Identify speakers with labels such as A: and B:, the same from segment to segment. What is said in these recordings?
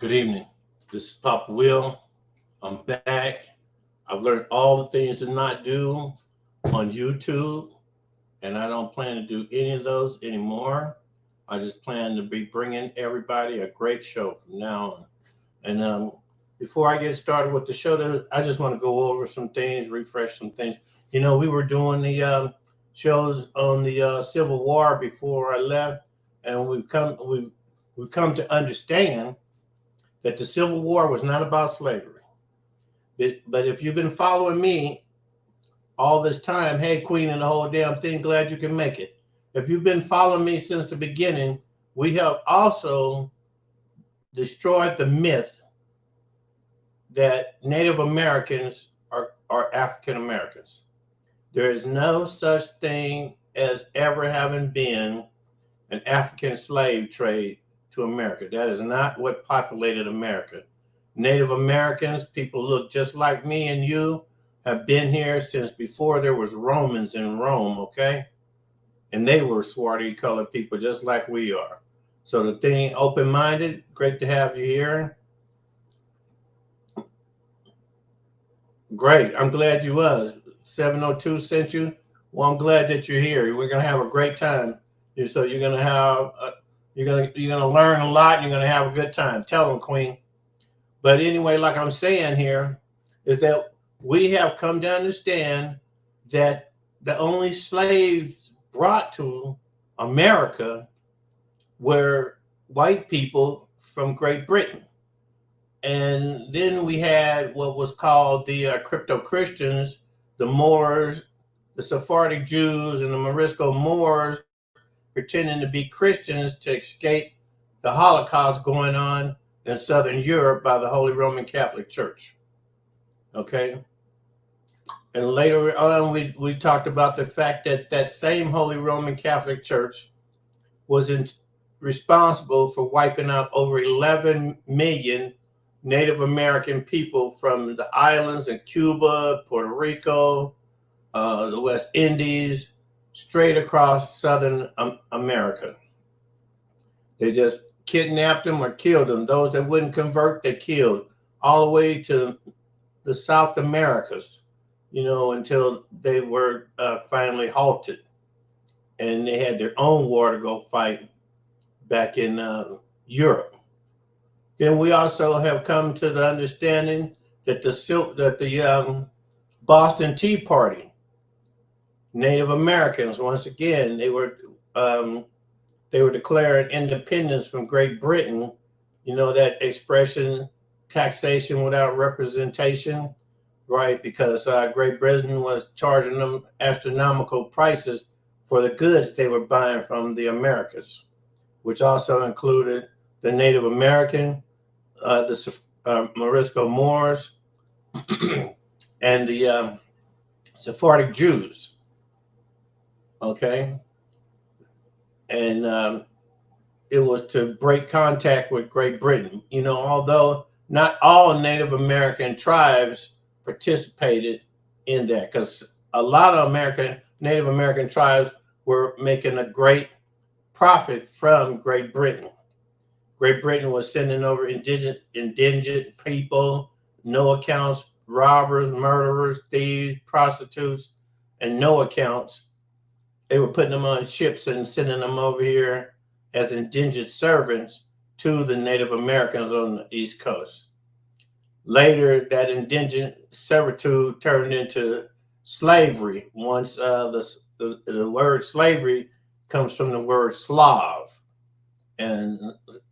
A: Good evening. This is Papa Will. I'm back. I've learned all the things to not do on YouTube, and I don't plan to do any of those anymore. I just plan to be bringing everybody a great show from now on. And before I get started with the show, I just want to go over some things, refresh some things. We were doing the shows on the Civil War before I left, and we've come to understand that the Civil War was not about slavery. But if you've been following me all this time, hey, Queen and the whole damn thing, glad you can make it. If you've been following me since the beginning, we have also destroyed the myth that Native Americans are African Americans. There is no such thing as ever having been an African slave trade to America. That is not what populated America. Native Americans, people look just like me and you, have been here since before there was Romans in Rome, okay? And they were swarthy colored people just like we are. So the thing, open-minded, great to have you here. Great, I'm glad you was. 702 sent you. Well, I'm glad that you're here. We're gonna have a great time. So you're gonna have, you're gonna learn a lot. And you're gonna have a good time. Tell them, Queen. But anyway, like I'm saying here, is that we have come to understand that the only slaves brought to America were white people from Great Britain. And then we had what was called the crypto Christians, the Moors, the Sephardic Jews, and the Morisco Moors pretending to be Christians to escape the Holocaust going on in Southern Europe by the Holy Roman Catholic Church. Okay. And later on, we talked about the fact that that same Holy Roman Catholic Church was responsible for wiping out over 11 million Native American people from the islands in Cuba, Puerto Rico, the West Indies, straight across Southern America. They just kidnapped them or killed them. Those that wouldn't convert, they killed, all the way to the South Americas, until they were finally halted. And they had their own war to go fight back in Europe. Then we also have come to the understanding that the Boston Tea Party, Native Americans, once again, they were declaring independence from Great Britain. That expression, taxation without representation, right? Because Great Britain was charging them astronomical prices for the goods they were buying from the Americas, which also included the Native American, the Morisco Moors, and the Sephardic Jews. Okay. And it was to break contact with Great Britain. Although not all Native American tribes participated in that, because a lot of Native American tribes were making a great profit from Great Britain. Great Britain was sending over indigent people, no accounts, robbers, murderers, thieves, prostitutes, and no accounts. They were putting them on ships and sending them over here as indentured servants to the Native Americans on the East Coast. Later, that indentured servitude turned into slavery. Once the word slavery comes from the word Slav, and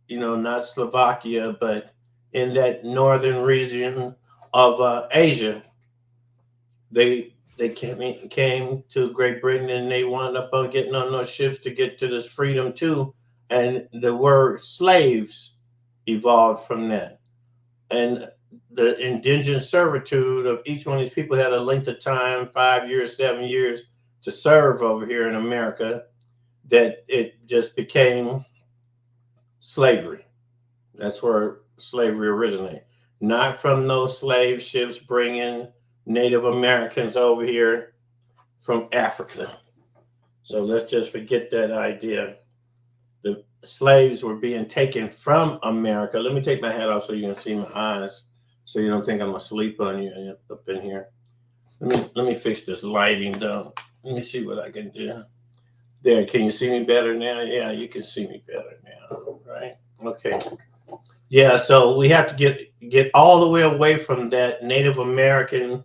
A: not Slovakia, but in that northern region of Asia, they came to Great Britain, and they wound up on getting on those ships to get to this freedom too. And the word slaves evolved from that. And the indentured servitude of each one of these people had a length of time, 5 years, 7 years, to serve over here in America, that it just became slavery. That's where slavery originated. Not from those slave ships bringing Native Americans over here from Africa. So let's just forget that idea. the slaves were being taken from America. Let me take my hat off so you can see my eyes, so you don't think I'm asleep on you up in here. Let me fix this lighting though. Let me see what I can do. There, can you see me better now? Yeah, you can see me better now, right? Okay. Yeah, so we have to get all the way away from that Native American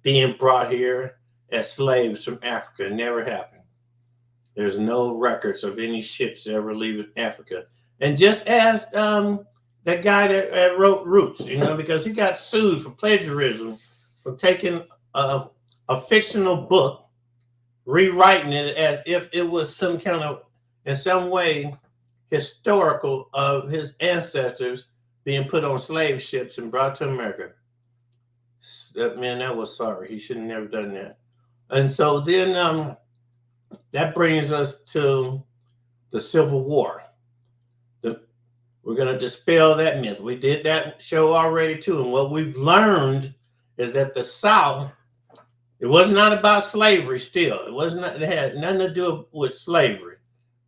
A: being brought here as slaves from Africa. It never happened. There's no records of any ships ever leaving Africa. And just as that guy that wrote Roots, because he got sued for plagiarism for taking a fictional book, rewriting it as if it was some kind of, in some way, historical of his ancestors being put on slave ships and brought to America. That was sorry. He should have never done that. And so then that brings us to the Civil War. We're going to dispel that myth. We did that show already too. And what we've learned is that the South, it was not about slavery still. It had nothing to do with slavery.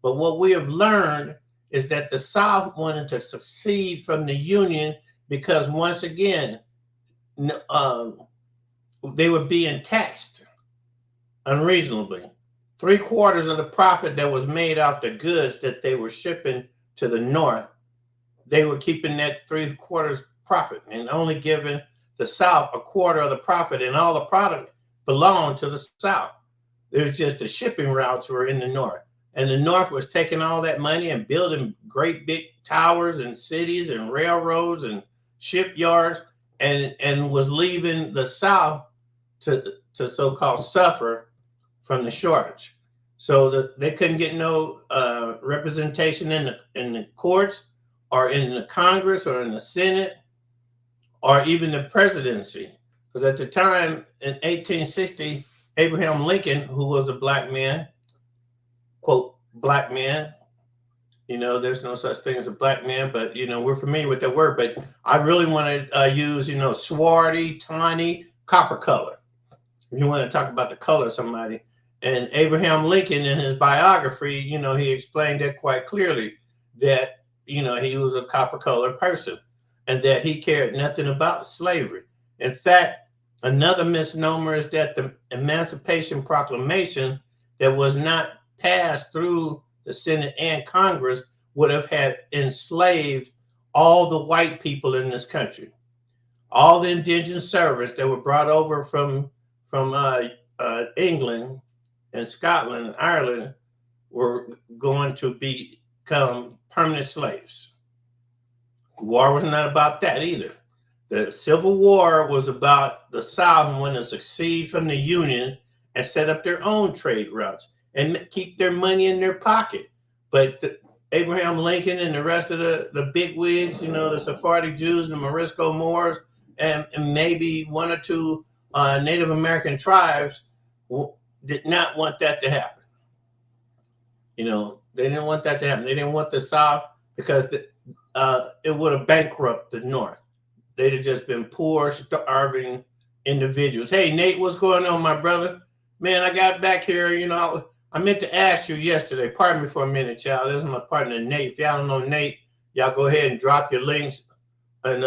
A: But what we have learned is that the South wanted to secede from the Union because, once again, they were being taxed unreasonably. 3/4 of the profit that was made off the goods that they were shipping to the North, they were keeping that 3/4 profit and only giving the South 1/4 of the profit, and all the product belonged to the South. It was just the shipping routes were in the North. And the North was taking all that money and building great big towers and cities and railroads and shipyards, and was leaving the South to so-called suffer from the shortage. So that they couldn't get no representation in the courts or in the Congress or in the Senate or even the presidency. Because at the time in 1860, Abraham Lincoln, who was a black man, quote, black man, there's no such thing as a black man, but, we're familiar with that word. But I really want to use, swarthy, tawny, copper color. If you want to talk about the color of somebody. And Abraham Lincoln, in his biography, he explained that quite clearly, that, he was a copper colored person and that he cared nothing about slavery. In fact, another misnomer is that the Emancipation Proclamation that was not passed through the Senate and Congress would have had enslaved all the white people in this country. All the indentured servants that were brought over from England and Scotland and Ireland were going to become permanent slaves. The war was not about that either. The Civil War was about the South wanting to secede from the Union and set up their own trade routes and keep their money in their pocket. But Abraham Lincoln and the rest of the bigwigs, the Sephardi Jews, the Morisco Moors, and maybe one or two Native American tribes did not want that to happen. They didn't want that to happen. They didn't want the South because it would have bankrupted the North. They'd have just been poor, starving individuals. Hey, Nate, what's going on, my brother? Man, I got back here, I meant to ask you yesterday. Pardon me for a minute, y'all. This is my partner, Nate. If y'all don't know Nate, y'all go ahead and drop your links, and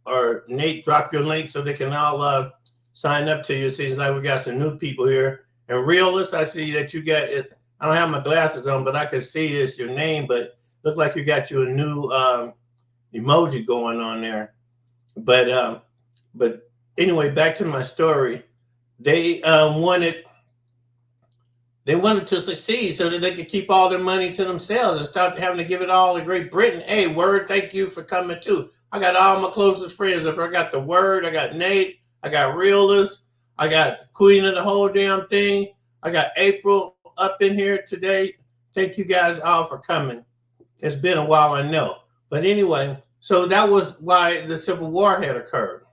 A: or Nate, drop your link so they can all sign up to you. It seems like we got some new people here. And Realist, I see that you got it. I don't have my glasses on, but I can see this, your name, but look like you got you a new emoji going on there. But anyway, back to my story. They wanted to succeed so that they could keep all their money to themselves and stop having to give it all to Great Britain. Hey, Word, thank you for coming too. I got all my closest friends up here. I got the Word, I got Nate, I got Realist, I got the Queen of the whole damn thing. I got April up in here today. Thank you guys all for coming. It's been a while, I know. But anyway, so that was why the Civil War had occurred.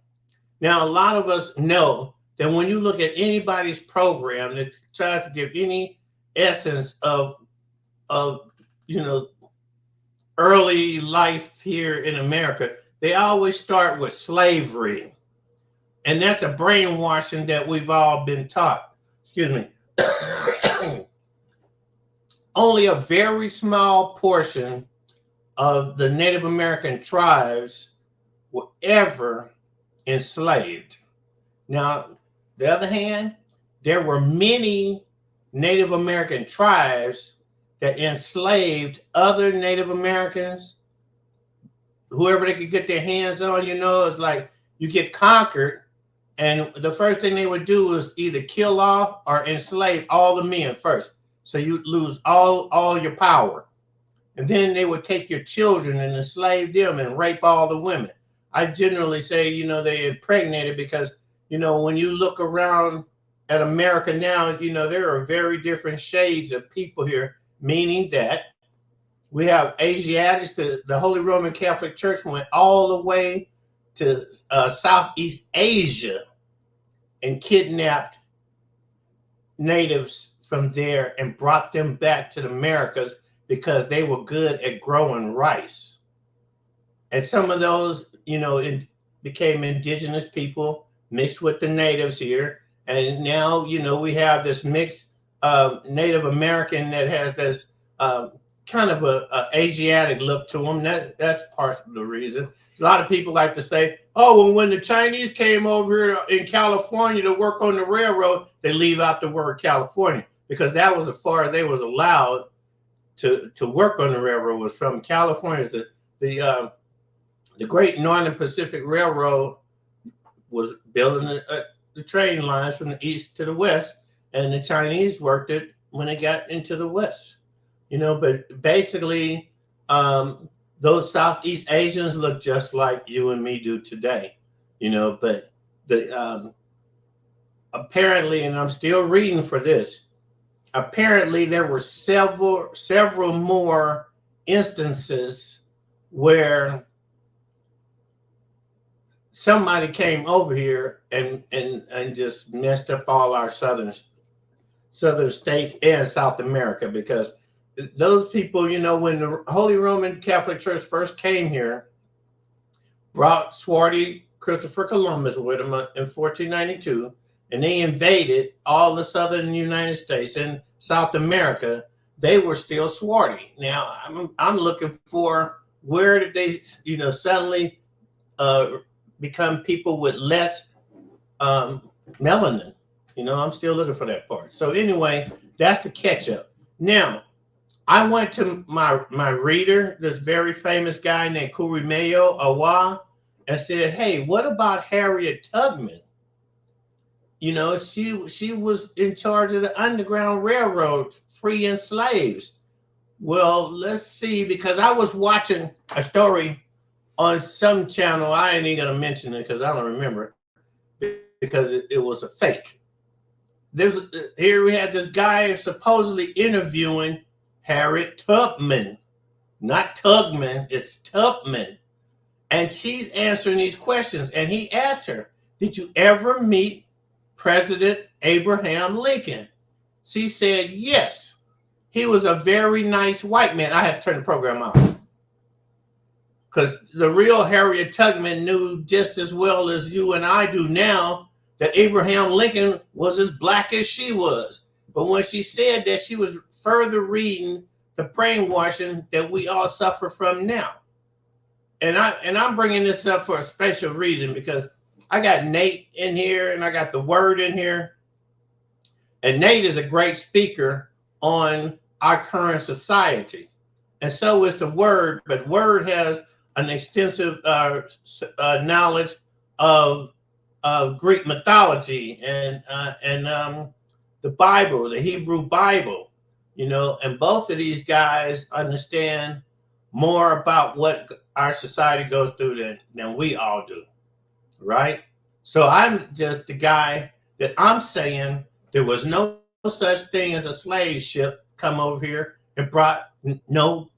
A: Now, a lot of us know that when you look at anybody's program that tries to give any essence of early life here in America, they always start with slavery. And that's a brainwashing that we've all been taught. Excuse me. only a very small portion of the Native American tribes were ever enslaved. Now, the other hand, there were many Native American tribes that enslaved other Native Americans, whoever they could get their hands on. It's like you get conquered, and the first thing they would do is either kill off or enslave all the men first. So you lose all your power. And then they would take your children and enslave them and rape all the women. I generally say, they impregnated because, when you look around at America now, there are very different shades of people here, meaning that we have Asiatics. The Holy Roman Catholic Church went all the way to Southeast Asia and kidnapped natives from there and brought them back to the Americas because they were good at growing rice. And some of those, became indigenous people mixed with the natives here. And now, we have this mixed Native American that has this kind of a Asiatic look to them. That's part of the reason. A lot of people like to say, oh, well, when the Chinese came over here in California to work on the railroad, they leave out the word California because that was as far as they was allowed to work on the railroad was from California. The Great Northern Pacific Railroad was building the train lines from the east to the west, and the Chinese worked it when they got into the west. But basically, those Southeast Asians look just like you and me do today, but the apparently, and I'm still reading for this, apparently there were several more instances where somebody came over here and just messed up all our southern states and South America, because those people, when the Holy Roman Catholic Church first came here, brought swarthy Christopher Columbus with them in 1492, and they invaded all the southern United States and South America. They were still swarthy. Now I'm looking for where did they, suddenly become people with less melanin. I'm still looking for that part. So anyway, that's the catch up. Now, I went to my reader, this very famous guy named Kurimeyo Awa, and said, hey, what about Harriet Tubman? She was in charge of the Underground Railroad, freeing slaves. Well, let's see, because I was watching a story on some channel. I ain't even gonna mention it because I don't remember it, because it was a fake. Here we had this guy supposedly interviewing Harriet Tubman, not Tugman, it's Tubman. And she's answering these questions. And he asked her, did you ever meet President Abraham Lincoln? She said, yes. He was a very nice white man. I had to turn the program off, because the real Harriet Tubman knew just as well as you and I do now that Abraham Lincoln was as black as she was. But when she said that, she was further reading the brainwashing that we all suffer from now. And I'm bringing this up for a special reason, because I got Nate in here and I got the Word in here. And Nate is a great speaker on our current society. And so is the Word, but Word has an extensive knowledge of Greek mythology and the Bible, the Hebrew Bible, and both of these guys understand more about what our society goes through than we all do, right? So I'm just the guy that I'm saying there was no such thing as a slave ship come over here and brought no,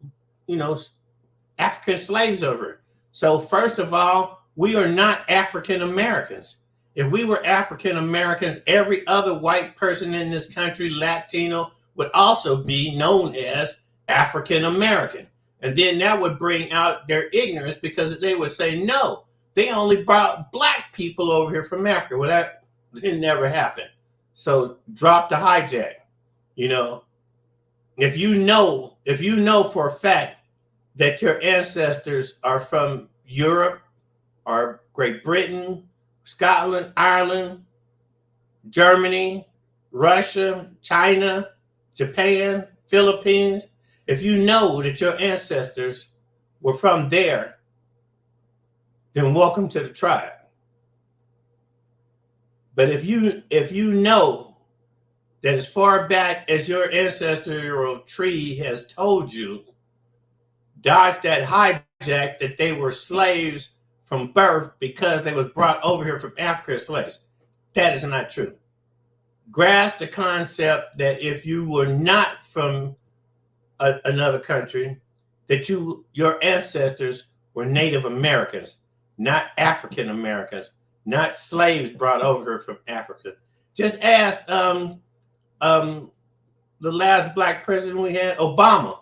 A: African slaves over. So first of all, we are not African Americans. If we were African Americans, every other white person in this country, Latino, would also be known as African American. And then that would bring out their ignorance, because they would say, no, they only brought black people over here from Africa. Well, that didn't never happen. So drop the hijack, If you know for a fact that your ancestors are from Europe or Great Britain, Scotland, Ireland, Germany, Russia, China, Japan, Philippines, if you know that your ancestors were from there, then welcome to the tribe. But if you know that as far back as your ancestral tree has told you, dodge that hijack that they were slaves from birth because they was brought over here from Africa as slaves. That is not true. Grasp the concept that if you were not from another country, that your ancestors were Native Americans, not African Americans, not slaves brought over from Africa. Just ask the last black president we had, Obama.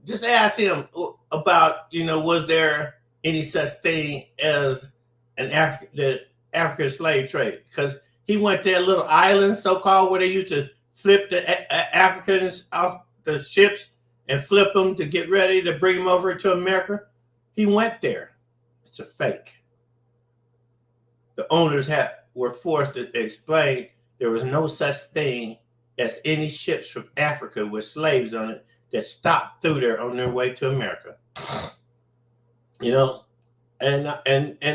A: Just ask him about, was there any such thing as the African slave trade? Because he went to a little island, so-called, where they used to flip the Africans off the ships and flip them to get ready to bring them over to America. He went there. It's a fake. The owners were forced to explain there was no such thing as any ships from Africa with slaves on it that stopped through there on their way to America. And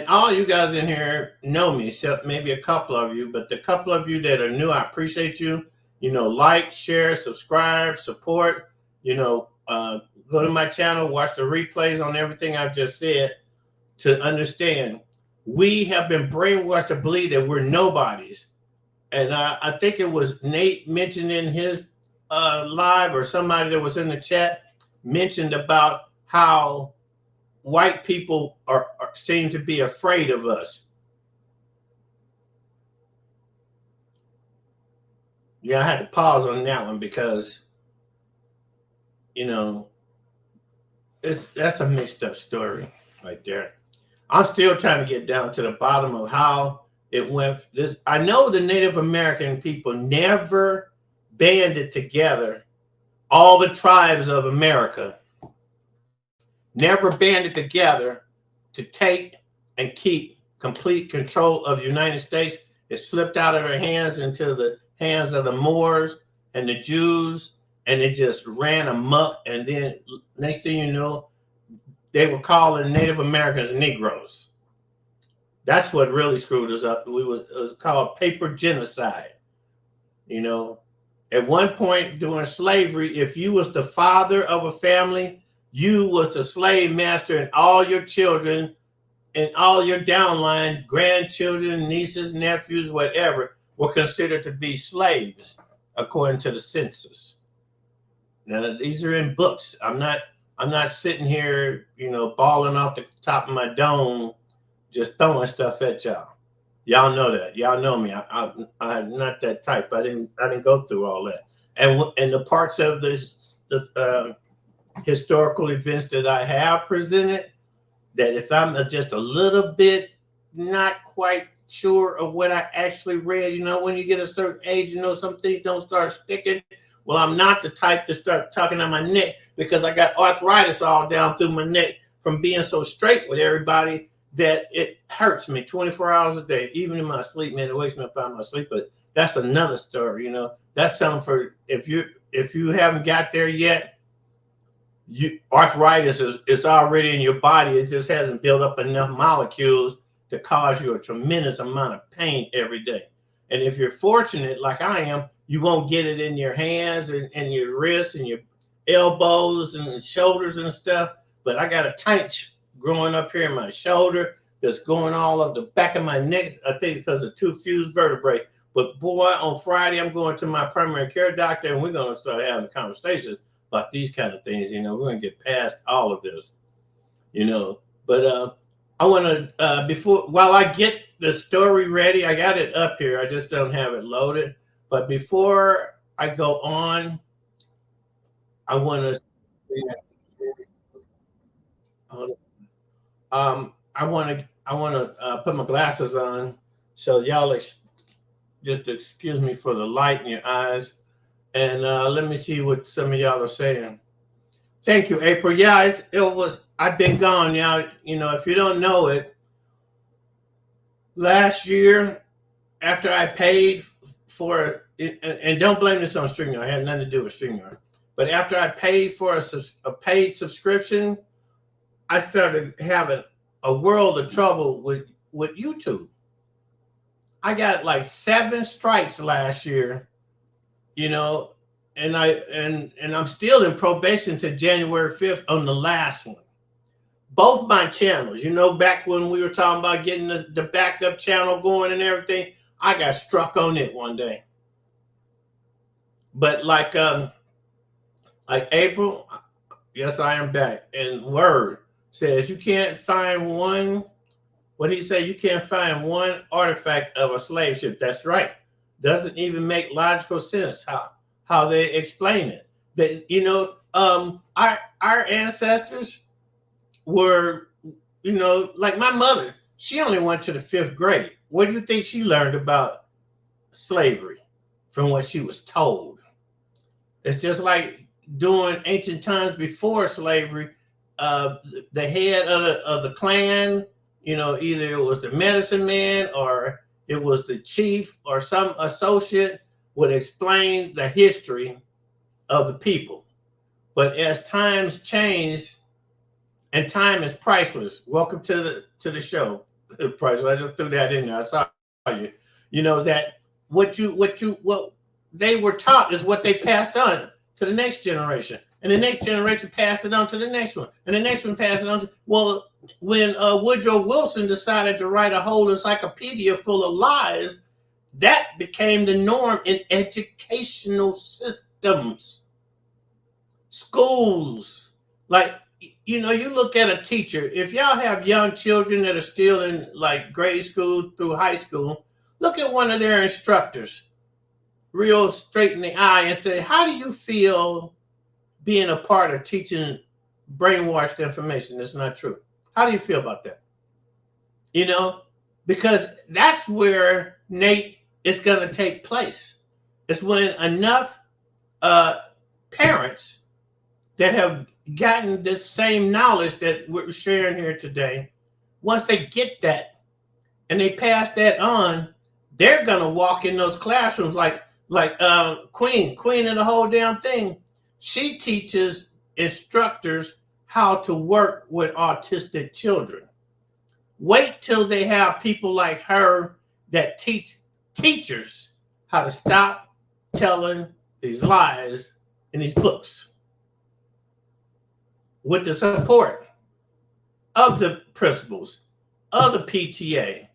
A: all you guys in here know me, except maybe a couple of you, but the couple of you that are new, I appreciate you. Like, share, subscribe, support, go to my channel, watch the replays on everything I've just said to understand we have been brainwashed to believe that we're nobodies. And I think it was Nate mentioned in his live, or somebody that was in the chat mentioned about how white people seem to be afraid of us. Yeah, I had to pause on that one because, that's a mixed up story right there. I'm still trying to get down to the bottom of how it went. I know the Native American people never banded together. All the tribes of America never banded together to take and keep complete control of the United States. It slipped out of their hands into the hands of the Moors and the Jews, and it just ran amok. And then next thing you know, they were calling Native Americans Negroes. That's what really screwed us up. It was called paper genocide. At one point during slavery, if you was the father of a family, you was the slave master, and all your children and all your downline, grandchildren, nieces, nephews, whatever, were considered to be slaves according to the census. Now, these are in books. I'm not sitting here, balling off the top of my dome, just throwing stuff at y'all. Y'all know that. Y'all know me. I'm not that type. I didn't go through all that. And the parts of the historical events that I have presented, that if I'm just a little bit not quite sure of what I actually read, when you get a certain age, some things don't start sticking. Well, I'm not the type to start talking on my neck because I got arthritis all down through my neck from being so straight with everybody that it hurts me 24 hours a day, even in my sleep, man. It wakes me up out of my sleep. But that's another story, That's something for if you haven't got there yet. Arthritis is already in your body. It just hasn't built up enough molecules to cause you a tremendous amount of pain every day. And if you're fortunate, like I am, you won't get it in your hands and your wrists and your elbows and shoulders and stuff. But I got a taint growing up here in my shoulder that's going all up the back of my neck, I think because of two fused vertebrae. But boy, on Friday, I'm going to my primary care doctor, and we're going to start having conversations about these kind of things. We're going to get past all of this, But I want to, while I get the story ready, I got it up here. I just don't have it loaded. But before I go on, I want to, I want to put my glasses on, so y'all just excuse me for the light in your eyes. And let me see what some of y'all are saying. Thank you, April. Yeah, it was. I've been gone. Yeah, you know, if you don't know it, last year after I paid for it, and don't blame this on StreamYard. It had nothing to do with StreamYard. But after I paid for a paid subscription, I started having a world of trouble with YouTube. I got like 7 strikes last year, you know, and I'm still in probation to January 5th on the last one. Both my channels, you know, back when we were talking about getting the backup channel going and everything, I got struck on it one day. But like April, yes, I am back. And Word says you can't find one. What he say? You can't find one artifact of a slave ship. That's right. Doesn't even make logical sense how they explain it. That you know, our ancestors were, you know, like my mother. She only went to the 5th grade. What do you think she learned about slavery from what she was told? It's just like during ancient times before slavery, the head of the clan, you know, either it was the medicine man or it was the chief or some associate would explain the history of the people. But as times change, and time is priceless. Welcome to the show, priceless. I just threw that in there. I saw you. You know that what they were taught is what they passed on to the next generation, and the next generation passed it on to the next one, and the next one passed it on to. Well, when Woodrow Wilson decided to write a whole encyclopedia full of lies, that became the norm in educational systems, schools. Like, you know, you look at a teacher. If y'all have young children that are still in like grade school through high school, look at one of their instructors real straight in the eye and say, how do you feel being a part of teaching brainwashed information that's not true? How do you feel about that? You know, because that's where Nate is going to take place. It's when enough parents that have gotten this same knowledge that we're sharing here today, once they get that and they pass that on, they're going to walk in those classrooms like Queen and the whole damn thing. She teaches instructors how to work with autistic children. Wait till they have people like her that teach teachers how to stop telling these lies in these books with the support of the principals, of the PTA,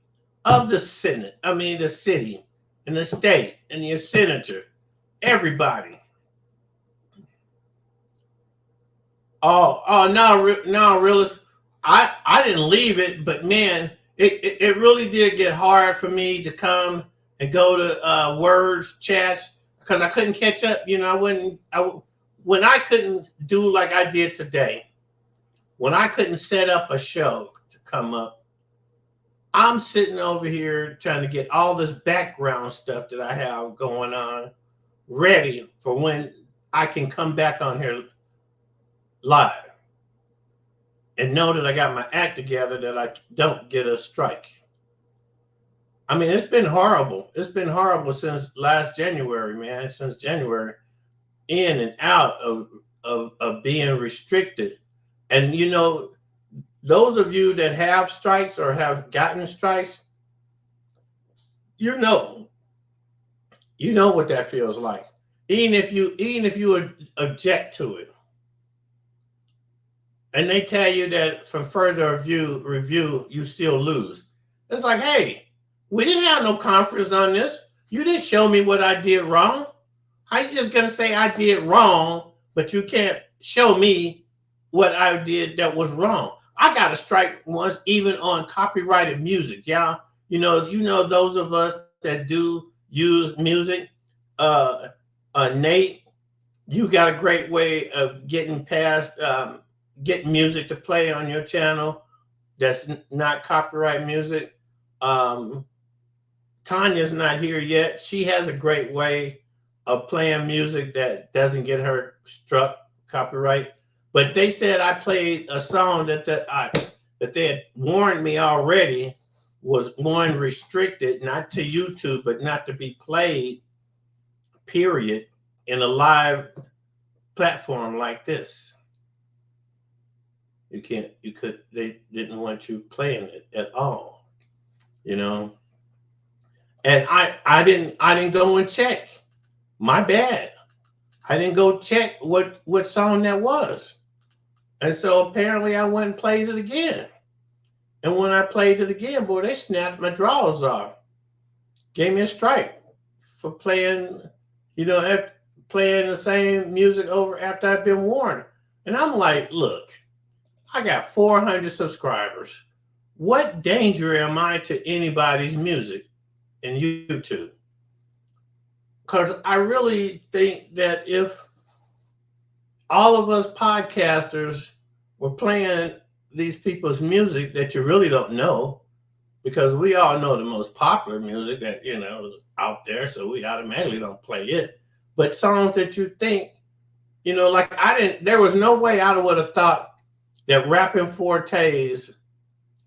A: of the Senate, the city and the state and your senator, everybody. Now, realist, I didn't leave it, but man, it really did get hard for me to come and go to words chats because I couldn't catch up. You know, when I couldn't do like I did today, when I couldn't set up a show to come up, I'm sitting over here trying to get all this background stuff that I have going on ready for when I can come back on here live and know that I got my act together, that I don't get a strike. I mean, it's been horrible. It's been horrible since last January, man. Since January, in and out of being restricted. And you know, those of you that have strikes or have gotten strikes, you know what that feels like. Even if you object to it, and they tell you that for further review, you still lose. It's like, hey, we didn't have no conference on this. You didn't show me what I did wrong. How you just gonna say I did wrong, but you can't show me what I did that was wrong? I got a strike once, even on copyrighted music. Yeah, you know those of us that do use music. Nate, you got a great way of getting past getting music to play on your channel that's not copyright music. Tanya's not here yet. She has a great way of playing music that doesn't get her struck copyright. But they said I played a song that they had warned me already was one restricted, not to YouTube, but not to be played, period, in a live platform like this. You can't, you could, they didn't want you playing it at all, you know. And I didn't go and check. My bad. I didn't go check what song that was. And so apparently I went and played it again. And when I played it again, boy, they snapped my drawers off. Gave me a strike for playing, playing the same music over after I've been warned. And I'm like, look, I got 400 subscribers. What danger am I to anybody's music in YouTube? Because I really think that if all of us podcasters were playing these people's music that you really don't know, because we all know the most popular music that, out there, so we automatically don't play it. But songs that you think, like there was no way I would have thought that Rapping Forte's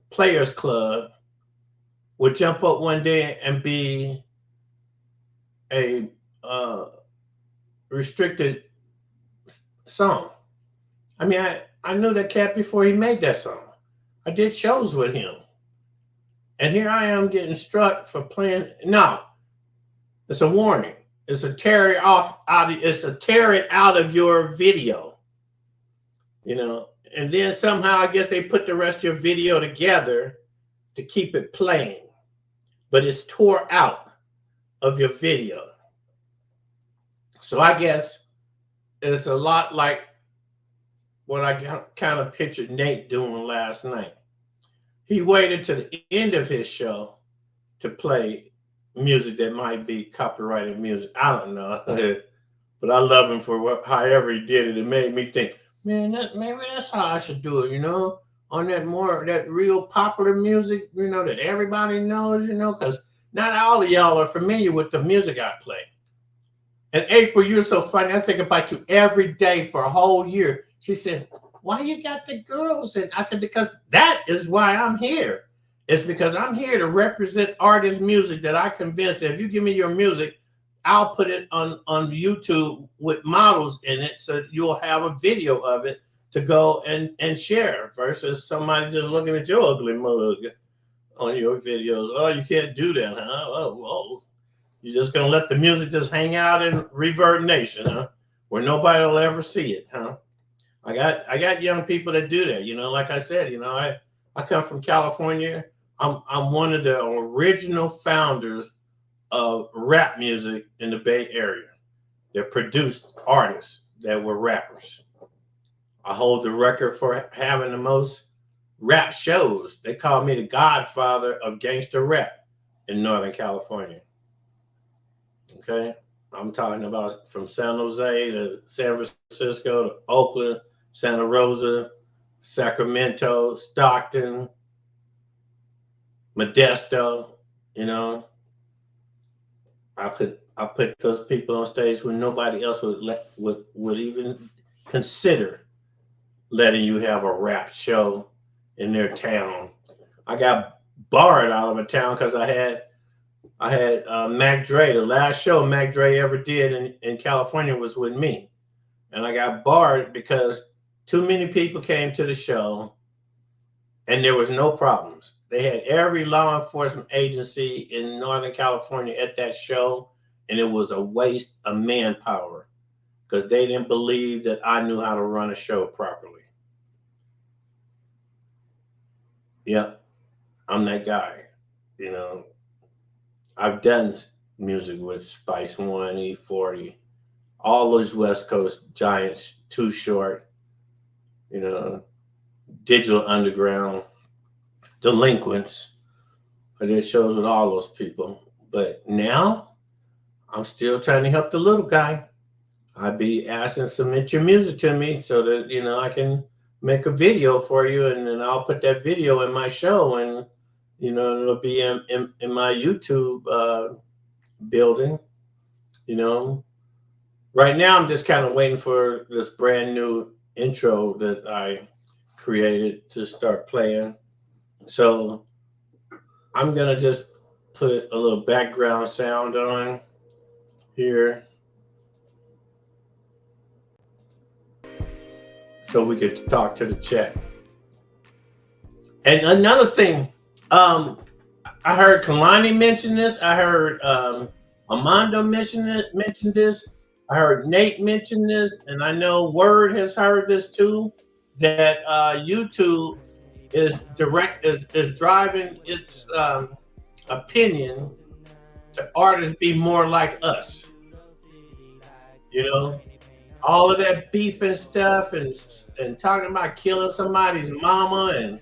A: Players Club would jump up one day and be a restricted song. I mean, I knew that cat before he made that song. I did shows with him. And here I am getting struck for playing. No, it's a warning. It's a tear it out of your video. And then somehow I guess they put the rest of your video together to keep it playing. But it's tore out of your video. So I guess it's a lot like what I kind of pictured Nate doing last night. He waited to the end of his show to play music that might be copyrighted music. I don't know. But I love him for however he did it. It made me think, man, maybe that's how I should do it, on that real popular music, that everybody knows, because not all of y'all are familiar with the music I play. And April, you're so funny. I think about you every day for a whole year. She said, why you got the girls? And I said, because that is why I'm here. It's because I'm here to represent artist music that I convinced that if you give me your music, I'll put it on YouTube with models in it so you'll have a video of it to go and share versus somebody just looking at your ugly mug on your videos. Oh, you can't do that, huh? Oh, you're just going to let the music just hang out in Revert Nation, huh? Where nobody will ever see it, huh? I got young people that do that, like I said, I come from California. I'm one of the original founders of rap music in the Bay Area. That produced artists that were rappers. I hold the record for having the most rap shows. They call me the godfather of gangster rap in Northern California. Okay? I'm talking about from San Jose to San Francisco to Oakland, Santa Rosa, Sacramento, Stockton, Modesto, I put those people on stage when nobody else would even consider letting you have a rap show in their town. I got barred out of a town because I had Mac Dre. The last show Mac Dre ever did in California was with me. And I got barred because too many people came to the show and there was no problems. They had every law enforcement agency in Northern California at that show, and it was a waste of manpower because they didn't believe that I knew how to run a show properly. Yep, I'm that guy. I've done music with Spice One, E40, all those West Coast giants, Too Short, Digital Underground, Delinquents. I did shows with all those people. But now I'm still trying to help the little guy. I'd be asking submit your music to me so that, I can make a video for you, and then I'll put that video in my show, and, it'll be in my YouTube building, Right now, I'm just kind of waiting for this brand new intro that I created to start playing. So I'm gonna just put a little background sound on here so we could talk to the chat. And another thing, um, I heard Kalani mention this. I heard Amanda mention this. I heard Nate mention this, and I know Word has heard this too. That YouTube is driving its opinion to artists be more like us. You know, all of that beef and stuff, and talking about killing somebody's mama and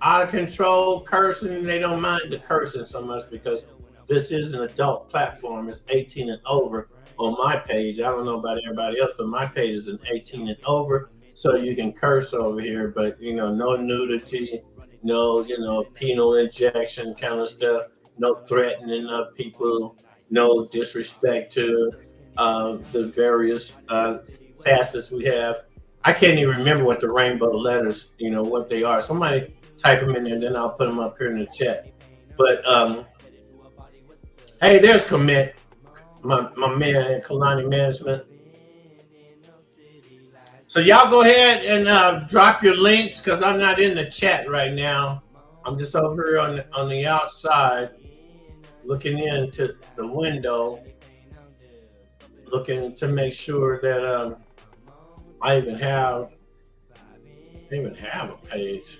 A: out of control cursing. They don't mind the cursing so much because this is an adult platform. It's 18 and over on my page. I don't know about everybody else, but my page is an 18 and over. So you can curse over here, but no nudity, no, penal injection kind of stuff, no threatening of people, no disrespect to the various facets we have. I can't even remember what the rainbow letters, what they are. Somebody type them in there, and then I'll put them up here in the chat. But hey, there's Commit, my man in Kalani Management. So y'all go ahead and drop your links because I'm not in the chat right now. I'm just over here on the outside, looking into the window, looking to make sure that I even have a page.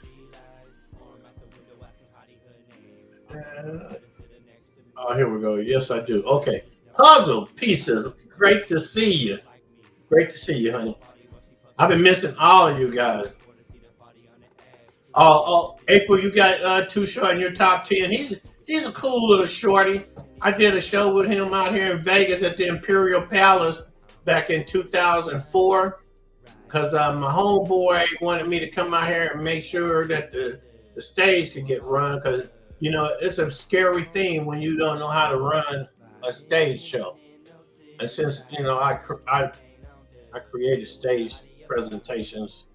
A: Oh, here we go. Yes, I do. Okay. Puzzle pieces. Great to see you. Great to see you, honey. I've been missing all of you guys. Oh, April, you got Too Short in your top 10. He's a cool little shorty. I did a show with him out here in Vegas at the Imperial Palace back in 2004 because my homeboy wanted me to come out here and make sure that the stage could get run because it's a scary thing when you don't know how to run a stage show. And since I created stage presentations,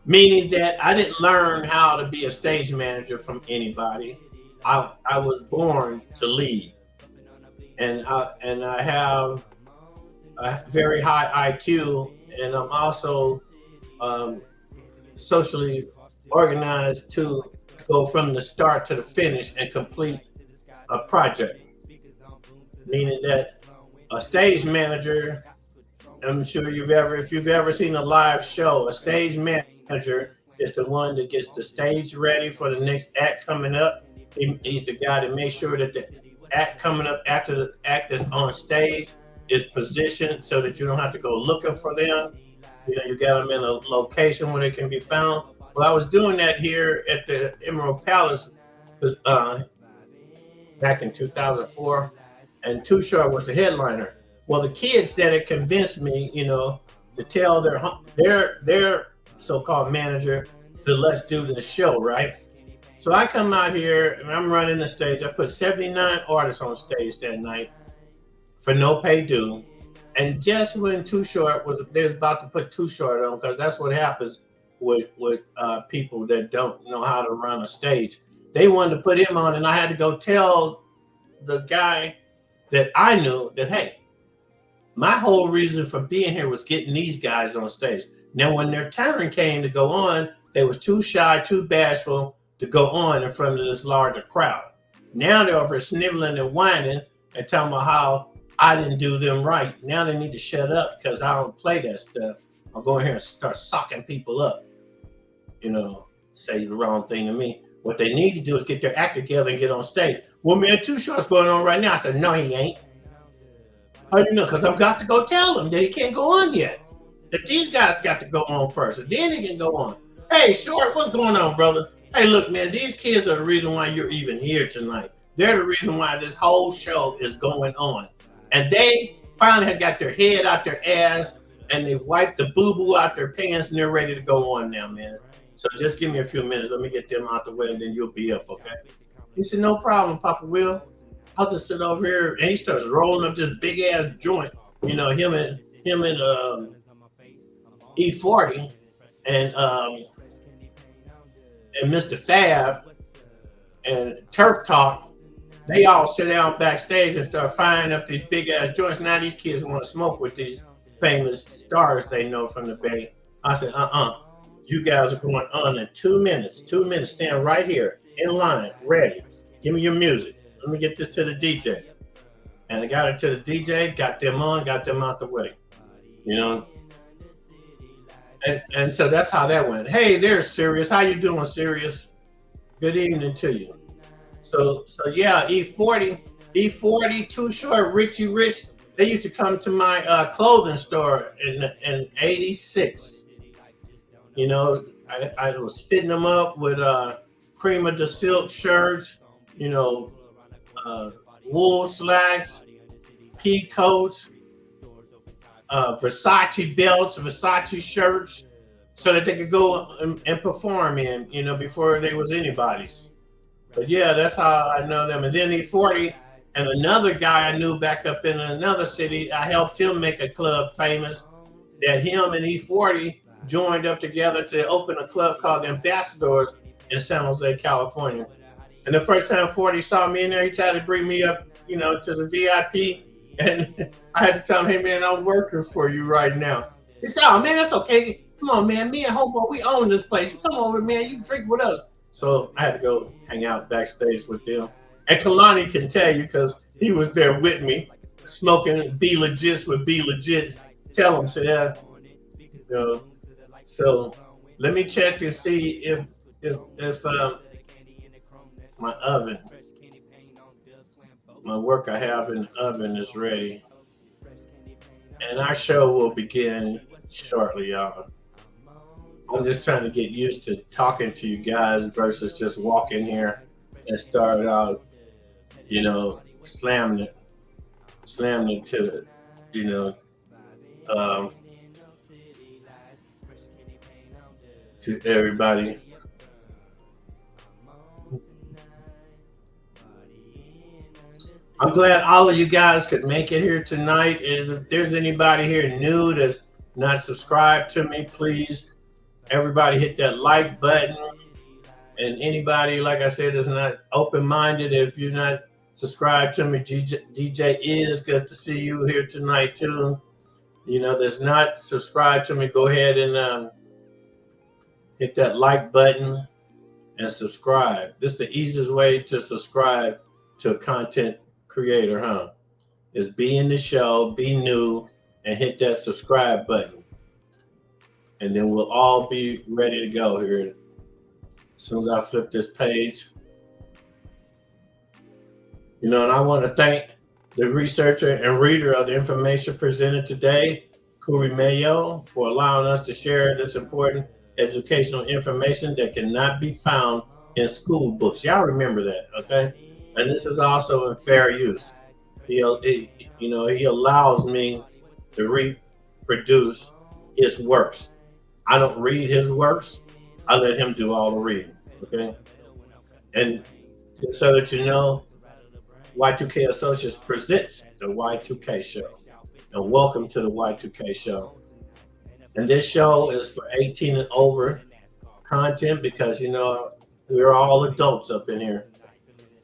A: meaning that I didn't learn how to be a stage manager from anybody. I was born to lead, and I have a very high IQ, and I'm also socially organized to go from the start to the finish and complete a project. Meaning that a stage manager, I'm sure if you've ever seen a live show, a stage manager is the one that gets the stage ready for the next act coming up. He's the guy to make sure that the act coming up after the act that's on stage is positioned so that you don't have to go looking for them. You got them in a location where they can be found. Well, I was doing that here at the Emerald Palace back in 2004, and Too Short was the headliner. Well, the kids that had convinced me, to tell their so-called manager to let's do this show, right? So I come out here and I'm running the stage. I put 79 artists on stage that night for no pay due. And just when Too Short they was about to put Too Short on, because that's what happens with people that don't know how to run a stage. They wanted to put him on, and I had to go tell the guy that I knew that, hey, my whole reason for being here was getting these guys on stage. Now, when their turn came to go on, they was too shy, too bashful to go on in front of this larger crowd. Now they're over sniveling and whining and talking about how I didn't do them right. Now they need to shut up because I don't play that stuff. I'll go in here and start socking people up. Say the wrong thing to me. What they need to do is get their act together and get on stage. Well, man, Too Short's going on right now. I said, no, he ain't. How do you know? Because I've got to go tell him that he can't go on yet. That these guys got to go on first, and then he can go on. Hey, Short, what's going on, brother? Hey, look, man, these kids are the reason why you're even here tonight. They're the reason why this whole show is going on. And they finally have got their head out their ass, and they've wiped the boo-boo out their pants, and they're ready to go on now, man. So just give me a few minutes. Let me get them out the way, and then you'll be up, okay? He said, no problem, Papa Will. I'll just sit over here. And he starts rolling up this big-ass joint. Him and him and E40 and Mr. Fab and Turf Talk, they all sit down backstage and start firing up these big ass joints. Now these kids want to smoke with these famous stars they know from the Bay. I said, you guys are going on in 2 minutes. 2 minutes, stand right here in line, ready. Give me your music. Let me get this to the DJ. And I got it to the DJ, got them on, got them out the way. You know? And so that's how that went. Hey, there's Sirius. How you doing, Sirius? Good evening to you. So yeah, E40, Too Short, Richie Rich, they used to come to my clothing store in 86. You know, I was fitting them up with Cream of the Silk shirts, you know, wool slacks, pea coats, Versace belts, Versace shirts, so that they could go and perform in, you know, before they was anybody's. But yeah, that's how I know them. And then E40 and another guy I knew back up in another city, I helped him make a club famous, that him and E40 joined up together to open a club called Ambassadors in San Jose, California. And the first time 40 saw me in there, he tried to bring me up, you know, to the VIP. And I had to tell him, hey, man, I'm working for you right now. He said, oh, man, that's okay. Come on, man. Me and Hobo, we own this place. Come over, man. You drink with us. So I had to go hang out backstage with them. And Kalani can tell you because he was there with me, smoking B Legits with B Legits. Tell him, say, yeah. You know, so let me check and see if my oven, my work I have in the oven is ready. And our show will begin shortly, y'all. I'm just trying to get used to talking to you guys versus just walking here and start out, you know, slamming it to the, you know, to everybody. I'm glad all of you guys could make it here tonight. If there's anybody here new that's not subscribed to me, please, everybody hit that like button. And anybody, like I said, that's not open-minded, if you're not subscribed to me, DJ is good to see you here tonight too. You know, that's not subscribed to me, go ahead and hit that like button and subscribe. This is the easiest way to subscribe to a content creator, huh? Is be in the show, be new, and hit that subscribe button. And then we'll all be ready to go here. As soon as I flip this page. You know, and I want to thank the researcher and reader of the information presented today, Kuri Mayo, for allowing us to share this important educational information that cannot be found in school books. Y'all remember that, okay? And this is also in fair use. He allows me to reproduce his works. I don't read his works. I let him do all the reading, okay? And so that you know, Y2K Associates presents the Y2K Show. And welcome to the Y2K Show. And this show is for 18 and over content because, you know, we're all adults up in here.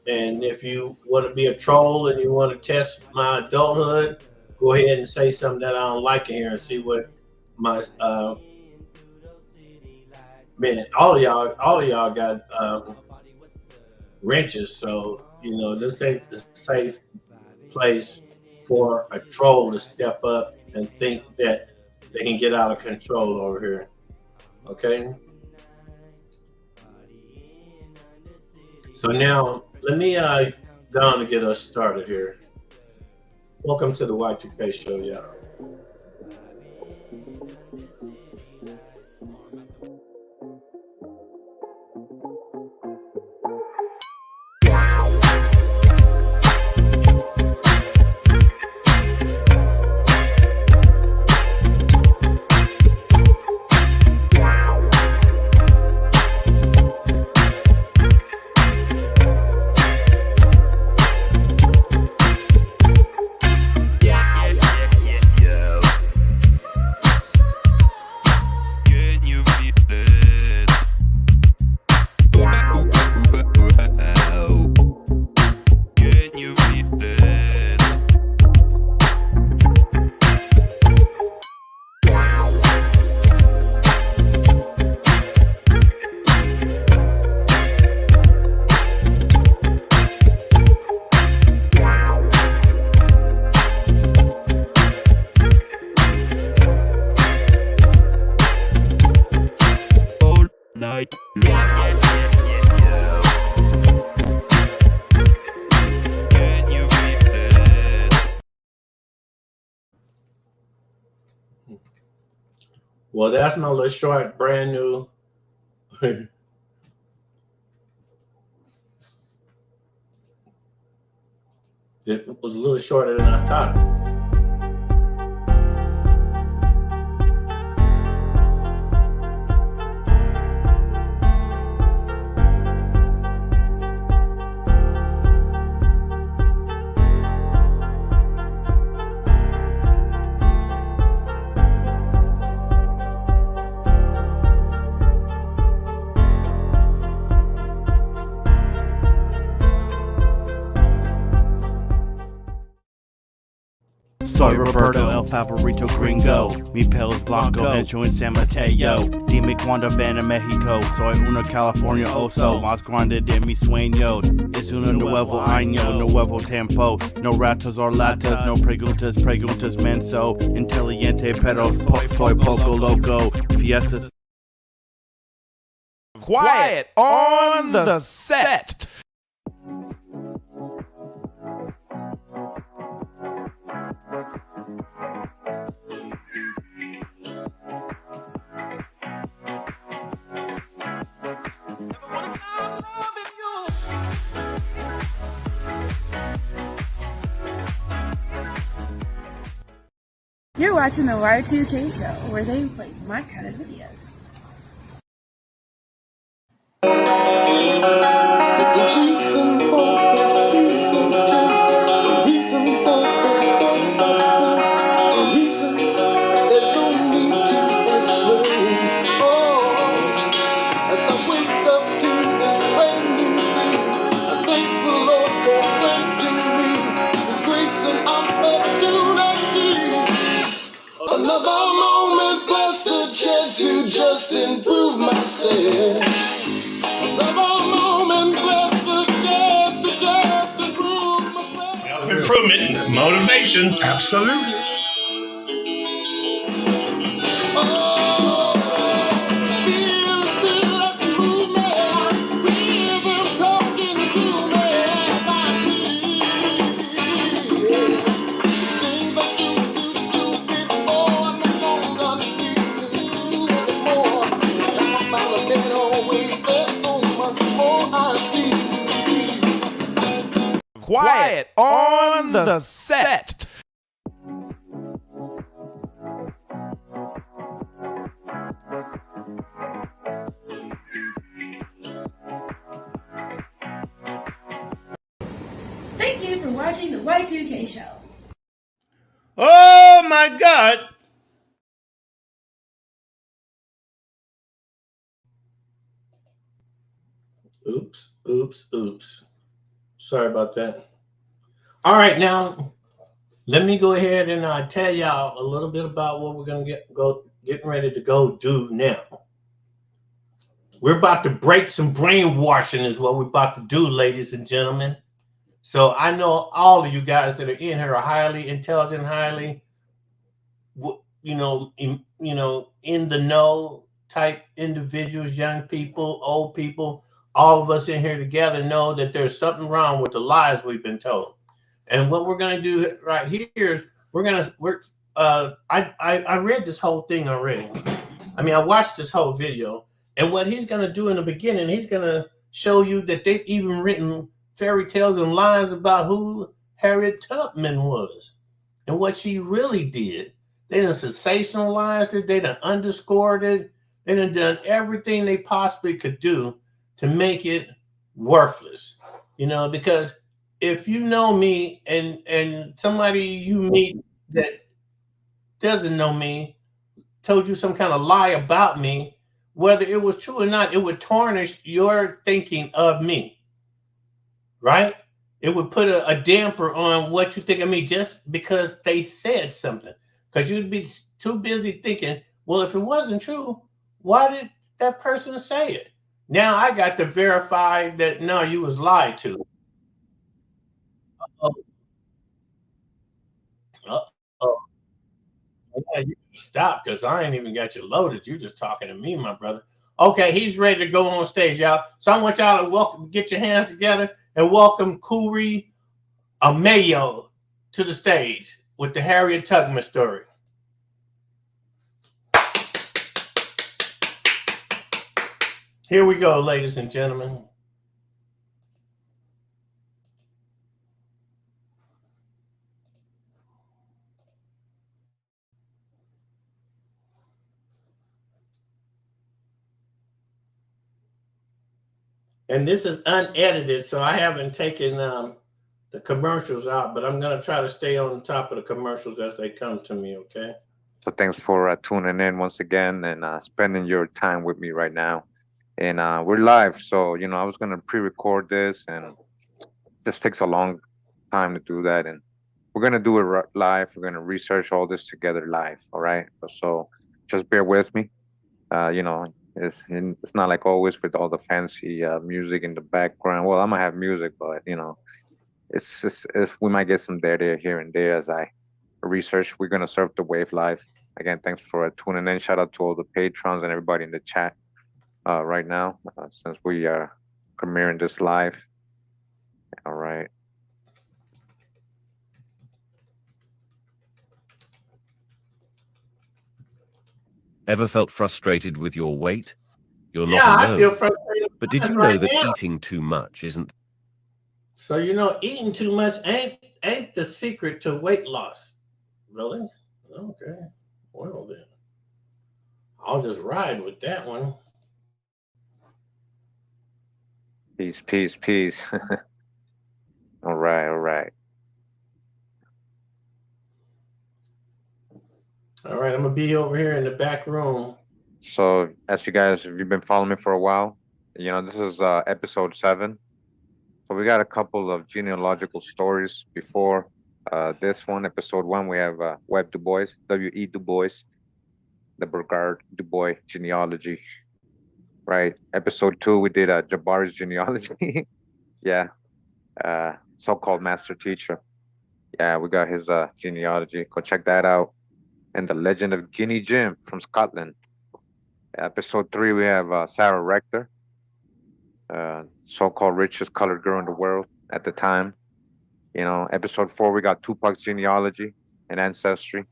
A: And if you want to be a troll and you want to test my adulthood, go ahead and say something that I don't like in here and see what my man, all of y'all got wrenches. So, you know, this ain't the safe place for a troll to step up and think that they can get out of control over here. Okay. So now let me go on to get us started here. Welcome to the Y2K Show, y'all. Well, that's my little short, brand new. It was a little shorter than I thought.
B: Soy Roberto, El Favorito Gringo, mi pelos blanco, hecho en San Mateo, dime cuando ven a México, soy una California oso, más grande de mis sueños, es un nuevo año, nuevo tempo, no ratos or latas, no preguntas, preguntas menso, inteligente pero soy poco loco, fiestas.
C: Quiet on the set.
D: You're watching the Y2K show, where they play my kind of videos.
E: There's a reason for the seasons change, a reason for the sports that sing, a reason there's no need to explain. Oh, as I wake up to this brand new day, I thank the Lord for granting me His grace and opportunity. Another moment, bless the chance to just improve myself. Another moment, bless the chance to just improve myself.
A: Self-improvement, motivation.
C: Absolutely.
E: Oh, feel the spirit move me, rhythm talking to me as I sleep. Things I used to do before, I'm no longer need to do anymore. I'm a living always, there's so much more I see.
C: Quiet on the set.
D: Thank you for watching the Y2K show.
A: Oh my God. Oops. Sorry about that. All right, now let me go ahead and tell y'all a little bit about what we're gonna getting ready to go do now. We're about to break some brainwashing, is what we're about to do, ladies and gentlemen. So I know all of you guys that are in here are highly intelligent, highly, in the know type individuals, young people, old people. All of us in here together know that there's something wrong with the lies we've been told. And what we're going to do right here is I read this whole thing already. I mean, I watched this whole video, and what he's going to do in the beginning, he's going to show you that they've even written fairy tales and lies about who Harriet Tubman was and what she really did. They done sensationalized it. They done underscored it. They done everything they possibly could do to make it worthless. Because if you know me and somebody you meet that doesn't know me told you some kind of lie about me, whether it was true or not, it would tarnish your thinking of me, right? It would put a damper on what you think of me just because they said something. Because you'd be too busy thinking, well, if it wasn't true, why did that person say it? Now I got to verify that, no, you was lied to. Oh, oh, yeah, you stop, because I ain't even got you loaded. You just talking to me, my brother. Okay, he's ready to go on stage, y'all. So I want y'all to get your hands together and welcome Kuri Amayo to the stage with the Harriet Tubman story. Here we go, ladies and gentlemen. And this is unedited, so I haven't taken the commercials out, but I'm going to try to stay on top of the commercials as they come to me, okay?
F: So thanks for tuning in once again and spending your time with me right now. And we're live, so I was gonna pre-record this, and this takes a long time to do that. And we're gonna do it live. We're gonna research all this together live. All right. So just bear with me. It's not like always with all the fancy music in the background. Well, I'm gonna have music, but it's just if we might get some data here and there as I research. We're gonna surf the wave live. Again, thanks for tuning in. Shout out to all the patrons and everybody in the chat right now, since we are premiering this live. All right.
G: Ever felt frustrated with your weight? You're
A: Yeah,
G: not
A: I
G: alone.
A: feel frustrated.
G: But did you know
A: right
G: that
A: now.
G: eating too much isn't?
A: So eating too much ain't the secret to weight loss. Really? Okay. Well then, I'll just ride with that one.
F: Peace, peace, peace. All right, all right.
A: All right, I'm gonna be over here in the back room.
F: So, as you guys, if you've been following me for a while, this is episode 7. So we got a couple of genealogical stories before this one, episode 1. We have Webb Du Bois, W.E. Du Bois, the Burgard Du Bois genealogy. Right. Episode 2, we did Jabari's genealogy. Yeah. So-called master teacher. Yeah, we got his genealogy. Go check that out. And the legend of Guinea Jim from Scotland. Episode 3, we have Sarah Rector, so-called richest colored girl in the world at the time. Episode 4, we got Tupac's genealogy and ancestry.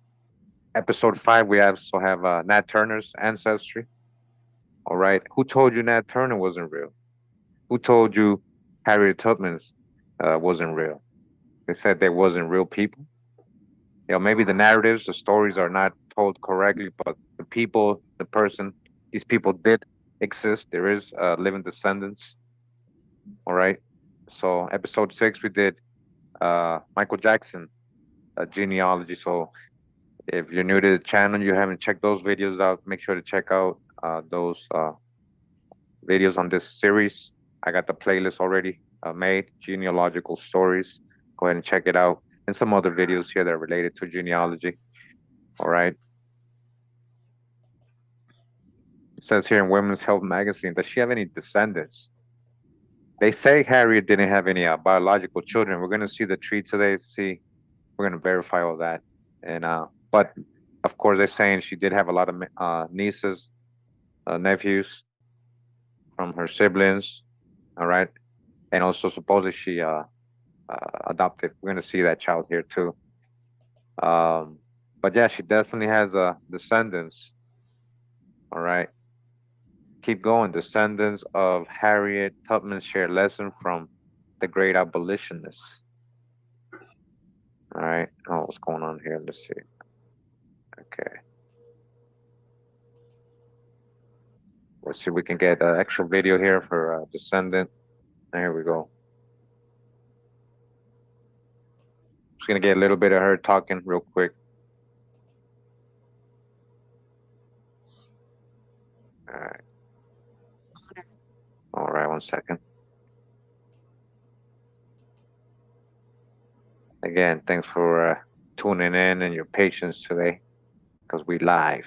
F: Episode 5, we also have Nat Turner's ancestry. All right. Who told you Nat Turner wasn't real? Who told you Harriet Tubman's wasn't real? They said they wasn't real people. Maybe the narratives, the stories are not told correctly, but the people, the person, these people did exist. There is living descendants. All right. So episode 6, we did Michael Jackson genealogy. So if you're new to the channel, you haven't checked those videos out, make sure to check out those videos on this series. I got the playlist already made, genealogical stories. Go ahead and check it out. And some other videos here that are related to genealogy. All right. It says here in Women's Health magazine, does she have any descendants? They say Harriet didn't have any biological children. We're going to see the tree today. We're going to verify all that. And but of course, they're saying she did have a lot of nieces, nephews from her siblings. All right. And also supposedly she adopted. We're going to see that child here too. But yeah, she definitely has descendants. All right. Keep going. Descendants of Harriet Tubman share lesson from the great abolitionists. All right. Oh, what's going on here? Let's see. Okay. Let's see if we can get an extra video here for descendant. There we go. Just gonna get a little bit of her talking real quick. All right. All right, 1 second. Again, thanks for tuning in and your patience today, because we live.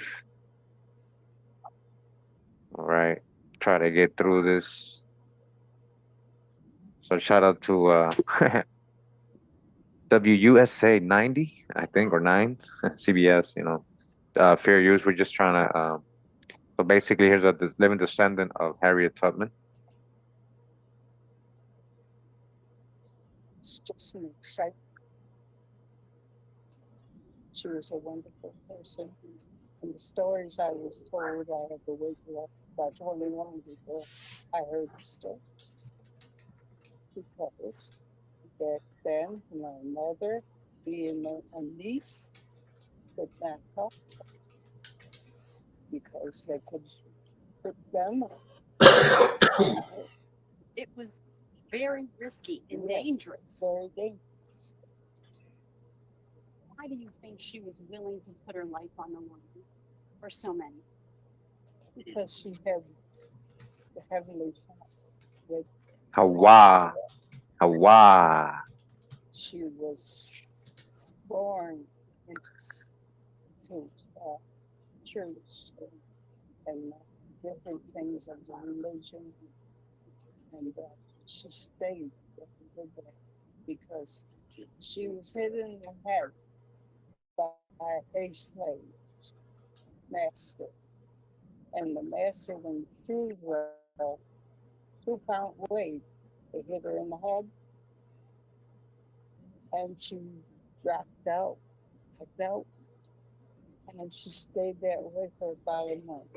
F: All right, try to get through this. So shout out to WUSA 90, I think, or 9, CBS. Fair use. We're just trying to. So basically, here's a living descendant of Harriet Tubman.
H: It's just an excitement. She was a wonderful person. And the stories I was told, I had to wait till about 21 before I heard the story. Because back then, my mother, being a niece, could not talk because they could put them
I: It was very risky and
H: Yeah.
I: dangerous.
H: very dangerous.
I: Why do you think she was willing to put her life on the line for so many?
H: Because she had the heavenly Father.
F: Hawa. Hawa.
H: She was born into church and different things of the religion, and she stayed with that because she was hit in the head by a slave master, and the master went through the 2-pound weight. They hit her in the head, and she dropped out, and she stayed that way for about a month.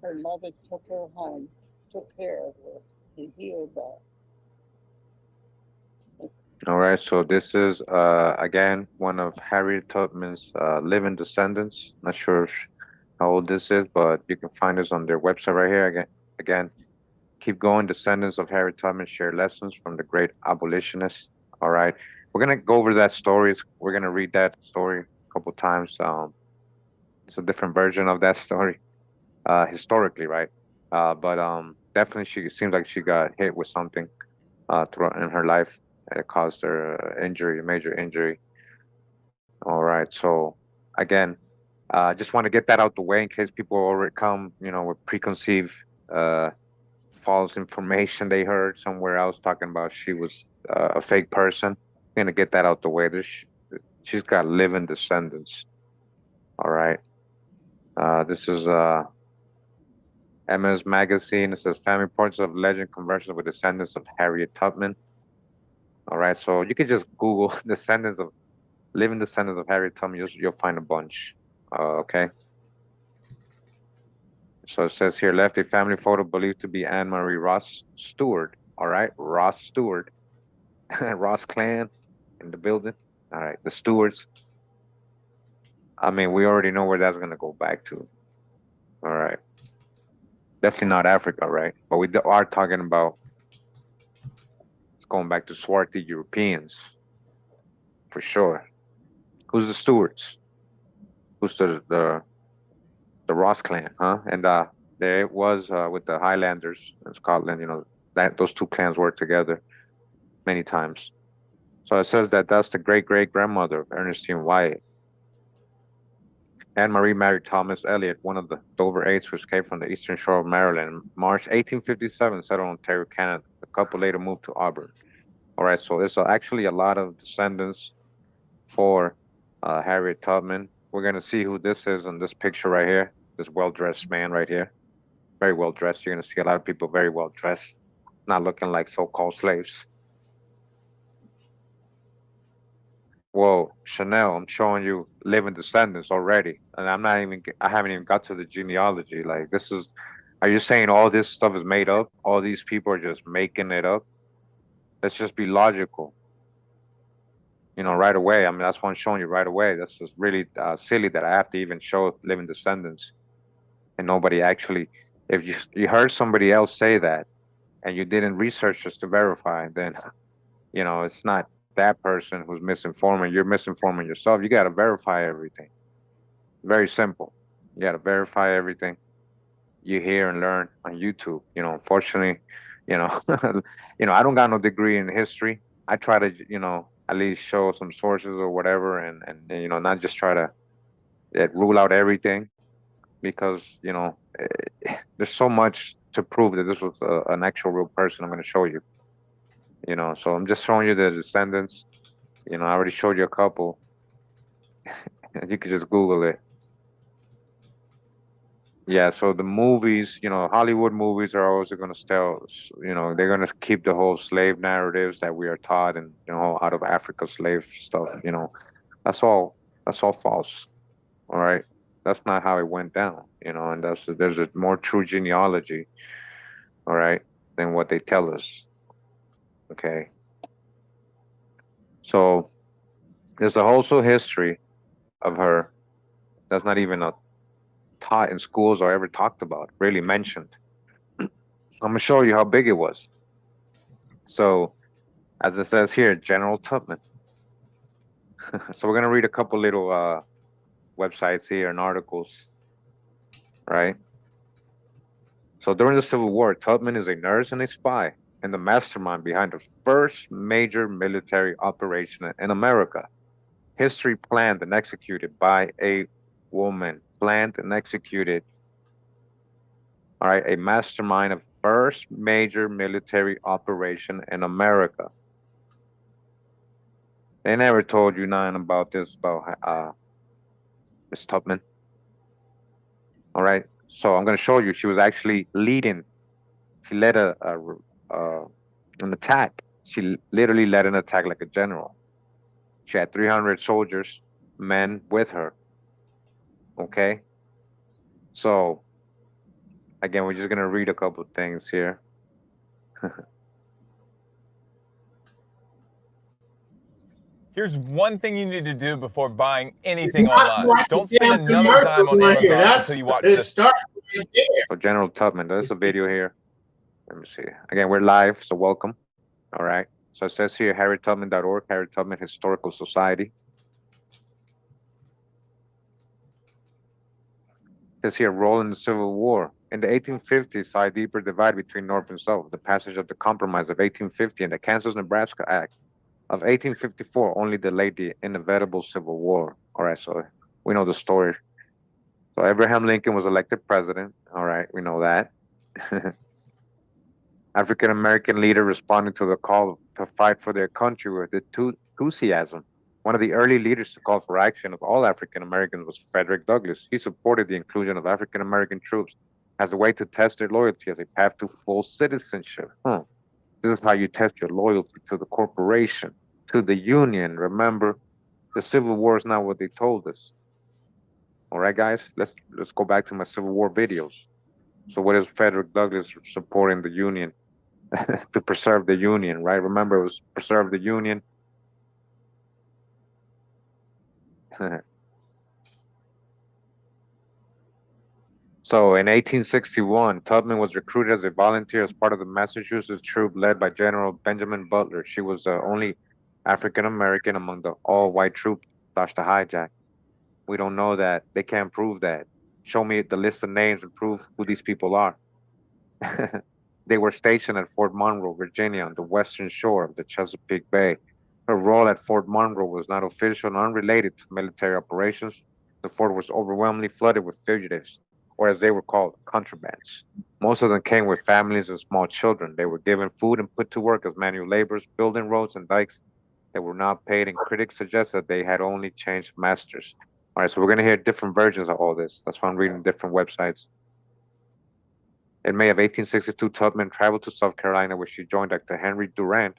H: Her mother took her home, took care of her, and healed her.
F: All right, so this is again one of Harriet Tubman's living descendants. Not sure how old this is, but you can find this on their website right here. Again, keep going. Descendants of Harriet Tubman share lessons from the great abolitionist. All right, we're gonna go over that story. We're gonna read that story a couple times. It's a different version of that story, historically, right? But definitely, she seems like she got hit with something throughout in her life. It caused her injury, a major injury. All right. So again, just want to get that out the way in case people already come, with preconceived uh, false information they heard somewhere else talking about she was a fake person. I'm gonna get that out the way. She's got living descendants. All right. This is Emma's magazine. It says family portraits of legend conversions with descendants of Harriet Tubman. All right. So you could just Google descendants of living descendants of Harriet Tubman. You'll find a bunch. Okay. So it says here, left a family photo believed to be Anne Marie Ross Stewart. All right, Ross Stewart, Ross clan in the building. All right, the Stewarts. I mean, we already know where that's gonna go back to. All right, definitely not Africa, right? But we are talking about it's going back to swarthy Europeans for sure. Who's the Stewarts? Who's the Ross clan, huh? And there it was with the Highlanders in Scotland. That those two clans worked together many times. So it says that that's the great great grandmother of Ernestine Wyatt. Anne Marie married Thomas Elliott, one of the Dover Eights who escaped from the eastern shore of Maryland. In March 1857, settled in Ontario, Canada. The couple later moved to Auburn. All right, so there's actually a lot of descendants for Harriet Tubman. We're gonna see who this is in this picture right here. This well-dressed man right here, very well dressed. You're gonna see a lot of people very well dressed, not looking like so-called slaves. Whoa, Chanel, I'm showing you living descendants already. And I haven't even got to the genealogy. Like, are you saying all this stuff is made up? All these people are just making it up? Let's just be logical, right away. I mean, that's what I'm showing you right away. That's just really silly that I have to even show living descendants. And nobody actually, if you heard somebody else say that and you didn't research just to verify, then, it's not that person who's misinforming. You're misinforming yourself. You got to verify everything. Very simple. You got to verify everything you hear and learn on YouTube. Unfortunately, I don't got no degree in history. I try to, at least show some sources or whatever, and not just try to rule out everything, because there's so much to prove that this was an actual real person. I'm going to show you. So I'm just showing you the descendants. I already showed you a couple. You could just Google it. Yeah, so the movies, Hollywood movies are always going to tell, they're going to keep the whole slave narratives that we are taught, and, out of Africa slave stuff, that's all false. All All right, that's not how it went down, and there's a more true genealogy, all right, than what they tell us. Okay, so there's a whole history of her that's not even taught in schools or ever talked about, really mentioned. I'm gonna show you how big it was. So, as it says here, General Tubman. So we're gonna read a couple little websites here and articles, right? So during the Civil War, Tubman is a nurse and a spy and the mastermind behind the first major military operation in America. History planned and executed by a woman. Planned and executed. All right, a mastermind of first major military operation in America. They never told you nothing about this, about Miss Tubman. All right, so I'm going to show you. She was actually leading. She led an attack. She literally led an attack like a general. She had 300 soldiers, men with her. Okay, so again, we're just going to read a couple of things here.
J: Here's one thing you need to do before buying anything
A: Not
J: online.
A: watch
J: Don't
A: the
J: spend
A: damn
J: another dime on
A: commercial right here.
J: Amazon until you watch
A: It
J: this.
A: starts right there.
F: So General Tubman, there's a video here. Let me see. Again, we're live, so welcome. All right. So it says here, harrietubman.org, Harriet Tubman Historical Society. It says here, role in the Civil War. In the 1850s, saw a deeper divide between North and South. The passage of the Compromise of 1850 and the Kansas-Nebraska Act of 1854 only delayed the inevitable Civil War. All right, so we know the story. So Abraham Lincoln was elected president. All right, we know that. African-American leader responding to the call to fight for their country with enthusiasm. One of the early leaders to call for action of all African-Americans was Frederick Douglass. He supported the inclusion of African-American troops as a way to test their loyalty as a path to full citizenship. This is how you test your loyalty to the corporation, to the Union. Remember, the Civil War is not what they told us. All right, guys, let's go back to my Civil War videos. So what is Frederick Douglass supporting the Union? To preserve the Union, right? Remember, it was preserve the Union. So in 1861, Tubman was recruited as a volunteer as part of the Massachusetts troop led by General Benjamin Butler. She was the only African American among the all-white troop slash the hijack. We don't know that. They can't prove that. Show me the list of names and prove who these people are. They were stationed at Fort Monroe, Virginia, on the western shore of the Chesapeake Bay. Her role at Fort Monroe was not official and unrelated to military operations. The fort was overwhelmingly flooded with fugitives, or as they were called, contrabands. Most of them came with families and small children. They were given food and put to work as manual laborers, building roads and dikes. They were not paid, and critics suggest that they had only changed masters. All right, so we're going to hear different versions of all this. That's why I'm reading different websites. In May of 1862, Tubman traveled to South Carolina, where she joined Dr. Henry Durant,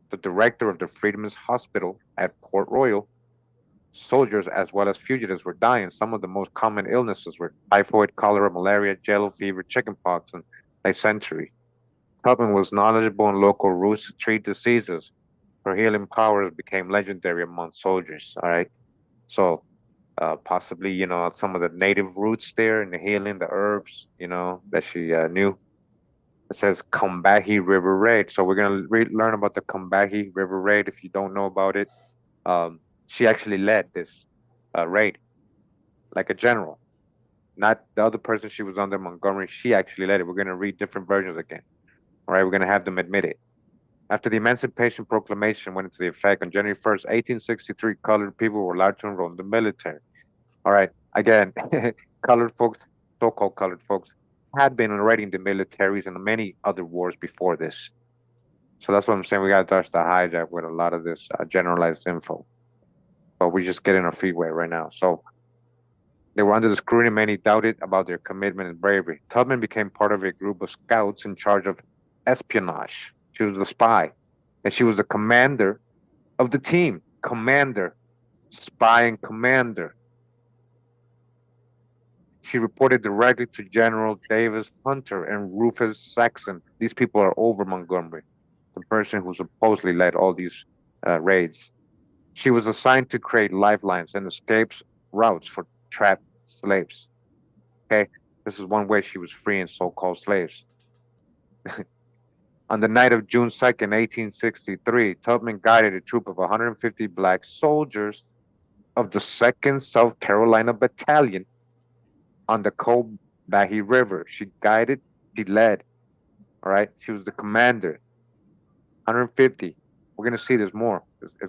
F: the director of the Freedmen's Hospital at Port Royal. Soldiers as well as fugitives were dying. Some of the most common illnesses were typhoid, cholera, malaria, yellow fever, chickenpox, and dysentery. Tubman was knowledgeable in local roots to treat diseases. Her healing powers became legendary among soldiers. All right, so possibly some of the native roots there and the healing, the herbs, that she knew. It says Combahee River Raid. So we're gonna learn about the Combahee River Raid. If you don't know about it, she actually led this raid like a general, not the other person she was under, Montgomery. She actually led it. We're going to read different versions again. All right, we're going to have them admit it. After the Emancipation Proclamation went into effect on January 1st, 1863, colored people were allowed to enroll in the military. All right, again, colored folks, so-called colored folks, had been already in the militaries and many other wars before this. So that's what I'm saying. We got to dodge the hijack with a lot of this generalized info. But we're just getting our feet wet right now. So they were under the scrutiny. Many doubted about their commitment and bravery. Tubman became part of a group of scouts in charge of espionage. She was a spy, and she was the commander of the team. Commander, spy and commander. She reported directly to General Davis Hunter and Rufus Saxon. These people are over Montgomery, the person who supposedly led all these raids. She was assigned to create lifelines and escapes routes for trapped slaves. Okay, this is one way she was freeing so-called slaves. On the night of June 2nd, 1863, Tubman guided a troop of 150 black soldiers of the 2nd South Carolina Battalion on the Combahee River. She guided, she led. All right, she was the commander. 150. We're gonna see there's more.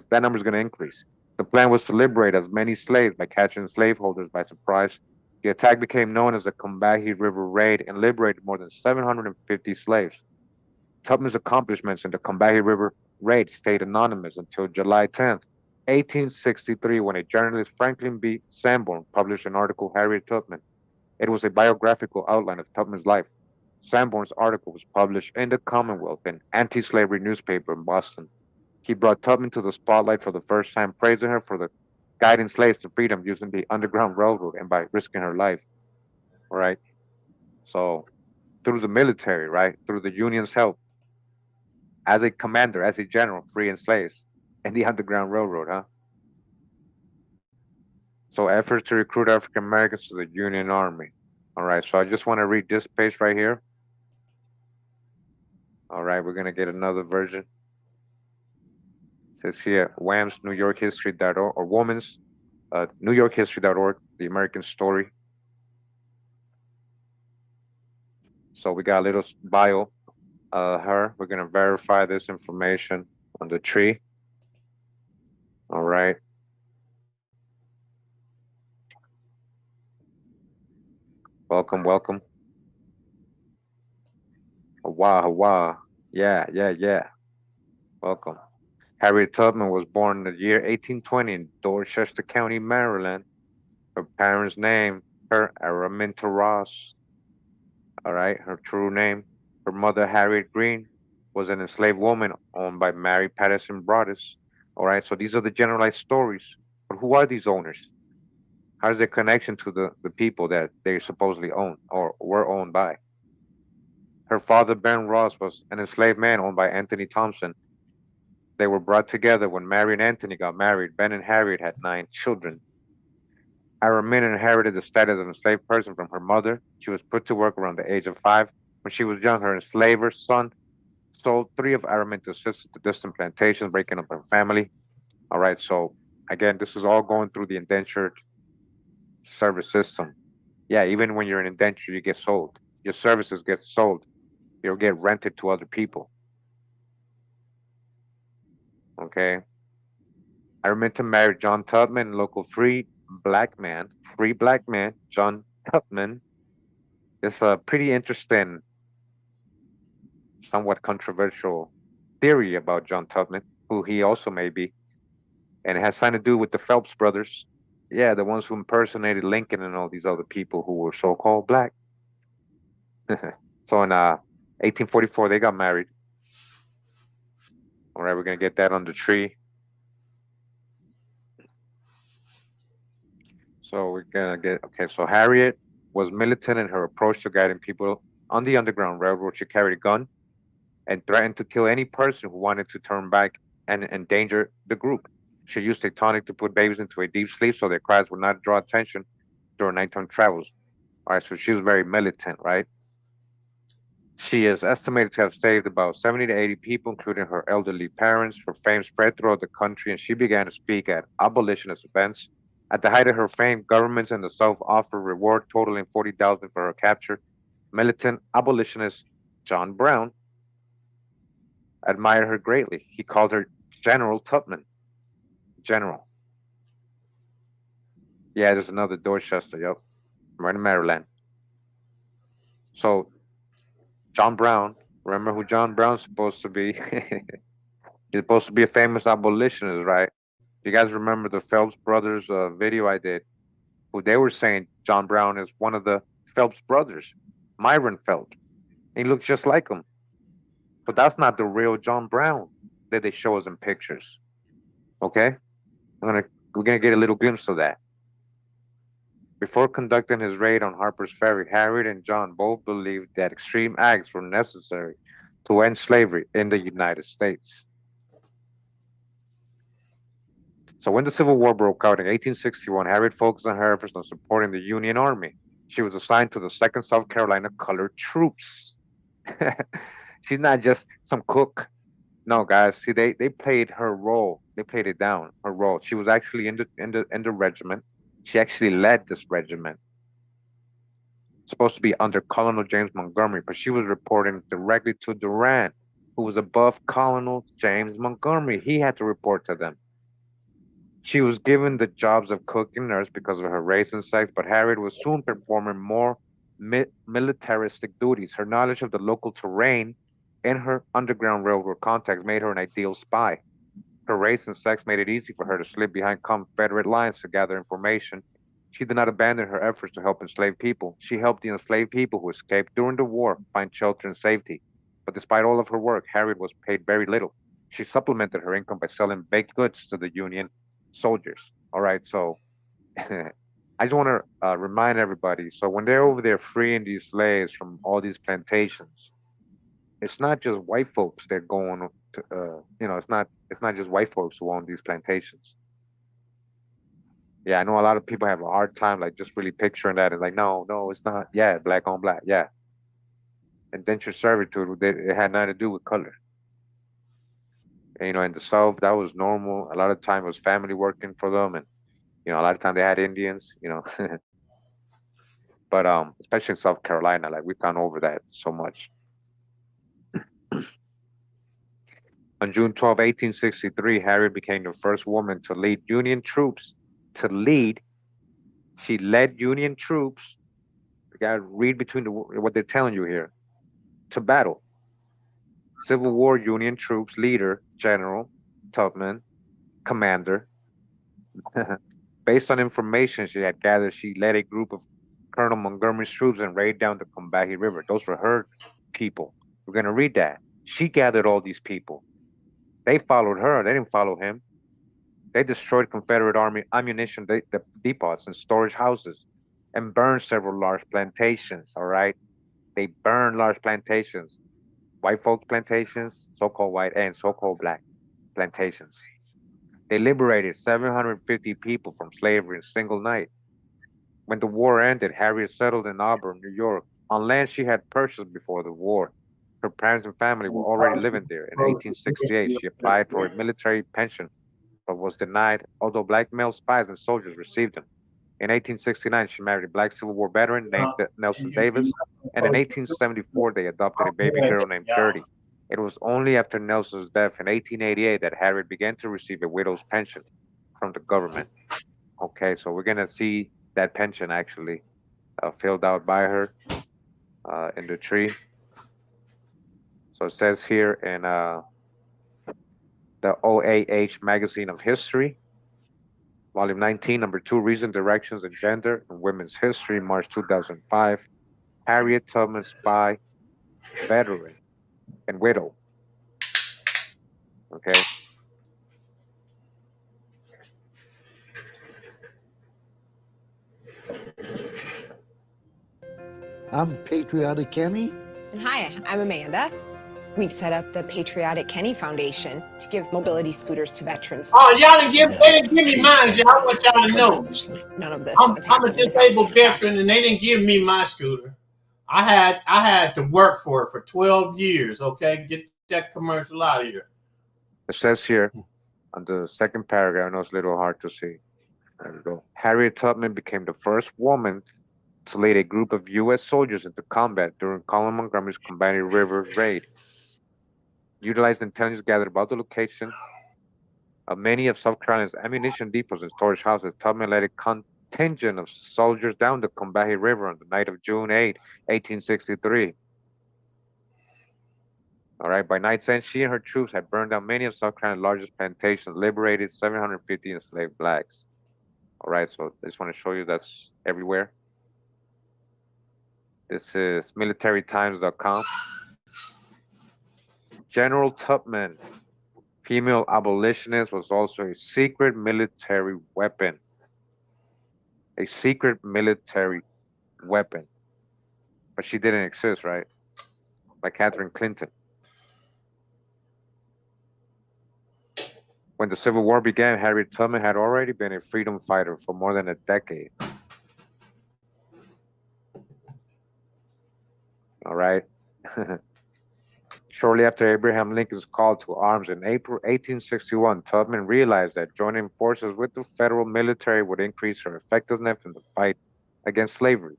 F: That number is gonna increase. The plan was to liberate as many slaves by catching slaveholders by surprise. The attack became known as the Combahee River Raid and liberated more than 750 slaves. Tubman's accomplishments in the Combahee River Raid stayed anonymous until July 10th, 1863, when a journalist, Franklin B. Sanborn, published an article, Harriet Tubman. It was a biographical outline of Tubman's life. Sanborn's article was published in the Commonwealth, an anti-slavery newspaper in Boston. He brought Tubman to the spotlight for the first time, praising her for the guiding slaves to freedom using the Underground Railroad and by risking her life. All right. So through the military, right, through the Union's help, as a commander, as a general, freeing slaves in the Underground Railroad, huh? So efforts to recruit African Americans to the Union Army. All right, so I just want to read this page right here. All right, we're gonna get another version. It says here, WAM's NewYorkHistory.org or Woman's NewYorkHistory.org, the American Story. So we got a little bio her. We're gonna verify this information on the tree. All right. Welcome, welcome. Hawa, Hawa. Yeah. Welcome. Harriet Tubman was born in the year 1820 in Dorchester County, Maryland. Her parents' name, her Araminta Ross. All right, her true name. Her mother, Harriet Green, was an enslaved woman owned by Mary Patterson Broadus. All right, so these are the generalized stories. But who are these owners? How is their connection to the people that they supposedly own or were owned by? Her father, Ben Ross, was an enslaved man owned by Anthony Thompson. They were brought together when Mary and Anthony got married. Ben and Harriet had 9 children. Araminta inherited the status of an enslaved person from her mother. She was put to work around the age of 5. When she was young, her enslaver son sold 3 of Araminta's sisters to distant plantations, breaking up her family. All right, so again, this is all going through the indentured service system. Yeah, even when you're an indenture, you get sold. Your services get sold. You'll get rented to other people. Okay. Araminta married John Tubman, local free black man, John Tubman. It's a pretty interesting, somewhat controversial theory about John Tubman, who he also may be. And it has something to do with the Phelps brothers. Yeah, the ones who impersonated Lincoln and all these other people who were so-called black. So in 1844, they got married. All right, we're going to get that on the tree. So we're going to get, okay, so Harriet was militant in her approach to guiding people on the Underground Railroad. She carried a gun and threatened to kill any person who wanted to turn back and endanger the group. She used a tonic to put babies into a deep sleep so their cries would not draw attention during nighttime travels. All right, so she was very militant, right? She is estimated to have saved about 70 to 80 people, including her elderly parents. Her fame spread throughout the country, and she began to speak at abolitionist events. At the height of her fame, governments in the South offered reward totaling $40,000 for her capture. Militant abolitionist John Brown admired her greatly. He called her General Tubman. General. Yeah, there's another Dorchester. Yep, right in Maryland. So John Brown, remember who John Brown's supposed to be? He's supposed to be a famous abolitionist, right? You guys remember the Phelps brothers video I did? Who they were saying John Brown is one of the Phelps brothers, Myron Phelps. He looks just like him. But that's not the real John Brown that they show us in pictures. Okay? We're gonna get a little glimpse of that. Before conducting his raid on Harper's Ferry, Harriet and John both believed that extreme acts were necessary to end slavery in the United States. So when the Civil War broke out in 1861, Harriet focused on her efforts on supporting the Union Army. She was assigned to the 2nd South Carolina Colored Troops. She's not just some cook. No, guys. See, they played her role. They played it down. Her role. She was actually in the regiment. She actually led this regiment. Supposed to be under Colonel James Montgomery, but she was reporting directly to Durant, who was above Colonel James Montgomery. He had to report to them. She was given the jobs of cook and nurse because of her race and sex, but Harriet was soon performing more militaristic duties. Her knowledge of the local terrain and her Underground Railroad contacts made her an ideal spy. Her race and sex made it easy for her to slip behind Confederate lines to gather information. She did not abandon her efforts to help enslaved people. She helped the enslaved people who escaped during the war find shelter and safety. But despite all of her work, Harriet was paid very little. She supplemented her income by selling baked goods to the Union soldiers. All right, so I just want to remind everybody. So when they're over there freeing these slaves from all these plantations, it's not just white folks that go on to, it's not just white folks who own these plantations. Yeah, I know a lot of people have a hard time like just really picturing that. It's like, no, it's not. Yeah, black on black. Yeah, indentured servitude. It had nothing to do with color. And, in the South, that was normal. A lot of time it was family working for them, and a lot of time they had Indians. But especially in South Carolina, like we've gone over that so much. On June 12, 1863, Harriet became the first woman to lead Union troops. She led Union troops. You gotta read between what they're telling you here. To battle. Civil War Union troops leader, General Tubman, commander. Based on information she had gathered, she led a group of Colonel Montgomery's troops and raided down the Combahee River. Those were her people. We're gonna read that. She gathered all these people. They followed her. They didn't follow him. They destroyed Confederate Army ammunition depots and storage houses and burned several large plantations, all right? They burned large plantations. White folks plantations, so-called white and so-called black plantations. They liberated 750 people from slavery in a single night. When the war ended, Harriet settled in Auburn, New York, on land she had purchased before the war. Her parents and family were already living there. In 1868, she applied for a military pension, but was denied, although black male spies and soldiers received them. In 1869, she married a black Civil War veteran named Nelson Davis, and in 1874, they adopted a baby girl named Gertie. It was only after Nelson's death in 1888 that Harriet began to receive a widow's pension from the government. Okay, so we're going to see that pension actually filled out by her in the tree. So it says here in the OAH Magazine of History, Volume 19, Number 2, Reason, Directions, and Gender in Women's History, March 2005. Harriet Tubman, spy, veteran, and widow. Okay.
E: I'm Patriotic Kenny.
K: And hi, I'm Amanda. We've set up the Patriotic Kenny Foundation to give mobility scooters to veterans.
A: Oh, they didn't give me mine, y'all. I want y'all to know.
K: None of this.
A: I'm a disabled veteran, and they didn't give me my scooter. I had to work for it for 12 years. Okay, get that commercial out of here.
F: It says here on the second paragraph. I know it's a little hard to see. There we go. Harriet Tubman became the first woman to lead a group of U.S. soldiers into combat during Colonel Montgomery's Combahee River raid. Utilized intelligence gathered about the location of many of South Carolina's ammunition depots and storage houses, Tubman led a contingent of soldiers down the Combahee River on the night of June 8, 1863. All right, by night end, she and her troops had burned down many of South Carolina's largest plantations, liberated 750 enslaved blacks. All right, so I just want to show you that's everywhere. This is militarytimes.com. General Tubman, female abolitionist, was also a secret military weapon. a secret military weapon. But she didn't exist, right? Like Catherine Clinton. When the Civil War began, Harriet Tubman had already been a freedom fighter for more than a decade. All right. Shortly after Abraham Lincoln's call to arms in April 1861, Tubman realized that joining forces with the federal military would increase her effectiveness in the fight against slavery,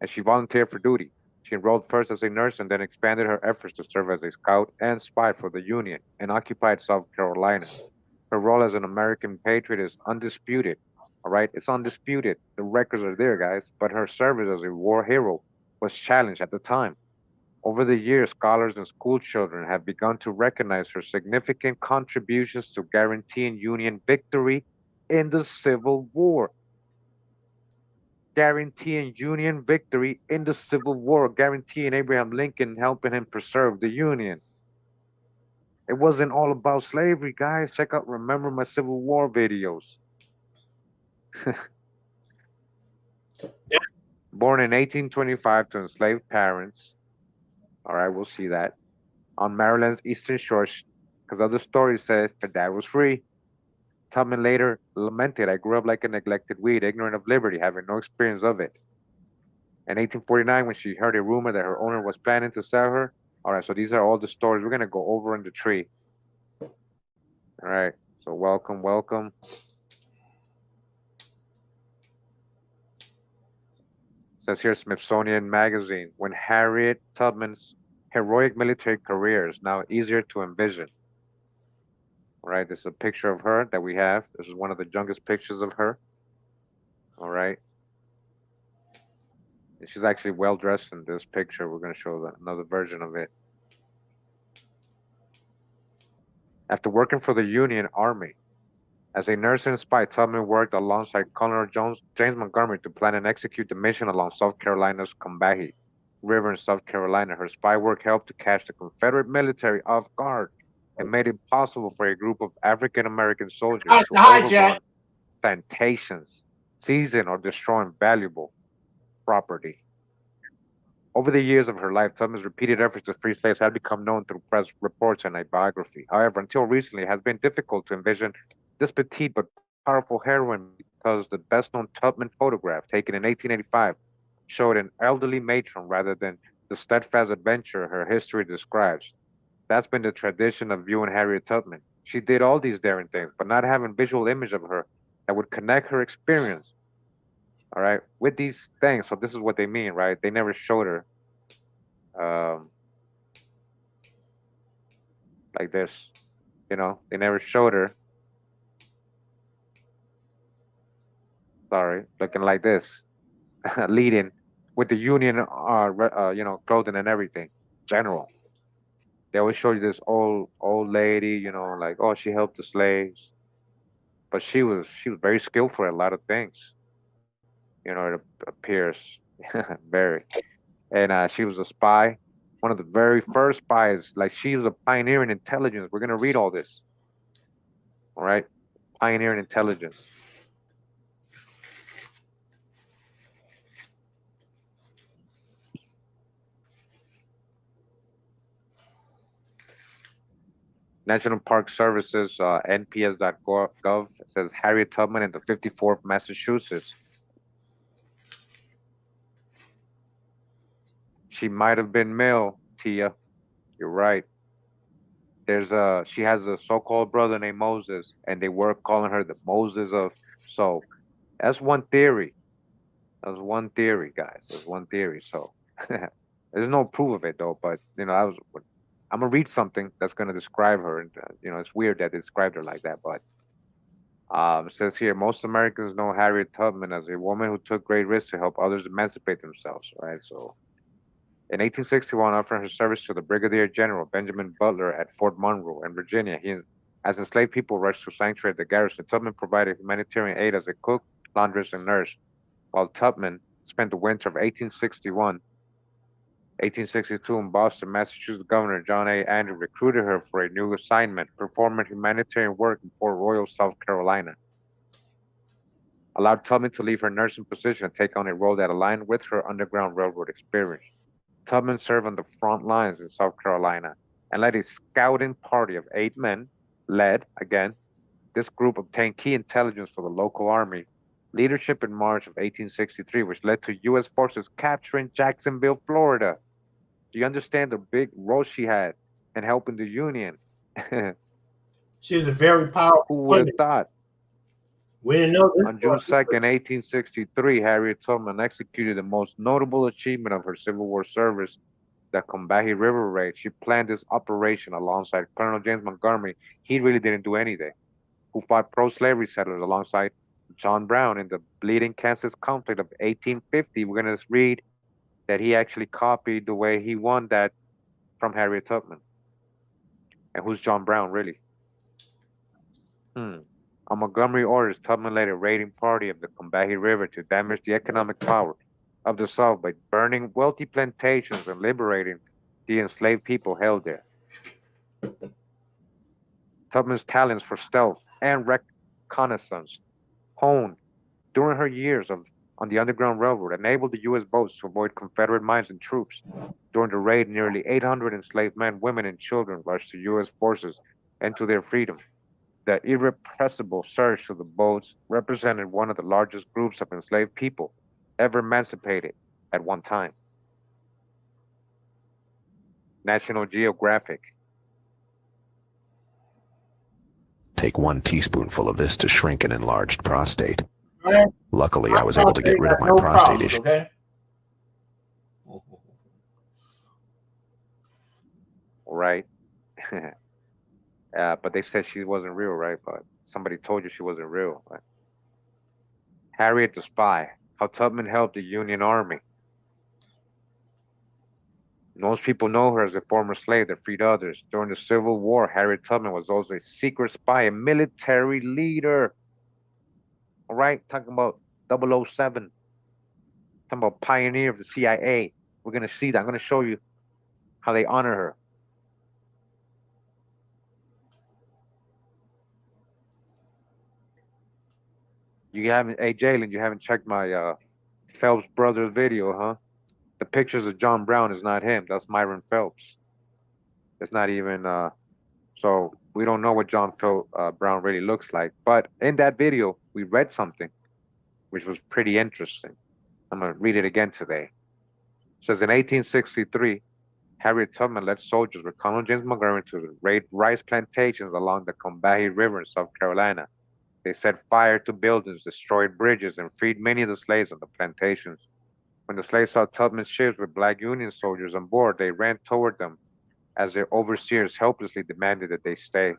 F: and she volunteered for duty. She enrolled first as a nurse and then expanded her efforts to serve as a scout and spy for the Union in occupied South Carolina. Her role as an American patriot is undisputed. All right, it's undisputed. The records are there, guys. But her service as a war hero was challenged at the time. Over the years, scholars and school children have begun to recognize her significant contributions to guaranteeing Union victory in the Civil War. Guaranteeing Union victory in the Civil War, guaranteeing Abraham Lincoln, helping him preserve the Union. It wasn't all about slavery, guys. Check out Remember My Civil War videos. Born in 1825 to enslaved parents. All right, we'll see that. On Maryland's Eastern Shore, because other stories say her dad was free. Tubman later lamented, "I grew up like a neglected weed, ignorant of liberty, having no experience of it." In 1849, when she heard a rumor that her owner was planning to sell her. All right, so these are all the stories. We're going to go over in the tree. All right, so welcome, welcome. Says here, Smithsonian Magazine, when Harriet Tubman's heroic military career is now easier to envision. All right, this is a picture of her that we have. This is one of the youngest pictures of her. All right. And she's actually well dressed in this picture. We're going to show another version of it. After working for the Union Army as a nurse and spy, Tubman worked alongside Colonel James Montgomery to plan and execute the mission along South Carolina's Combahee River in South Carolina. Her spy work helped to catch the Confederate military off guard and made it possible for a group of African-American soldiers to overrun plantations, seizing or destroying valuable property. Over the years of her life, Tubman's repeated efforts to free slaves had become known through press reports and a biography. However, until recently, it has been difficult to envision this petite but powerful heroine because the best-known Tubman photograph, taken in 1885, showed an elderly matron rather than the steadfast adventure her history describes. That's been the tradition of viewing Harriet Tubman. She did all these daring things, but not having visual image of her that would connect her experience, all right, with these things. So this is what they mean, right? They never showed her like this, you know, they never showed her, sorry, looking like this, leading with the Union, you know, clothing and everything, general. They always show you this old lady, you know, like, oh, she helped the slaves, but she was very skillful at a lot of things. You know, it appears very, and she was a spy, one of the very first spies. Like, she was a pioneer in intelligence. We're gonna read all this. All right, pioneer in intelligence. National Park Services, NPS.gov, says Harriet Tubman in the 54th Massachusetts. She might have been male, Tia. You're right. She has a so-called brother named Moses, and they were calling her the Moses of. So that's one theory. That's one theory, guys. That's one theory. So there's no proof of it though. But you know, I'm gonna read something that's gonna describe her, and you know, it's weird that they described her like that, but it says here, most Americans know Harriet Tubman as a woman who took great risks to help others emancipate themselves, right? So, in 1861, offering her service to the Brigadier General Benjamin Butler at Fort Monroe in Virginia, as enslaved people rushed to sanctuary at the garrison, Tubman provided humanitarian aid as a cook, laundress, and nurse. While Tubman spent the winter of 1862 in Boston, Massachusetts Governor John A. Andrews recruited her for a new assignment, performing humanitarian work in Port Royal, South Carolina. allowed Tubman to leave her nursing position and take on a role that aligned with her Underground Railroad experience. Tubman served on the front lines in South Carolina and led a scouting party of 8 men. This group obtained key intelligence for the local army leadership in March of 1863, which led to U.S. forces capturing Jacksonville, Florida. Do you understand the big role she had in helping the Union?
A: She's a very powerful
F: Who would have
A: woman.
F: thought?
A: We didn't know this.
F: On June 2nd, 1863, Harriet Tubman executed the most notable achievement of her Civil War service, the Combahee River Raid. She planned this operation alongside Colonel James Montgomery. He really didn't do anything. Who fought pro-slavery settlers alongside John Brown in the Bleeding Kansas conflict of 1850. We're going to read that he actually copied the way he won that from Harriet Tubman. And who's John Brown, really? On Montgomery orders, Tubman led a raiding party of the Combahee River to damage the economic power of the South by burning wealthy plantations and liberating the enslaved people held there. Tubman's talents for stealth and reconnaissance, honed during her years on the Underground Railroad, enabled the U.S. boats to avoid Confederate mines and troops. During the raid, nearly 800 enslaved men, women, and children rushed to U.S. forces and to their freedom. The irrepressible surge to the boats represented one of the largest groups of enslaved people ever emancipated at one time. National Geographic.
L: Take 1 teaspoonful of this to shrink an enlarged prostate.
A: Right.
L: Luckily, I was able to get rid of my
A: No
L: prostate
A: problems,
L: issue.
A: okay?
F: Right. But they said she wasn't real, right? But somebody told you she wasn't real. Right? Harriet the Spy. How Tubman helped the Union Army. Most people know her as a former slave that freed others. During the Civil War, Harriet Tubman was also a secret spy, a military leader. All right, talking about 007. Talking about pioneer of the CIA. We're going to see that. I'm going to show you how they honor her. You haven't, hey Jalen, you haven't checked my Phelps Brothers video, huh? The pictures of John Brown is not him. That's Myron Phelps. It's not even, so we don't know what John Brown really looks like. But in that video, we read something which was pretty interesting. I'm going to read it again today. It says in 1863, Harriet Tubman led soldiers with Colonel James Montgomery to raid rice plantations along the Combahee River in South Carolina. They set fire to buildings, destroyed bridges, and freed many of the slaves on the plantations. When the slaves saw Tubman's ships with black Union soldiers on board, they ran toward them as their overseers helplessly demanded that they stay.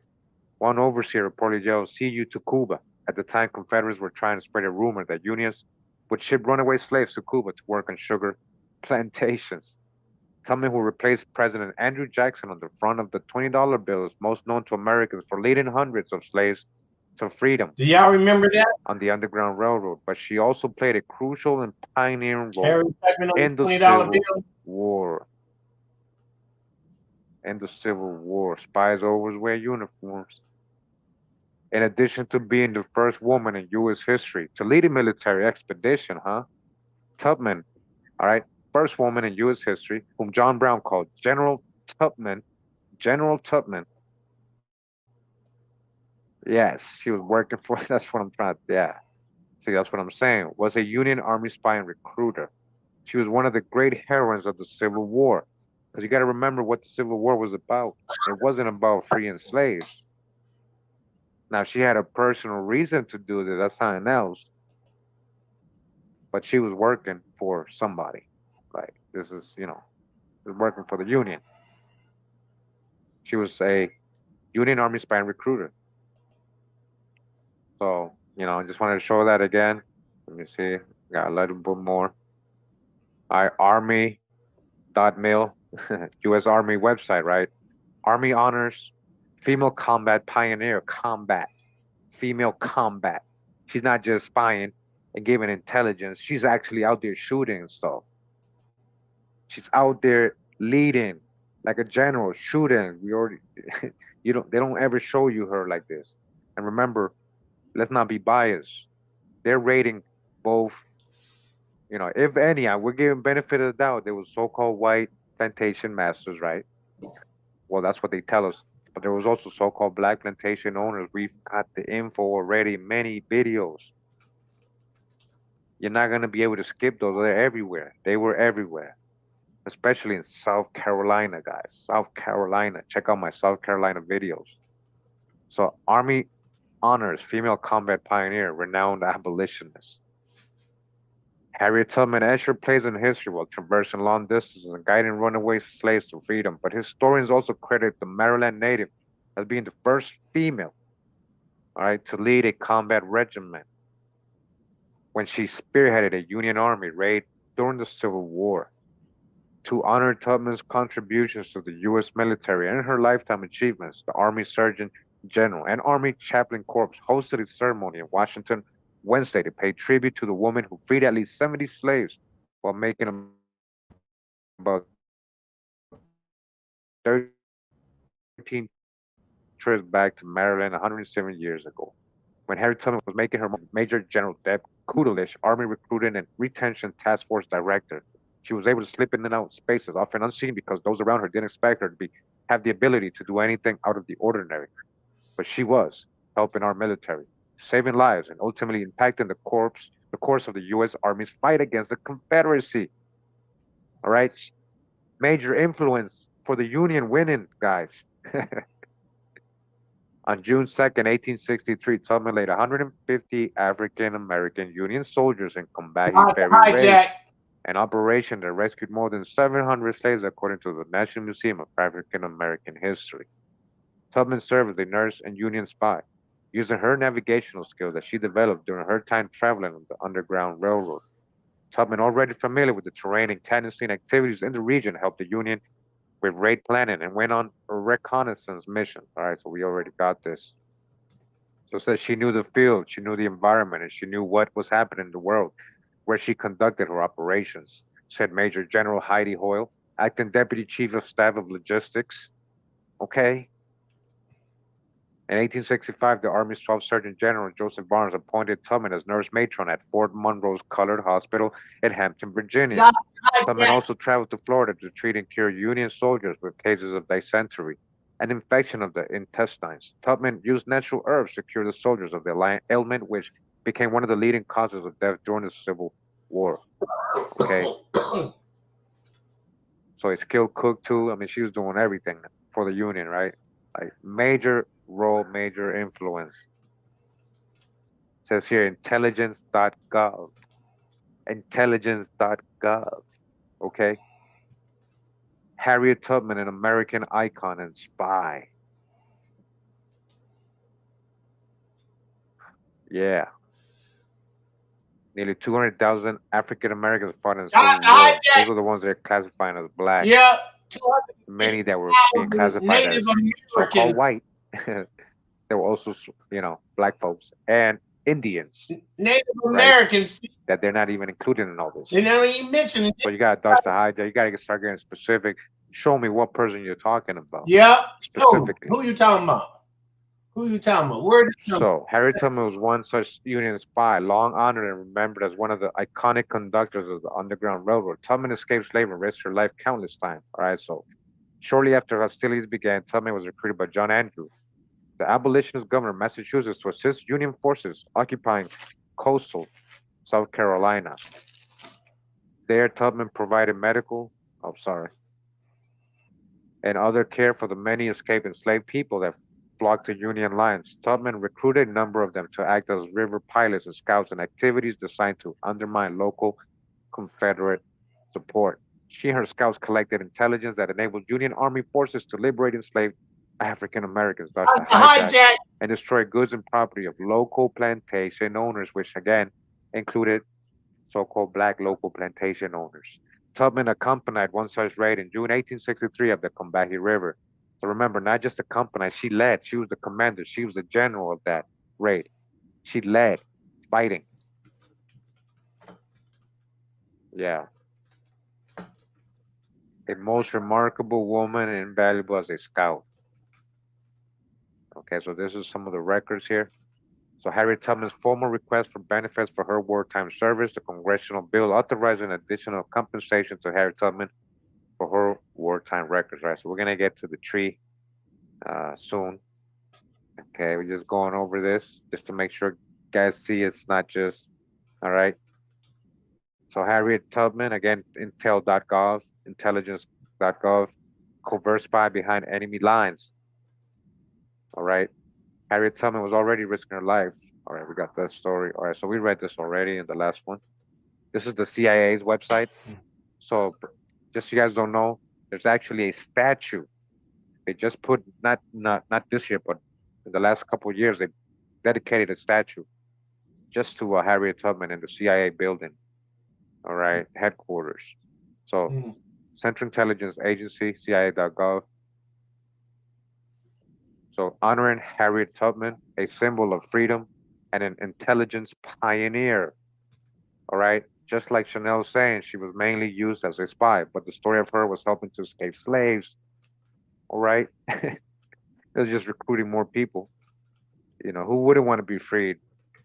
F: One overseer reportedly yelled, "See you to Cuba." At the time, Confederates were trying to spread a rumor that Unions would ship runaway slaves to Cuba to work on sugar plantations. Tubman, who replaced President Andrew Jackson on the front of the $20 bill, is most known to Americans for leading hundreds of slaves to freedom.
A: Do y'all remember that?
F: On the Underground Railroad, but she also played a crucial and pioneering role
A: Harry Tubman on
F: in
A: the
F: the
A: $20
F: Civil
A: bill.
F: War. In the Civil War, spies always wear uniforms. In addition to being the first woman in U.S. history to lead a military expedition, Tubman, all right, first woman in U.S. history, whom John Brown called General Tubman. General Tubman. Yes, she was working for, that's what I'm trying to, yeah. See, that's what I'm saying. Was a Union Army spy and recruiter. She was one of the great heroines of the Civil War. Because you got to remember what the Civil War was about. It wasn't about freeing slaves. Now, she had a personal reason to do this. That's something else. But she was working for somebody. Like, this is, working for the Union. She was a Union Army spy and recruiter. So, I just wanted to show that again. Let me see. Got a little bit more. Army.mil, U.S. Army website, right? Army honors female combat pioneer. Combat. Female combat. She's not just spying and giving intelligence. She's actually out there shooting and stuff. She's out there leading like a general, shooting. We already, they don't ever show you her like this. And remember, let's not be biased. they're raiding both. You know, if any, we're giving benefit of the doubt. There was so-called white plantation masters, right? Well, that's what they tell us. But there was also so-called black plantation owners. We've got the info already, many videos. You're not gonna be able to skip those. They're everywhere. They were everywhere, especially in South Carolina, guys. South Carolina. Check out my South Carolina videos. So, Army honors female combat pioneer, renowned abolitionist. Harriet Tubman Escher plays in history while traversing long distances and guiding runaway slaves to freedom, but historians also credit the Maryland native as being the first female, all right, to lead a combat regiment when she spearheaded a Union Army raid during the Civil War. To honor Tubman's contributions to the U.S. military and her lifetime achievements, the Army Surgeon General and Army Chaplain Corps hosted a ceremony in Washington Wednesday to pay tribute to the woman who freed at least 70 slaves while making about 13 trips back to Maryland 107 years ago. When Harriet Tubman was making her Major General Deb Kudelich, Army Recruiting and Retention Task Force Director, she was able to slip in and out spaces, often unseen because those around her didn't expect her to have the ability to do anything out of the ordinary. But she was helping our military, saving lives, and ultimately impacting the course of the U.S. Army's fight against the Confederacy. All right? Major influence for the Union winning, guys. On June 2nd, 1863, Tubman led 150 African-American Union soldiers in Combahee Ferry raid, an operation that rescued more than 700 slaves according to the National Museum of African-American History. Tubman served as a nurse and Union spy, using her navigational skills that she developed during her time traveling on the Underground Railroad. Tubman, already familiar with the terrain and clandestine activities in the region, helped the Union with raid planning and went on a reconnaissance mission. All right, so we already got this. So it says she knew the field, she knew the environment, and she knew what was happening in the world where she conducted her operations, said Major General Heidi Hoyle, acting Deputy Chief of Staff of Logistics. Okay. In 1865, the Army's 12th Surgeon General, Joseph Barnes, appointed Tubman as nurse matron at Fort Monroe's Colored Hospital in Hampton, Virginia. Tubman also traveled to Florida to treat and cure Union soldiers with cases of dysentery, an infection of the intestines. Tubman used natural herbs to cure the soldiers of the ailment, which became one of the leading causes of death during the Civil War. Okay. So a skilled cook too. I mean, she was doing everything for the Union, right? Like major role, major influence. It says here intelligence.gov. Intelligence.gov. Okay. Harriet Tubman, an American icon and spy. Yeah. Nearly 200,000 African Americans fought in the Civil War. Those are the ones that are classifying as black.
A: Yeah.
F: Many that were being classified as so-called white. There were also, you know, black folks and Indians.
A: Native Americans.
F: Right? That they're not even included in all this.
A: They never even mentioned it.
F: So you got to dodge the hijack. You got to start getting specific. Show me what person you're talking about.
A: Yeah.
F: Specifically.
A: Who you talking about? Who you talking about? Where?
F: So Harriet Tubman was one such Union spy, long honored and remembered as one of the iconic conductors of the Underground Railroad. Tubman escaped slavery and risked her life countless times. All right, so shortly after hostilities began, Tubman was recruited by John Andrews, the abolitionist governor of Massachusetts, to assist Union forces occupying coastal South Carolina. There, Tubman provided medical, and other care for the many escaped enslaved people that flocked to Union lines. Tubman recruited a number of them to act as river pilots and scouts in activities designed to undermine local Confederate support. She and her scouts collected intelligence that enabled Union Army forces to liberate enslaved African Americans, thus to hijack and destroy goods and property of local plantation owners, which again included so-called black local plantation owners. Tubman accompanied one such raid in June 1863 up the Combahee River. So remember, not just accompanied, she led. She was the commander. She was the general of that raid. She led fighting. Yeah. A most remarkable woman and invaluable as a scout. Okay, so this is some of the records here. So Harriet Tubman's formal request for benefits for her wartime service, the congressional bill authorizing additional compensation to Harriet Tubman for her wartime records, right? So we're gonna get to the tree soon. Okay, we're just going over this just to make sure guys see it's not just, all right. So Harriet Tubman, again, intel.gov, intelligence.gov, covert spy behind enemy lines. All right. Harriet Tubman was already risking her life. All right, we got that story. All right, so we read this already in the last one. This is the CIA's website. So just so you guys don't know, there's actually a statue. They just put, not this year, but in the last couple of years, they dedicated a statue just to Harriet Tubman in the CIA building. All right, headquarters. So Central Intelligence Agency, CIA.gov. So honoring Harriet Tubman, a symbol of freedom and an intelligence pioneer. All right, just like Chanel was saying, she was mainly used as a spy, but the story of her was helping to escape slaves. All right, it was just recruiting more people. You know, who wouldn't want to be freed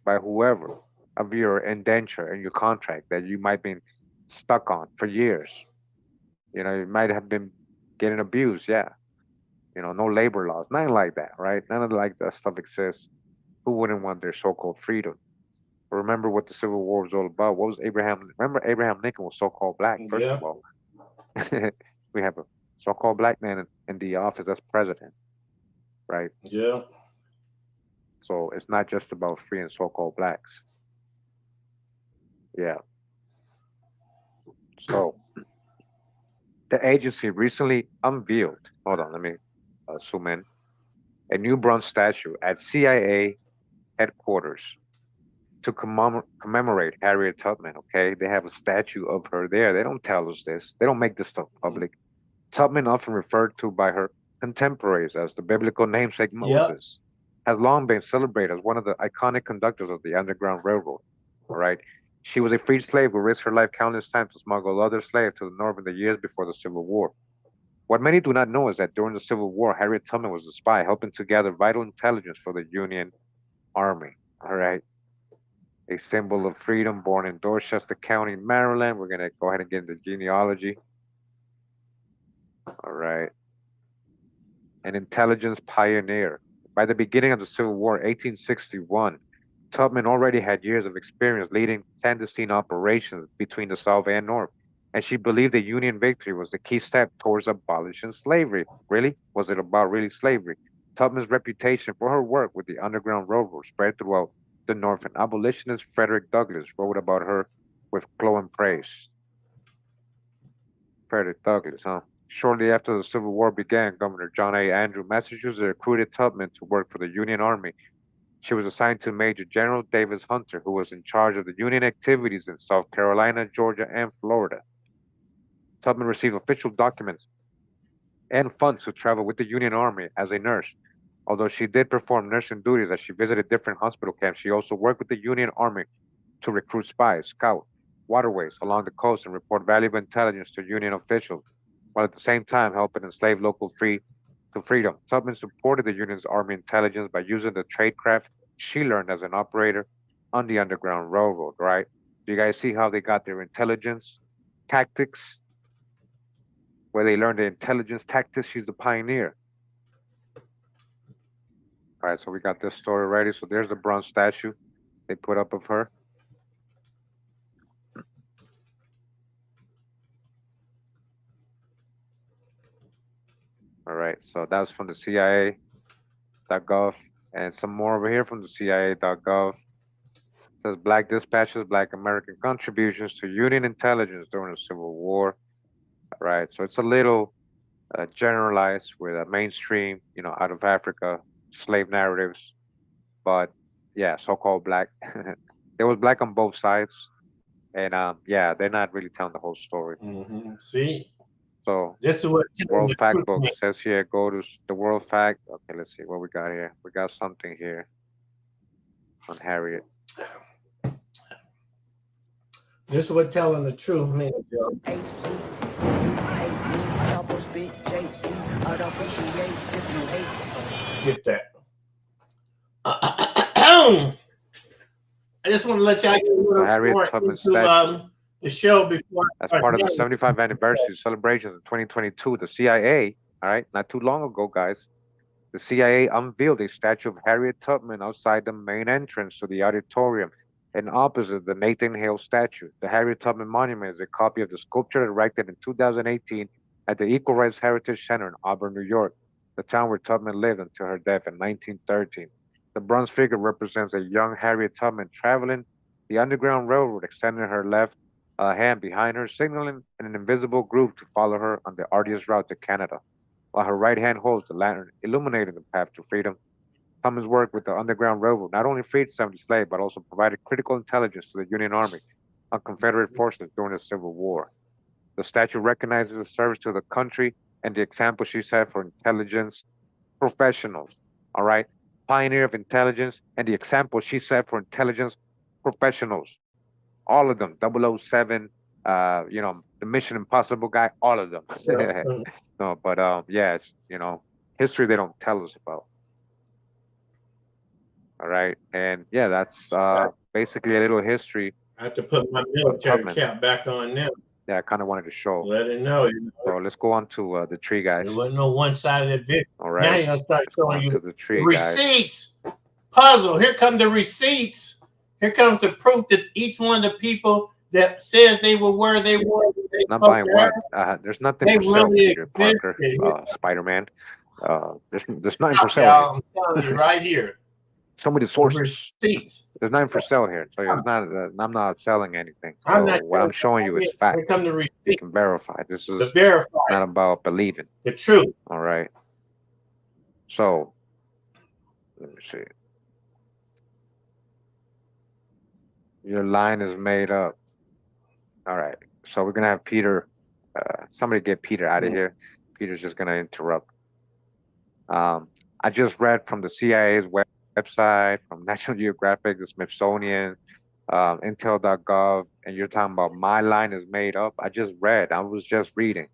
F: by whoever of your indenture and your contract that you might be stuck on for years? You know, you might have been getting abused, yeah. You know, no labor laws, nothing like that, right? None of like that stuff exists. Who wouldn't want their so-called freedom? Remember what the Civil War was all about. What was remember Abraham Lincoln was so-called black, first of all. We have a so-called black man in the office as president, right?
A: Yeah.
F: So it's not just about freeing so-called blacks. Yeah. So the agency recently unveiled, hold on, let me zoom in, a new bronze statue at CIA headquarters to commemorate Harriet Tubman, okay? They have a statue of her there. They don't tell us this. They don't make this stuff public. Tubman, often referred to by her contemporaries as the biblical namesake Moses, has long been celebrated as one of the iconic conductors of the Underground Railroad, all right? She was a freed slave who risked her life countless times to smuggle other slaves to the north in the years before the Civil War. What many do not know is that during the Civil War, Harriet Tubman was a spy helping to gather vital intelligence for the Union Army, all right? A symbol of freedom, born in Dorchester County, Maryland. We're going to go ahead and get into genealogy. All right. An intelligence pioneer. By the beginning of the Civil War, 1861, Tubman already had years of experience leading clandestine operations between the South and North, and she believed the Union victory was the key step towards abolishing slavery. Really? Was it about really slavery? Tubman's reputation for her work with the Underground Railroad spread throughout the North, and abolitionist Frederick Douglass wrote about her with glowing praise. Frederick Douglass, huh? Shortly after the Civil War began, Governor John A. Andrew, Massachusetts, recruited Tubman to work for the Union Army. She was assigned to Major General Davis Hunter, who was in charge of the Union activities in South Carolina, Georgia, and Florida. Tubman received official documents and funds to travel with the Union Army as a nurse. Although she did perform nursing duties as she visited different hospital camps, she also worked with the Union Army to recruit spies, scout waterways along the coast, and report valuable intelligence to Union officials, while at the same time helping enslave local to freedom. Tubman supported the Union's Army intelligence by using the tradecraft she learned as an operator on the Underground Railroad, right? Do you guys see how they got their intelligence tactics? Where they learned the intelligence tactics, she's the pioneer. All right, so we got this story ready. So there's the bronze statue they put up of her. All right, so that was from the CIA.gov, and some more over here from the CIA.gov. It says Black dispatches, Black American contributions to Union intelligence during the Civil War. All right, so it's a little generalized with a mainstream, you know, out of Africa, slave narratives, but yeah, so-called black. There was black on both sides, and yeah, they're not really telling the whole story.
A: See,
F: so
A: this is what
F: World Fact Book says here. Go to the World Fact. Okay, let's see what we got here. We got something here on Harriet.
A: This is what telling the truth means, yo. Get that. I just want to let y'all get a little
F: Harriet
A: more
F: Tubman
A: into
F: statue.
A: the show before I
F: As
A: start
F: part of the
A: yelling.
F: 75th anniversary celebrations in 2022, the CIA, all right, not too long ago, guys, the CIA unveiled a statue of Harriet Tubman outside the main entrance to the auditorium and opposite the Nathan Hale statue. The Harriet Tubman Monument is a copy of the sculpture erected in 2018 at the Equal Rights Heritage Center in Auburn, New York, the town where Tubman lived until her death in 1913. The bronze figure represents a young Harriet Tubman traveling the Underground Railroad, extending her left hand behind her, signaling an invisible group to follow her on the arduous route to Canada, while her right hand holds the lantern, illuminating the path to freedom. Tubman's work with the Underground Railroad not only freed 70 slaves, but also provided critical intelligence to the Union Army on Confederate forces during the Civil War. The statue recognizes her service to the country and the example she set for intelligence professionals. All right, pioneer of intelligence and the example she set for intelligence professionals. All of them, 007, the Mission Impossible guy, all of them. No, but yeah, it's, history they don't tell us about. All right, and yeah, that's basically a little history.
A: I have to put my military cap back on now.
F: Yeah, I kind of wanted to show.
A: Let it know.
F: So let's go on to the tree, guys.
A: There wasn't no one-sided video.
F: All right.
A: Now you're gonna start showing you
F: the tree,
A: receipts. Guys. Puzzle. Here come the receipts. Here comes the proof that each one of the people that says they were where they were.
F: Not buying what? There's nothing
A: they
F: for sale,
A: really
F: Peter Parker, Spider-Man. There's nothing for sale.
A: Here. I'm telling you right here.
F: Show me the sources.
A: Receipts.
F: There's nothing for sale here, so I'm not selling anything. So what I'm showing you is fact.
A: Here come the receipts.
F: You can verify. This is
A: verify.
F: Not about believing.
A: The truth.
F: All right. So let me see. Your line is made up. All right. So we're gonna have Peter. Somebody get Peter out of here. Peter's just gonna interrupt. I just read from the CIA's website, from National Geographic, the Smithsonian, Intel.gov, and you're talking about my line is made up. I was just reading.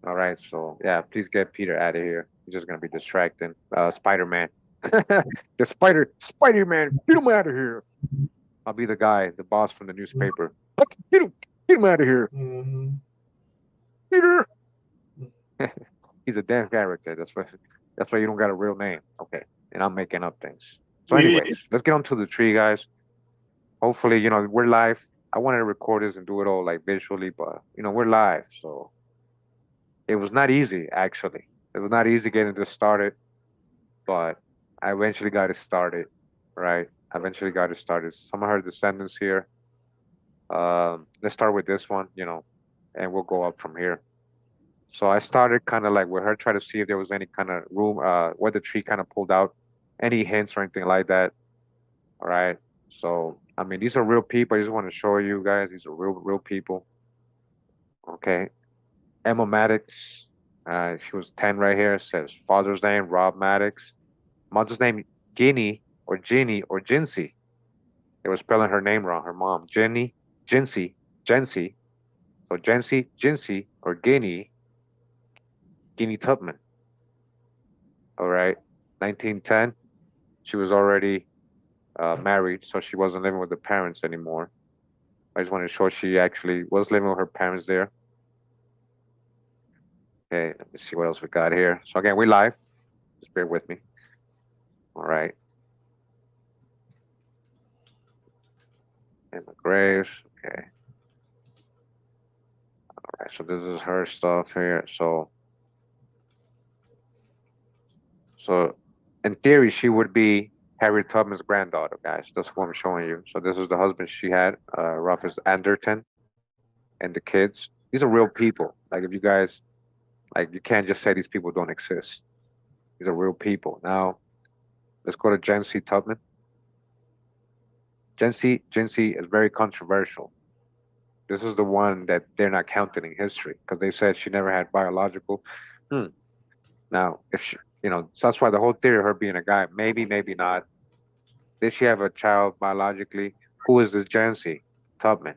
F: All right, so yeah, please get Peter out of here. He's just gonna be distracting. Spider-Man. The Spider-Man, get him out of here. I'll be the guy, the boss from the newspaper. Get him out of here. Peter. He's a damn character. That's why you don't got a real name. Okay. And I'm making up things. So anyways, let's get on to the tree, guys. Hopefully, we're live. I wanted to record this and do it all like visually, but we're live. So it was not easy, actually. It was not easy getting this started, but I eventually got it started, right? Some of her descendants here. Let's start with this one, and we'll go up from here. So I started kind of like with her, try to see if there was any kind of room where the tree kind of pulled out, any hints or anything like that. All right. So, I mean, these are real people. I just want to show you guys. These are real people. Okay. Emma Maddox. She was 10 right here. It says father's name, Rob Maddox. Mother's name, Ginny or Jinsey. They were spelling her name wrong. Her mom, Jinsey. So Jinsey or Guinea Tubman. All right. 1910. She was already married, so she wasn't living with the parents anymore. I just wanted to show she actually was living with her parents there. Okay, let me see what else we got here. So again, we live. Just bear with me. All right. Emma Graves. Okay. All right, so this is her stuff here. So in theory, she would be Harriet Tubman's granddaughter, guys. That's what I'm showing you. So this is the husband she had, Rufus Anderton, and the kids. These are real people. Like, if you guys, you can't just say these people don't exist. These are real people. Now, let's go to Jinsey Tubman. Jinsey is very controversial. This is the one that they're not counting in history because they said she never had biological. Now, if she, so that's why the whole theory of her being a guy, maybe not. Did she have a child biologically? Who is this Jinsey Tubman?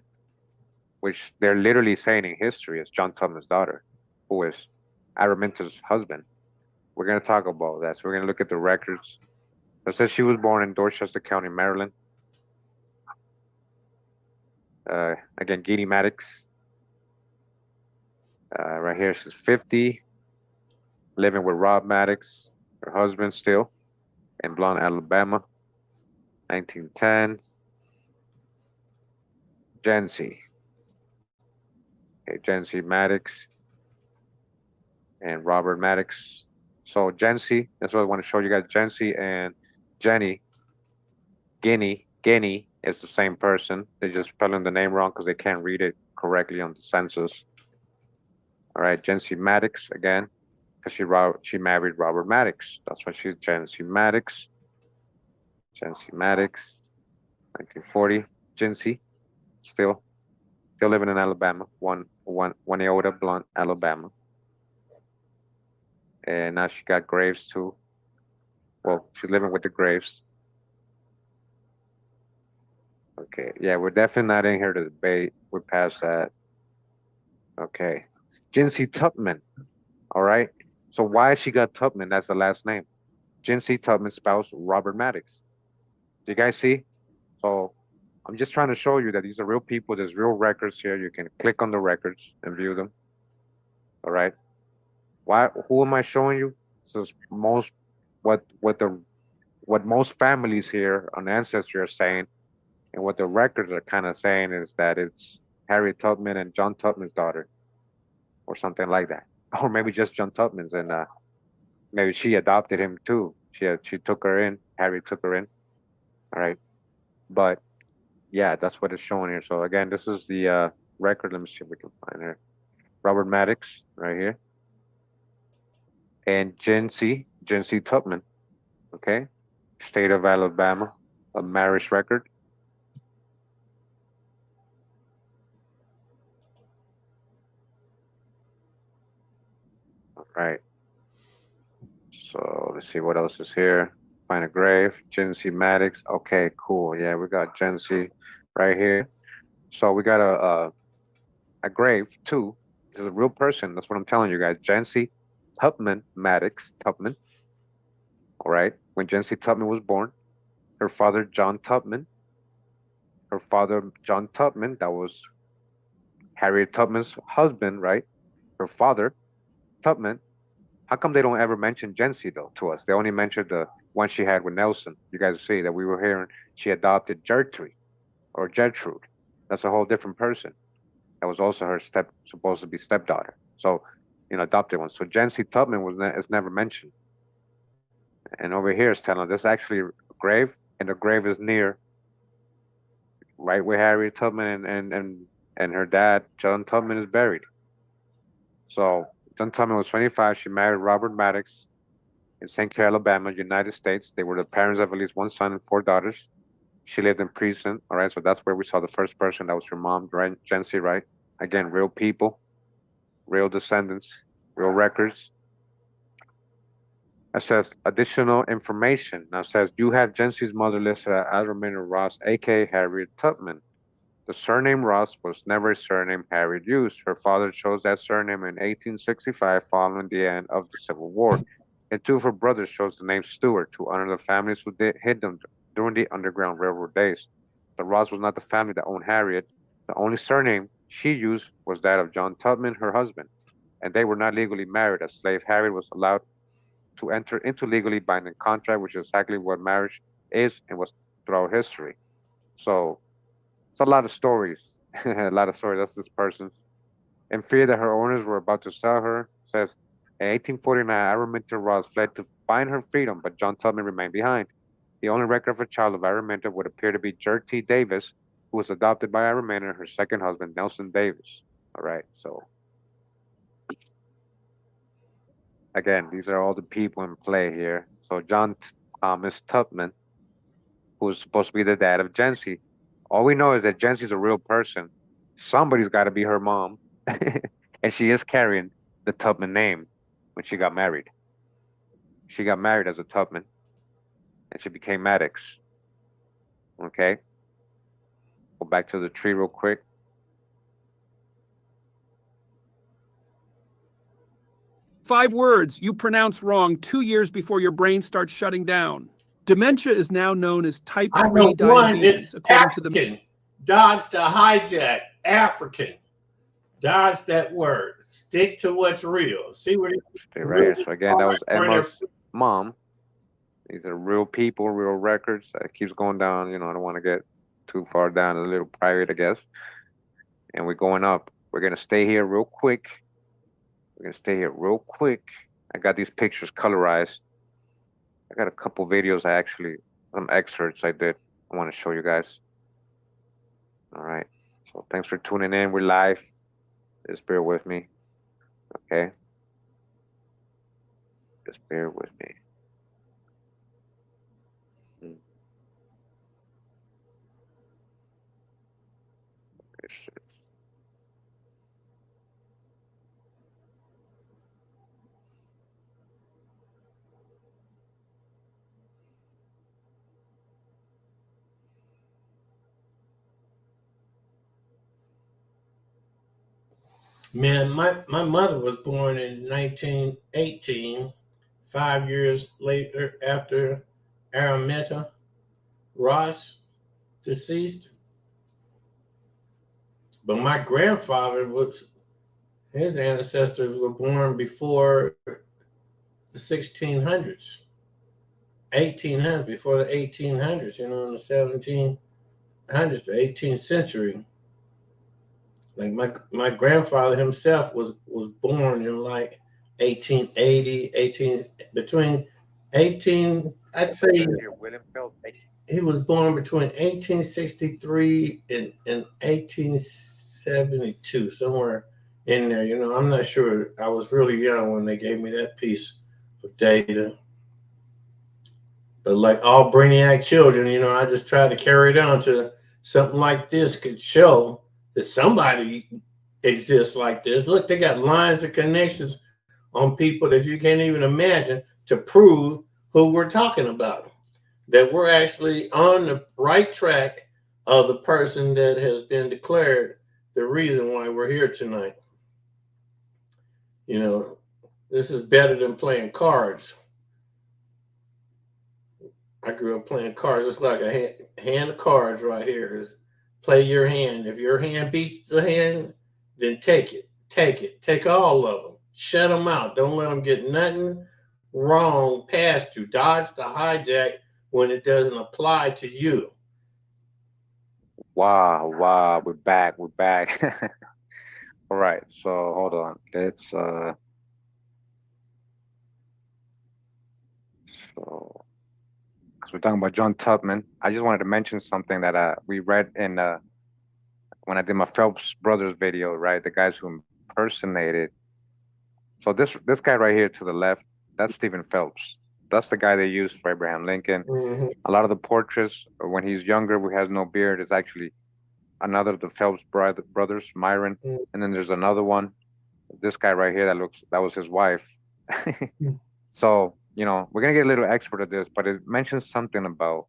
F: Which they're literally saying in history is John Tubman's daughter, who is Araminta's husband. We're going to talk about that. So we're going to look at the records. It says she was born in Dorchester County, Maryland. Again, Guinea Maddox. Right here, she's 50, living with Rob Maddox, her husband still, in Blount, Alabama, 1910. Jency. Okay, Jency Maddox and Robert Maddox. So Jency, that's what I want to show you guys. Jency and Jenny, Guinea is the same person. They're just spelling the name wrong because they can't read it correctly on the census. All right, Jency Maddox again, because she married Robert Maddox. That's why she's Jency Maddox. Jency Maddox, 1940. Jency, still living in Alabama, one Iota, Blount, Alabama. And now she got Graves too. Well, she's living with the Graves. Okay, yeah, we're definitely not in here to debate. We're past that. Okay, Jency Tubman. All right. So why she got Tubman? That's the last name. Jency Tubman's spouse, Robert Maddox. Do you guys see? So I'm just trying to show you that these are real people. There's real records here. You can click on the records and view them. All right. Why? Who am I showing you? This is what most families here on Ancestry are saying, and what the records are kind of saying is that it's Harriet Tubman and John Tubman's daughter, or something like that, or maybe just John Tubman's, and maybe she adopted him too. She took her in. Harriet took her in. All right, but yeah, that's what it's showing here. So again, this is the record. Let me see if we can find her. Robert Maddox right here. And Jency Tubman, okay? State of Alabama, a marriage record. All right. So let's see what else is here. Find a grave, Jency Maddox. Okay, cool. Yeah, we got Jency right here. So we got a grave too. This is a real person. That's what I'm telling you guys. Jency Tubman Maddox Tubman. All right. When Jency Tubman was born, her father John Tubman. That was Harriet Tubman's husband, right? Her father, Tubman. How come they don't ever mention Jency though to us? They only mentioned the one she had with Nelson. You guys see that we were hearing she adopted Gertrude. That's a whole different person. That was also her supposed to be stepdaughter. So, adopted one. So Jency Tubman is never mentioned. And over here is telling this is actually a grave, and the grave is near, right where Harriet Tubman and her dad, John Tubman, is buried. So John Tubman was 25. She married Robert Maddox in St. Clair, Alabama, United States. They were the parents of at least one son and 4 daughters. She lived in Preston. All right, so that's where we saw the first person. That was her mom, right? Jency, right? Again, real people, real descendants, real records. It says additional information. Now it says you have Jency's mother listed as Araminta Ross, aka Harriet Tubman. The surname Ross was never a surname Harriet used. Her father chose that surname in 1865 following the end of the Civil War. And 2 of her brothers chose the name Stewart to honor the families who hid them during the Underground Railroad days. The Ross was not the family that owned Harriet. The only surname she used was that of John Tubman, her husband. And they were not legally married. As slave, Harriet was allowed to enter into legally binding contract, which is exactly what marriage is and was throughout history. So it's a lot of stories. A lot of stories. That's this person's. In fear that her owners were about to sell her, says in 1849, Araminta Ross fled to find her freedom, but John Tubman remained behind. The only record of a child of Araminta would appear to be Gertie Davis, who was adopted by Araminta and her second husband, Nelson Davis. All right, so again, these are all the people in play here. So John Thomas Tubman, who's supposed to be the dad of Jency. All we know is that Jency's a real person. Somebody's got to be her mom. And she is carrying the Tubman name when she got married. She got married as a Tubman. And she became Maddox. Okay. Go back to the tree real quick.
M: Five words you pronounce wrong 2 years before your brain starts shutting down. Dementia is now known as type
A: I
M: 3
A: know one.
M: diabetes,
A: It's
M: according to the.
A: African. Dodge the hijack. African. Dodge that word. Stick to what's real. See what
F: Stay right here. So again, that was Emma's mom. These are real people, real records. It keeps going down. You know, I don't want to get too far down, a little private, I guess. And we're going up. We're gonna stay here real quick. We're gonna stay here real quick. I got these pictures colorized. I got a couple videos some excerpts I did. I want to show you guys. All right. So thanks for tuning in. We're live. Just bear with me. Okay. Just bear with me.
A: Man, my mother was born in 1918, 5 years later after Araminta Ross deceased. But my grandfather his ancestors were born before the 1600s, 1800s, before the 1800s, in the 1700s, the 18th century. Like my grandfather himself was born in like 1880, between 18, I'd say he was born between 1863 and 1872, somewhere in there. I'm not sure. I was really young when they gave me that piece of data. But like all brainiac children, I just tried to carry it on to something like this could show that somebody exists like this. Look, they got lines of connections on people that you can't even imagine to prove who we're talking about, that we're actually on the right track of the person that has been declared the reason why we're here tonight. This is better than playing cards. I grew up playing cards. It's like a hand of cards right here. Play your hand. If your hand beats the hand, then take it. Take it. Take all of them. Shut them out. Don't let them get nothing wrong past you. Dodge the hijack when it doesn't apply to you.
F: Wow, we're back. All right, so hold on. Let's so because we're talking about John Tubman. I just wanted to mention something that we read in when I did my Phelps Brothers video, right? The guys who impersonated. So this guy right here to the left, that's Stephen Phelps. That's the guy they used for Abraham Lincoln.
A: Mm-hmm.
F: A lot of the portraits when he's younger, who has no beard, is actually another of the Phelps brothers, Myron.
A: Mm-hmm.
F: And then there's another one. This guy right here that was his wife. So, we're gonna get a little expert at this, but it mentions something about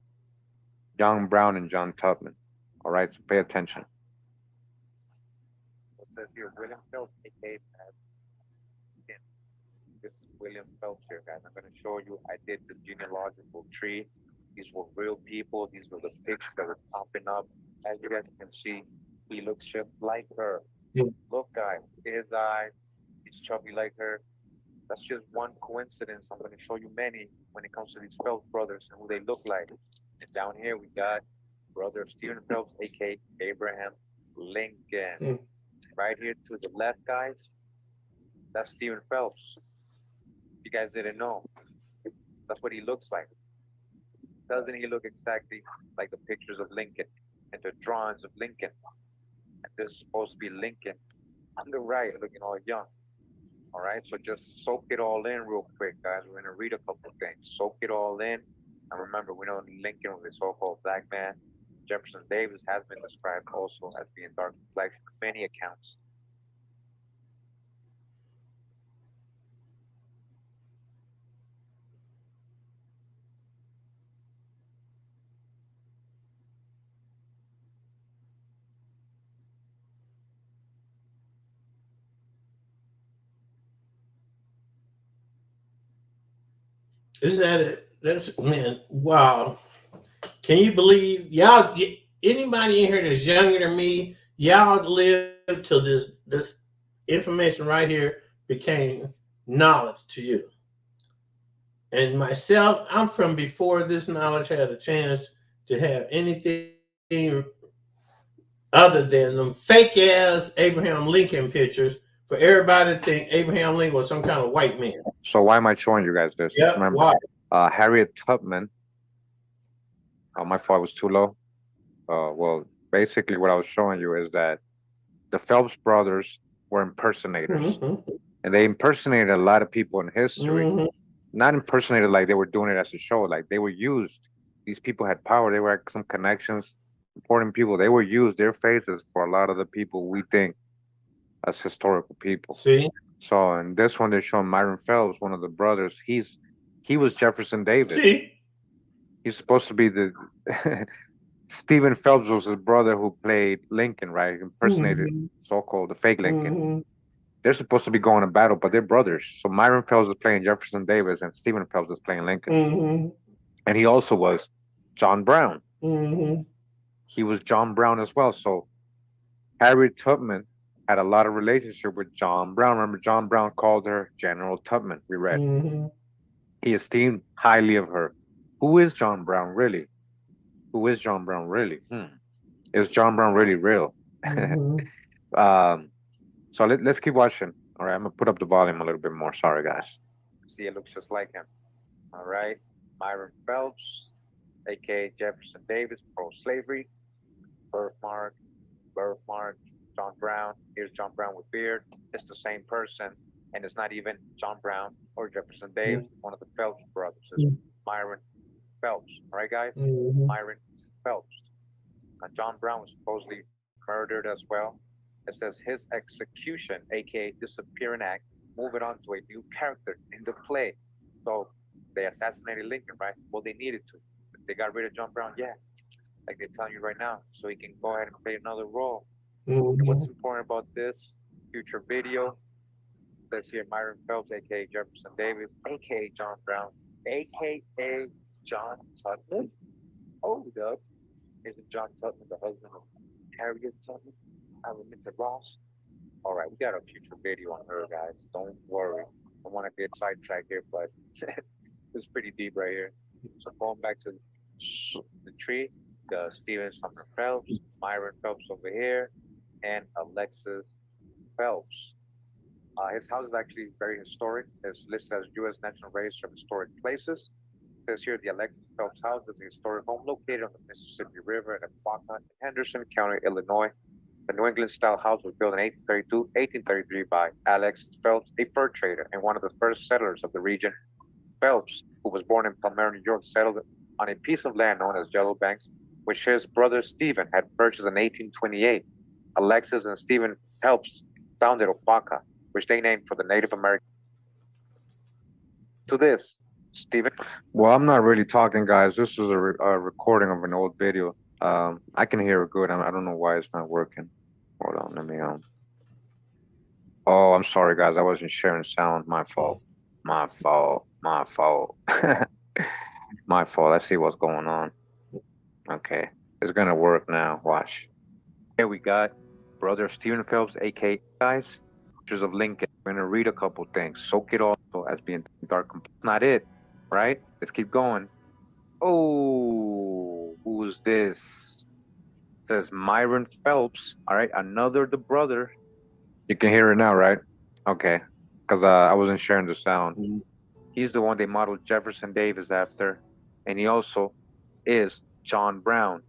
F: John Brown and John Tubman. All right, so pay attention. It says here, William Phelps, aka this is William Phelps here, guys. I'm gonna show you. I did the genealogical tree. These were real people. These were the pictures that were popping up. As you guys can see, he looks just like her. Look, guys, his eyes, he's chubby like her. That's just one coincidence. I'm going to show you many when it comes to these Phelps brothers and who they look like. And down here we got brother Stephen Phelps, aka Abraham Lincoln. Right here to the left, guys, that's Stephen Phelps. You guys didn't know. That's what he looks like. Doesn't he look exactly like the pictures of Lincoln and the drawings of Lincoln? And this is supposed to be Lincoln on the right, looking all young. All right, so just soak it all in real quick, guys. We're going to read a couple of things. Soak it all in. And remember, we know Lincoln was a so-called black man. Jefferson Davis has been described also as being dark complexion in many accounts.
A: Isn't That's man. Wow. Can you believe y'all? Anybody in here that's younger than me, y'all lived till this information right here became knowledge to you. And myself, I'm from before this knowledge had a chance to have anything other than them fake ass Abraham Lincoln pictures for everybody to think Abraham Lincoln was some kind of white man.
F: So why am I showing you guys this?
A: Yeah,
F: Remember,
A: why?
F: Harriet Tubman. Oh, my fault was too low. Well, basically what I was showing you is that the Phelps brothers were impersonators. And they impersonated a lot of people in history. Not impersonated like they were doing it as a show. Like they were used. These people had power. They were had some connections, important people. They were used, their faces, for a lot of the people we think as historical people.
A: See?
F: So in this one, they're showing Myron Phelps, one of the brothers. He was Jefferson Davis.
A: See?
F: He's supposed to be the Stephen Phelps was his brother who played Lincoln, right? Impersonated so-called the fake Lincoln. They're supposed to be going to battle, but they're brothers. So Myron Phelps is playing Jefferson Davis and Stephen Phelps is playing Lincoln. And he also was John Brown. He was John Brown as well. So Harriet Tubman had a lot of relationship with John Brown. Remember, John Brown called her General Tubman, we read. He esteemed highly of her. Who is John Brown really? Who is John Brown really? Is John Brown really real? So let's keep watching. All right, I'm gonna put up the volume a little bit more. Sorry, guys. See, it looks just like him. All right, Myron Phelps, aka Jefferson Davis, pro-slavery, birthmark, John Brown. Here's John Brown with beard. It's the same person, and it's not even John Brown or Jefferson Davis. One of the Phelps brothers is Myron Phelps. All right, guys? Myron Phelps. Now, John Brown was supposedly murdered as well. It says his execution, aka disappearing act, moving on to a new character in the play. So they assassinated Lincoln, right? Well, they needed to. They got rid of John Brown, yeah. Like they're telling you right now, so he can go ahead and play another role. And what's important about this future video? Let's hear Myron Phelps, aka Jefferson Davis, aka John Brown, aka John Tubman. Hold up. Isn't John Tubman the husband of Harriet Tubman? Araminta Ross. All right, we got a future video on her, guys. Don't worry. I want to get sidetracked here, but it's pretty deep right here. So going back to the tree, the Stephen Sumner Phelps, Myron Phelps over here, and Alexis Phelps. His house is actually very historic. It's listed as U.S. National Register of Historic Places. It says here the Alexis Phelps house is a historic home located on the Mississippi River in Apopka, Henderson County, Illinois. The New England-style house was built in 1833 by Alexis Phelps, a fur trader and one of the first settlers of the region. Phelps, who was born in Palmyra, New York, settled on a piece of land known as Yellow Banks, which his brother Stephen had purchased in 1828. Alexis and Stephen Phelps founded Opaka, which they named for the Native American. To this, Stephen. Well, I'm not really talking, guys. This is a recording of an old video. I can hear it good. I don't know why it's not working. Hold on, let me Oh, I'm sorry, guys. I wasn't sharing sound. My fault. My fault. My fault. My fault. Let's see what's going on. Okay, it's gonna work now. Watch. Here we got brother Stephen Phelps, aka guys. Pictures of Lincoln. We're gonna read a couple things. Soak it all as being dark. Not it, right? Let's keep going. Oh, who's this? It says Myron Phelps. All right, another the brother. You can hear it now, right? Okay, because I wasn't sharing the sound. He's the one they modeled Jefferson Davis after, and he also is John Brown,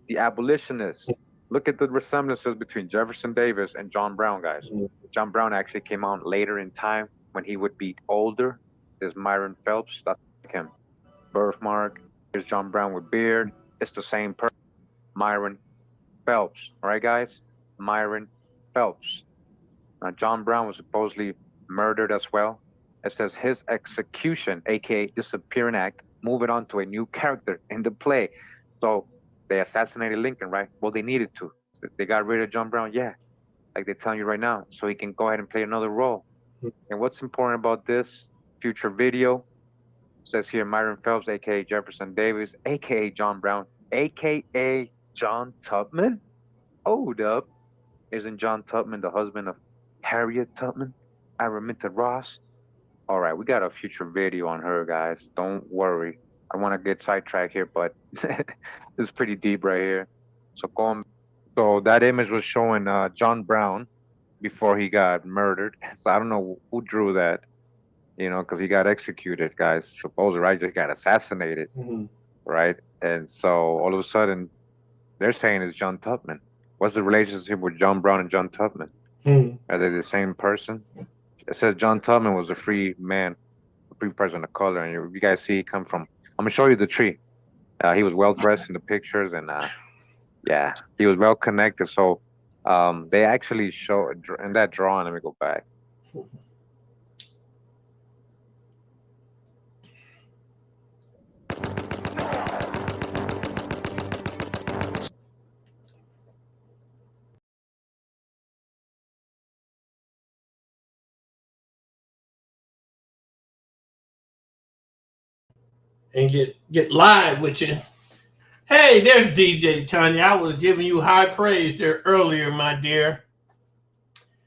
F: the abolitionist. Look at the resemblances between Jefferson Davis and John Brown, guys. John Brown actually came out later in time when he would be older. There's Myron Phelps, that's like him. Birthmark. Here's John Brown with beard. It's the same person. Myron Phelps. All right, guys? Myron Phelps. Now, John Brown was supposedly murdered as well. It says his execution, aka disappearing act, moving on to a new character in the play. So they assassinated Lincoln, right? Well, they needed to. They got rid of John Brown, yeah. Like they're telling you right now, so he can go ahead and play another role. And what's important about this future video? Says here Myron Phelps, aka Jefferson Davis, aka John Brown, aka John Tubman. Hold up. Isn't John Tubman the husband of Harriet Tubman? Araminta Ross? All right, we got a future video on her, guys. Don't worry. I want to get sidetracked here, but it's pretty deep right here. So that image was showing John Brown before he got murdered. So I don't know who drew that, you know, because he got executed, guys. Supposedly, right? Just got assassinated, right? And so all of a sudden, they're saying it's John Tubman. What's the relationship with John Brown and John Tubman? Are they the same person? It says John Tubman was a free man, a free person of color. And you guys see he come from, I'm going to show you the tree. He was well dressed in the pictures, and yeah, he was well connected. So they actually show in that drawing. Let me go back.
A: And get live with you. Hey, there's DJ Tanya. I was giving you high praise there earlier, my dear.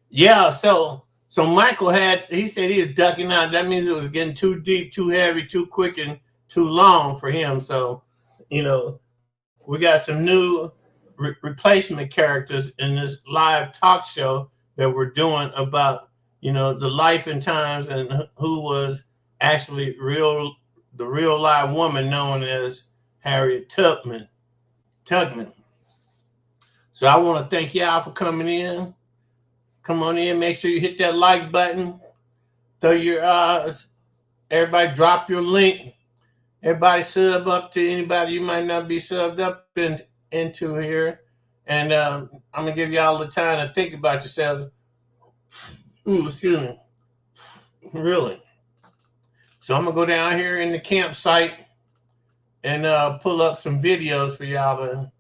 A: Yeah, so Michael he said he was ducking out. That means it was getting too deep, too heavy, too quick, and too long for him. So, you know, we got some new replacement characters in this live talk show that we're doing about, you know, the life and times and who was actually the real live woman known as Harriet Tubman. So I want to thank y'all for coming in. Come on in. Make sure you hit that like button. Throw your everybody drop your link. Everybody sub up to anybody you might not be subbed up into here. And I'm gonna give y'all the time to think about yourselves. Ooh, excuse me. Really. So I'm gonna go down here in the campsite and pull up some videos for y'all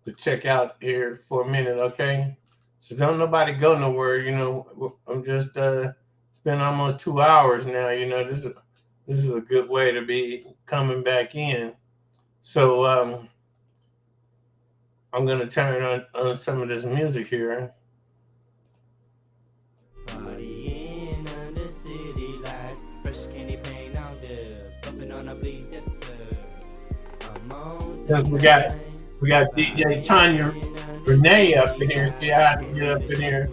A: to check out here for a minute, okay? So don't nobody go nowhere, you know. I'm just it's been almost 2 hours now, you know. This is a good way to be coming back in. So I'm gonna turn on some of this music here. Because we got DJ Tanya Renee up in here. She had to get up in here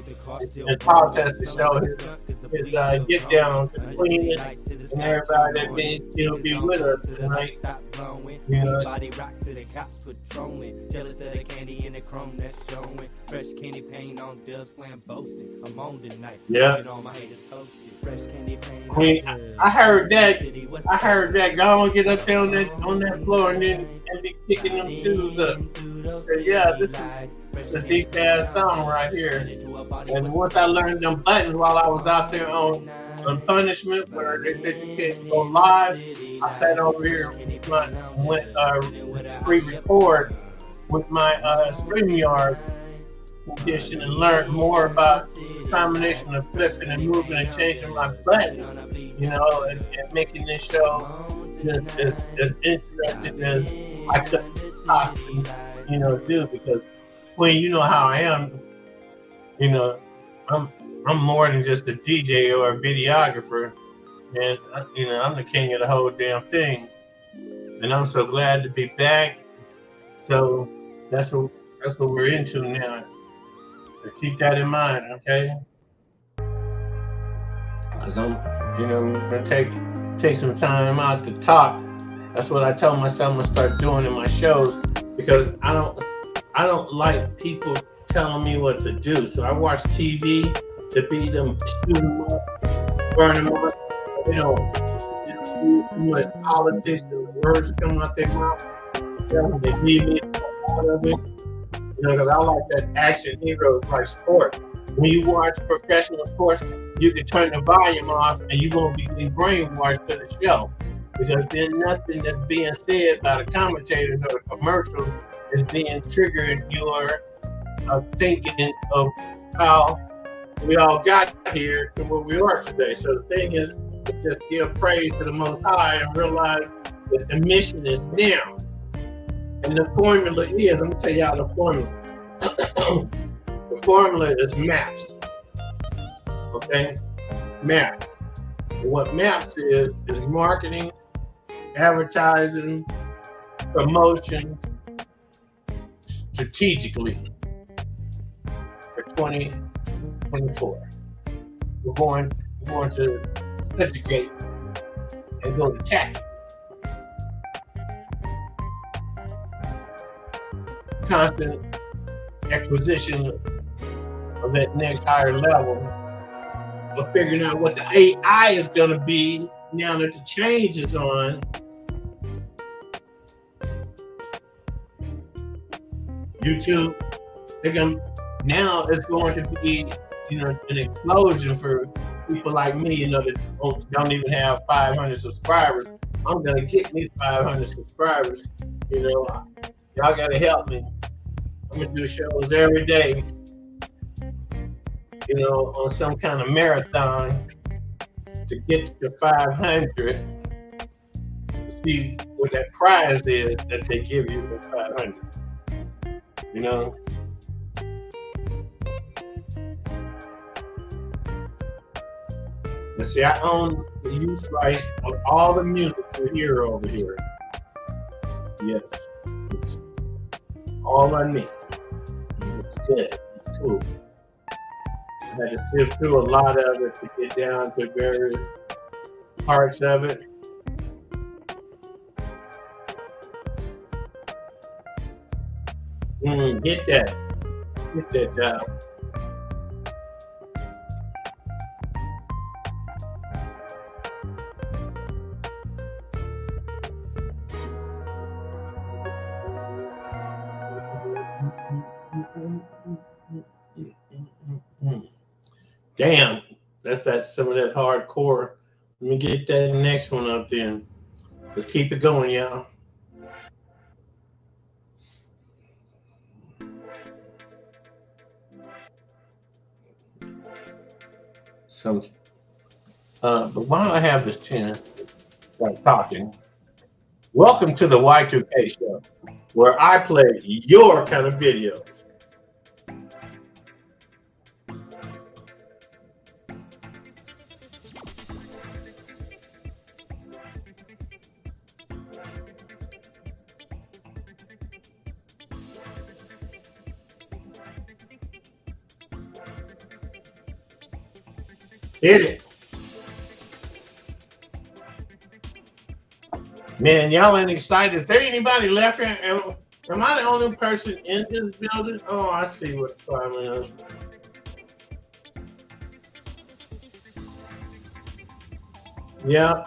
A: and process the show. His get down to Queen and everybody that be with us tonight. You know. Yeah. Queen, I heard that. Go on, get up there on that floor and be kicking them shoes up. So yeah, this is a deep ass song right here. And once I learned them buttons while I was out there on punishment, where they said you can't go live, I sat over here went pre-record with my StreamYard edition and learned more about the combination of flipping and moving and changing my buttons, you know, and making this show as interesting as I could possibly, you know, do. Because when you know how I am, you know, I'm more than just a DJ or a videographer, and you know, I'm the king of the whole damn thing. And I'm so glad to be back. So that's what we're into now. Just keep that in mind, okay? Because I'm gonna take some time out to talk. That's what I told myself I'm gonna start doing in my shows, because I don't like people telling me what to do. So I watch TV to be them, shoot them up, burn them up. They don't do too much politics and words coming out their mouth. They leave me out of it. You know, because I like that action heroes like sport. When you watch professional sports, you can turn the volume off and you won't be getting brainwashed to the show. Because then nothing that's being said by the commentators or the commercials is being triggered your thinking of how we all got here to where we are today. So the thing is, just give praise to the Most High and realize that the mission is now. And the formula is, I'm gonna tell y'all the formula. The formula is MAPS. Okay? MAPS. And what MAPS is marketing, advertising, promotion, strategically for 2024. We're going to educate and go to tactics. Constant acquisition of that next higher level of figuring out what the AI is going to be now that the change is on. YouTube, now it's going to be, an explosion for people like me, that don't even have 500 subscribers. I'm going to get me 500 subscribers. Y'all got to help me. I'm going to do shows every day, on some kind of marathon to get to 500 to see what that prize is that they give you for 500. And see, I own the use rights of all the music you hear over here. Yes, it's all on me. It's good. It's cool. I had to sift through a lot of it to get down to various parts of it. Get that job. Damn, that's some of that hardcore. Let me get that next one up then. Let's keep it going, y'all. But while I have this chance, while talking, welcome to the Y2K show, where I play your kind of videos. Hit it. Man, y'all ain't excited. Is there anybody left here? Am I the only person in this building? Oh, I see what the problem is. Yeah.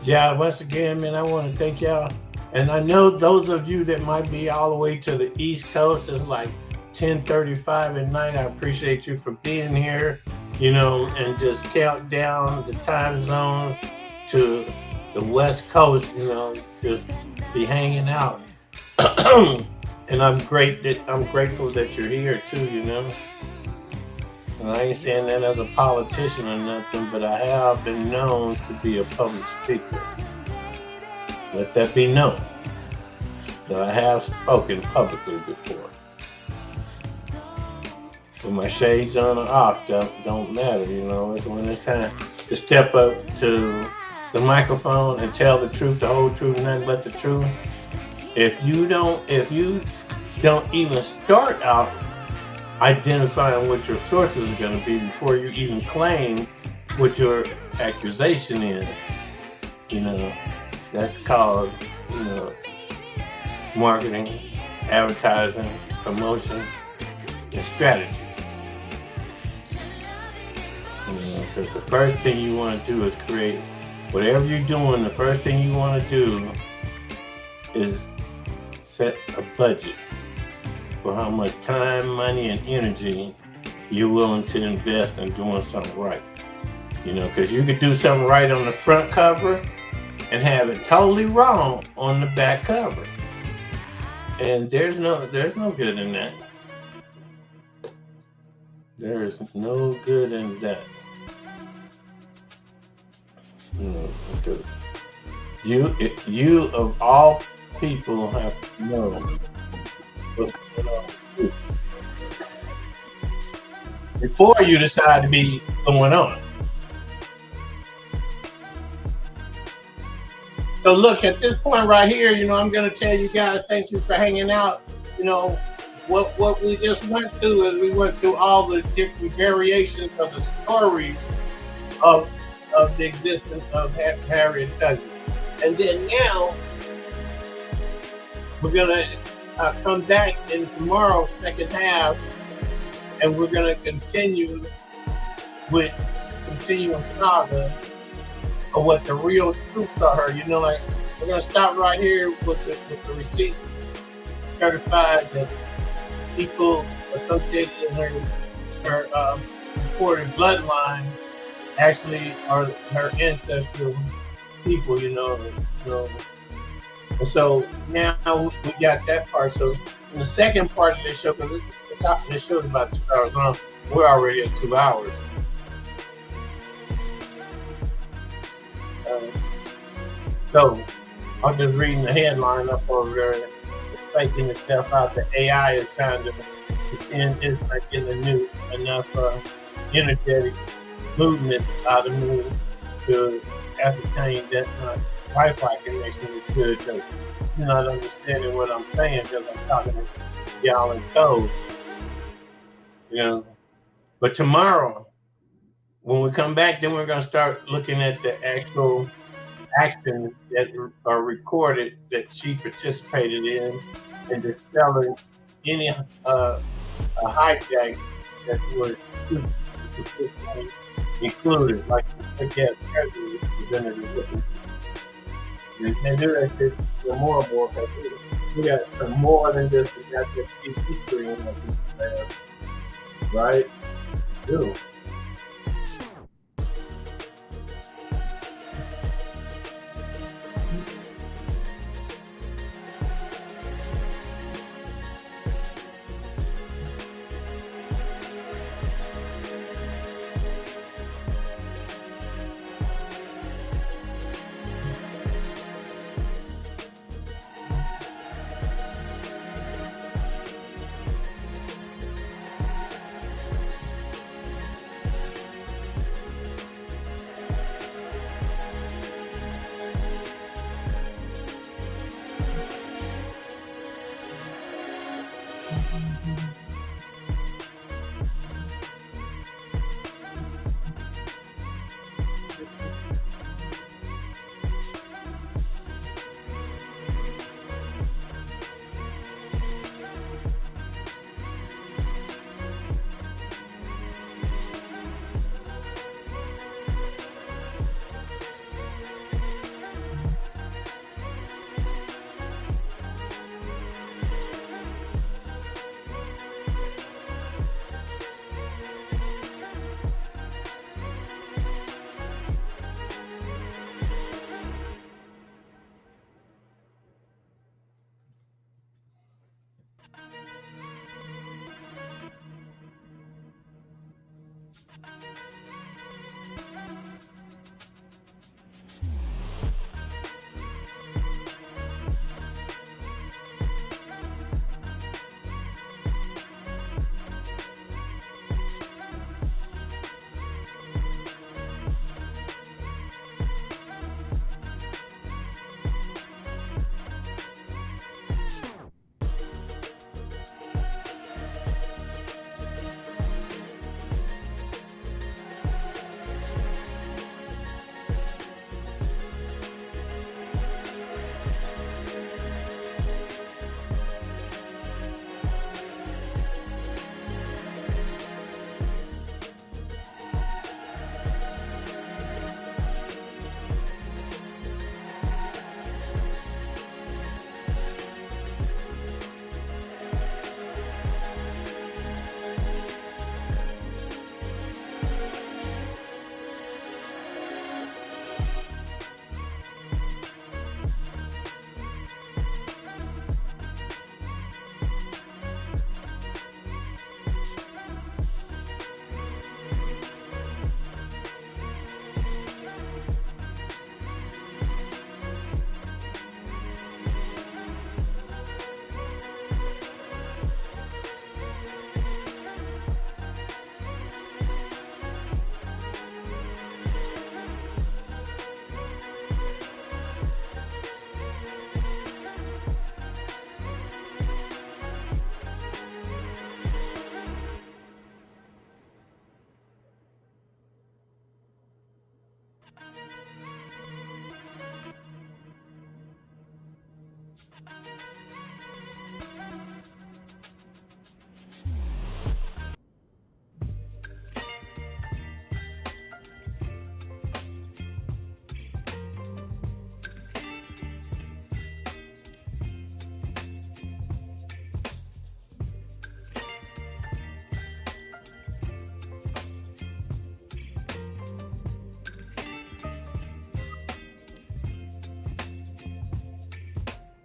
A: Yeah, once again, man, I want to thank y'all. And I know those of you that might be all the way to the East Coast, it's like 10:35 at night. I appreciate you for being here, you know, and just count down the time zones to the West Coast, you know, just be hanging out. And I'm grateful that you're here too, you know. And I ain't saying that as a politician or nothing, but I have been known to be a public speaker. Let that be known that I have spoken publicly before. With my shades on or off don't matter, you know. It's when it's time to step up to the microphone and tell the truth, the whole truth, nothing but the truth. If you don't even start out identifying what your sources are going to be before you even claim what your accusation is, you know, that's called, you know, marketing, advertising, promotion, and strategy. You know, because the first thing you want to do is create whatever you're doing. The first thing you want to do is set a budget for how much time, money, and energy you're willing to invest in doing something right. You know, because you could do something right on the front cover and have it totally wrong on the back cover. And there's no good in that. There is no good in that. You know, because you of all people have to know what's going on with you before you decide to be going on. So look, at this point right here, you know, I'm going to tell you guys, thank you for hanging out. You know, what we just went through is we went through all the different variations of the stories of the existence of Harriet Tubman. And then now, we're going to come back in tomorrow's second half, and we're going to continue with continuing saga of what the real truths are. You know, like, we're going to stop right here with the receipts certified that people associated in her reported bloodline actually are her ancestral people, you know. And so now we got that part. So in the second part of this show, because this show is about 2 hours long, we're already at 2 hours. So I'm just reading the headline up over there. It's faking itself out. The AI is kind of it's like in the new enough energetic movement out of me to ascertain that my Wi-Fi connection is good. So you're not understanding what I'm saying because I'm talking to y'all in code. You know. But tomorrow, when we come back, then we're going to start looking at the actual actions that are recorded that she participated in and dispelling any hijack that was included, like the president representative. And do that shit for more and more. We got some more than just that history in the right? Do.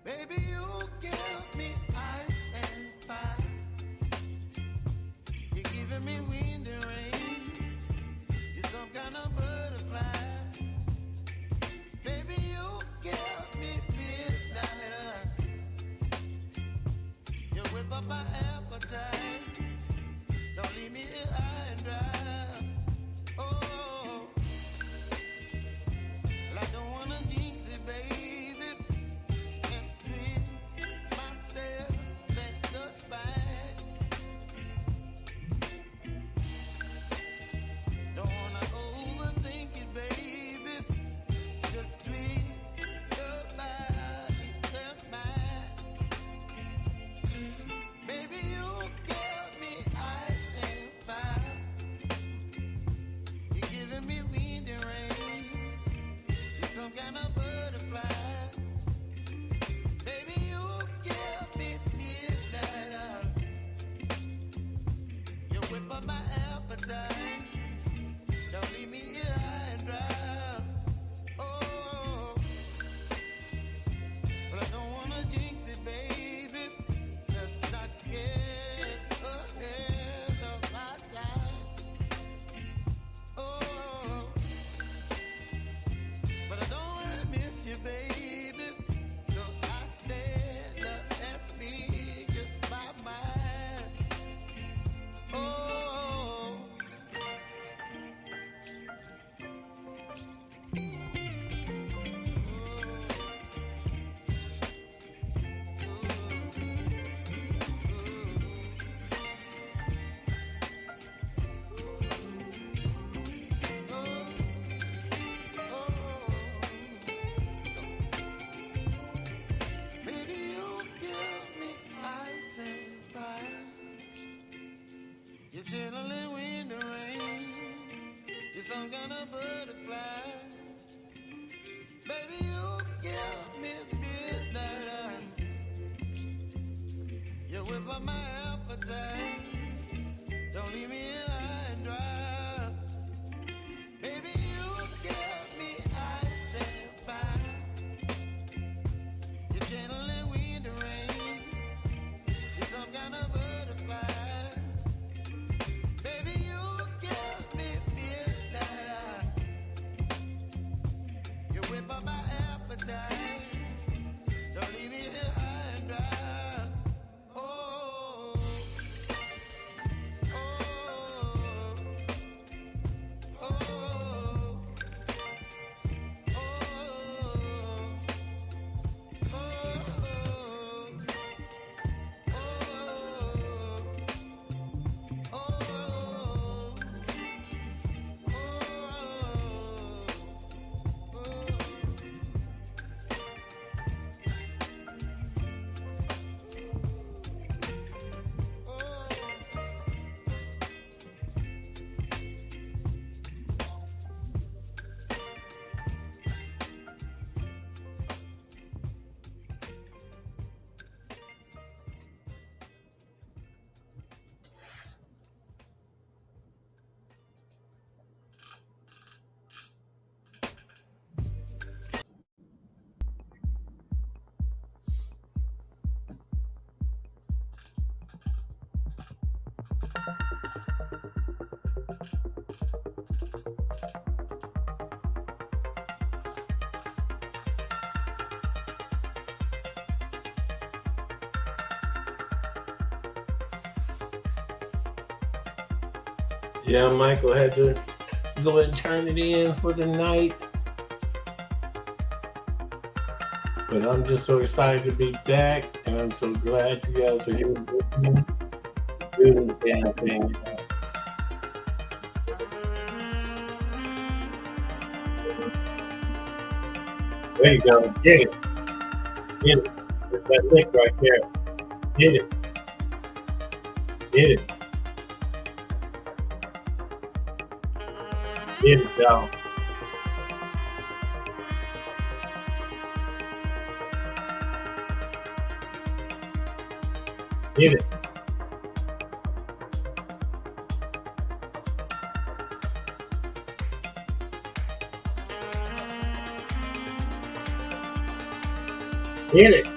E: Baby, you give me ice and fire. You're giving me wind and rain. You're some kind of butterfly. Baby, you give me midnight. You whip up my appetite. Don't leave me here high and dry. Oh, well, I don't wanna jinx it, baby. Don't leave me here high and dry. Oh, but I don't wanna jinx it, baby. Just not get ahead of my time. Oh, but I don't wanna miss you, baby. So I stand up and speak just my mind. Oh. You're channeling wind and rain. You're some kind of butterfly. Baby, you give me midnight. You whip up my appetite. Don't leave me here high and dry. Baby, you give me ice and fire. You're channeling wind and rain. You're some kind of butterfly. Baby, you give me midnight. You whip up my appetite. Don't leave me here high and dry. Oh, oh, oh, oh,
A: Yeah, Michael had to go and turn it in for the night. But I'm just so excited to be back, and I'm so glad you guys are here with me doing the damn thing. There you go. Get it. Get it. There's that lick right there. Get it. Get it. Get it, y'all. Get it. Get it.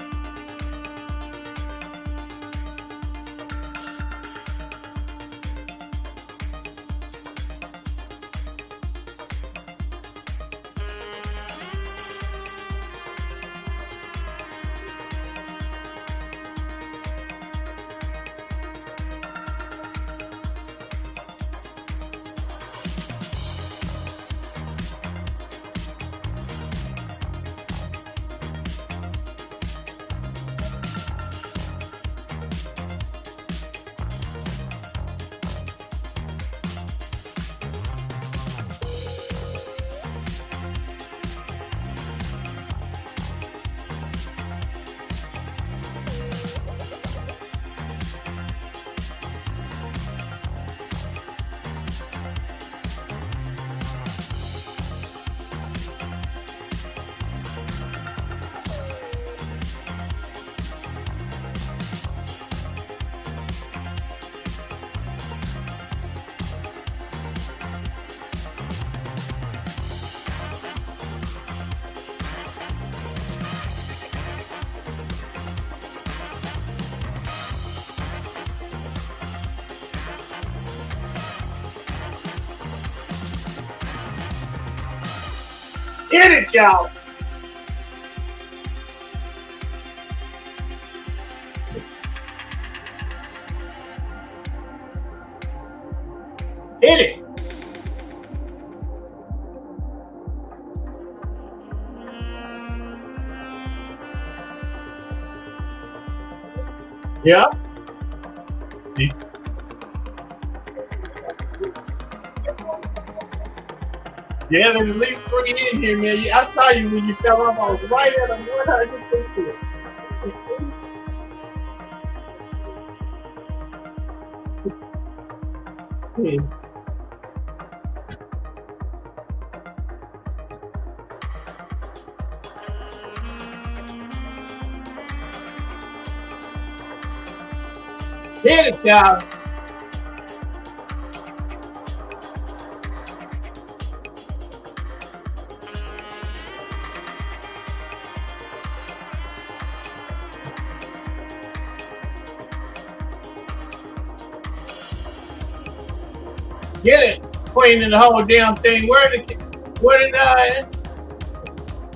A: Get it, y'all. Hit it. Yeah. Yeah, there's at least 3 in here, man. I saw you when you fell off. I was right at a 100%. Hit it, y'all. Get it, cleaning the whole damn thing. Where did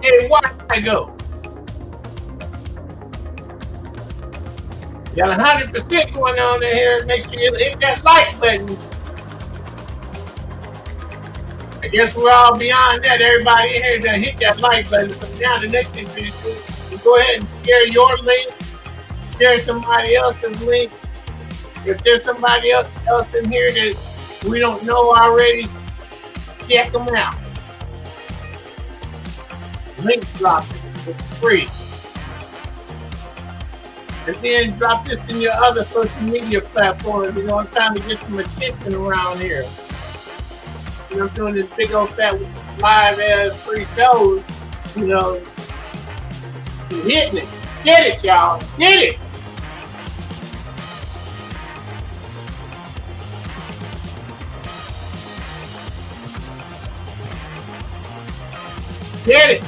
A: hey, why I go? Got 100% going on in here. Make sure you hit that like button. I guess we're all beyond that. Everybody in here that hit that like button. So now the next thing you do is go ahead and share your link, share somebody else's link. If there's somebody else in here that we don't know already, check them out. Link drop it's free. And then drop this in your other social media platforms. You know, I'm trying to get some attention around here. You know, I'm doing this big old fat live ass free shows. You know, hitting it. Get it, y'all. Get it. Get it.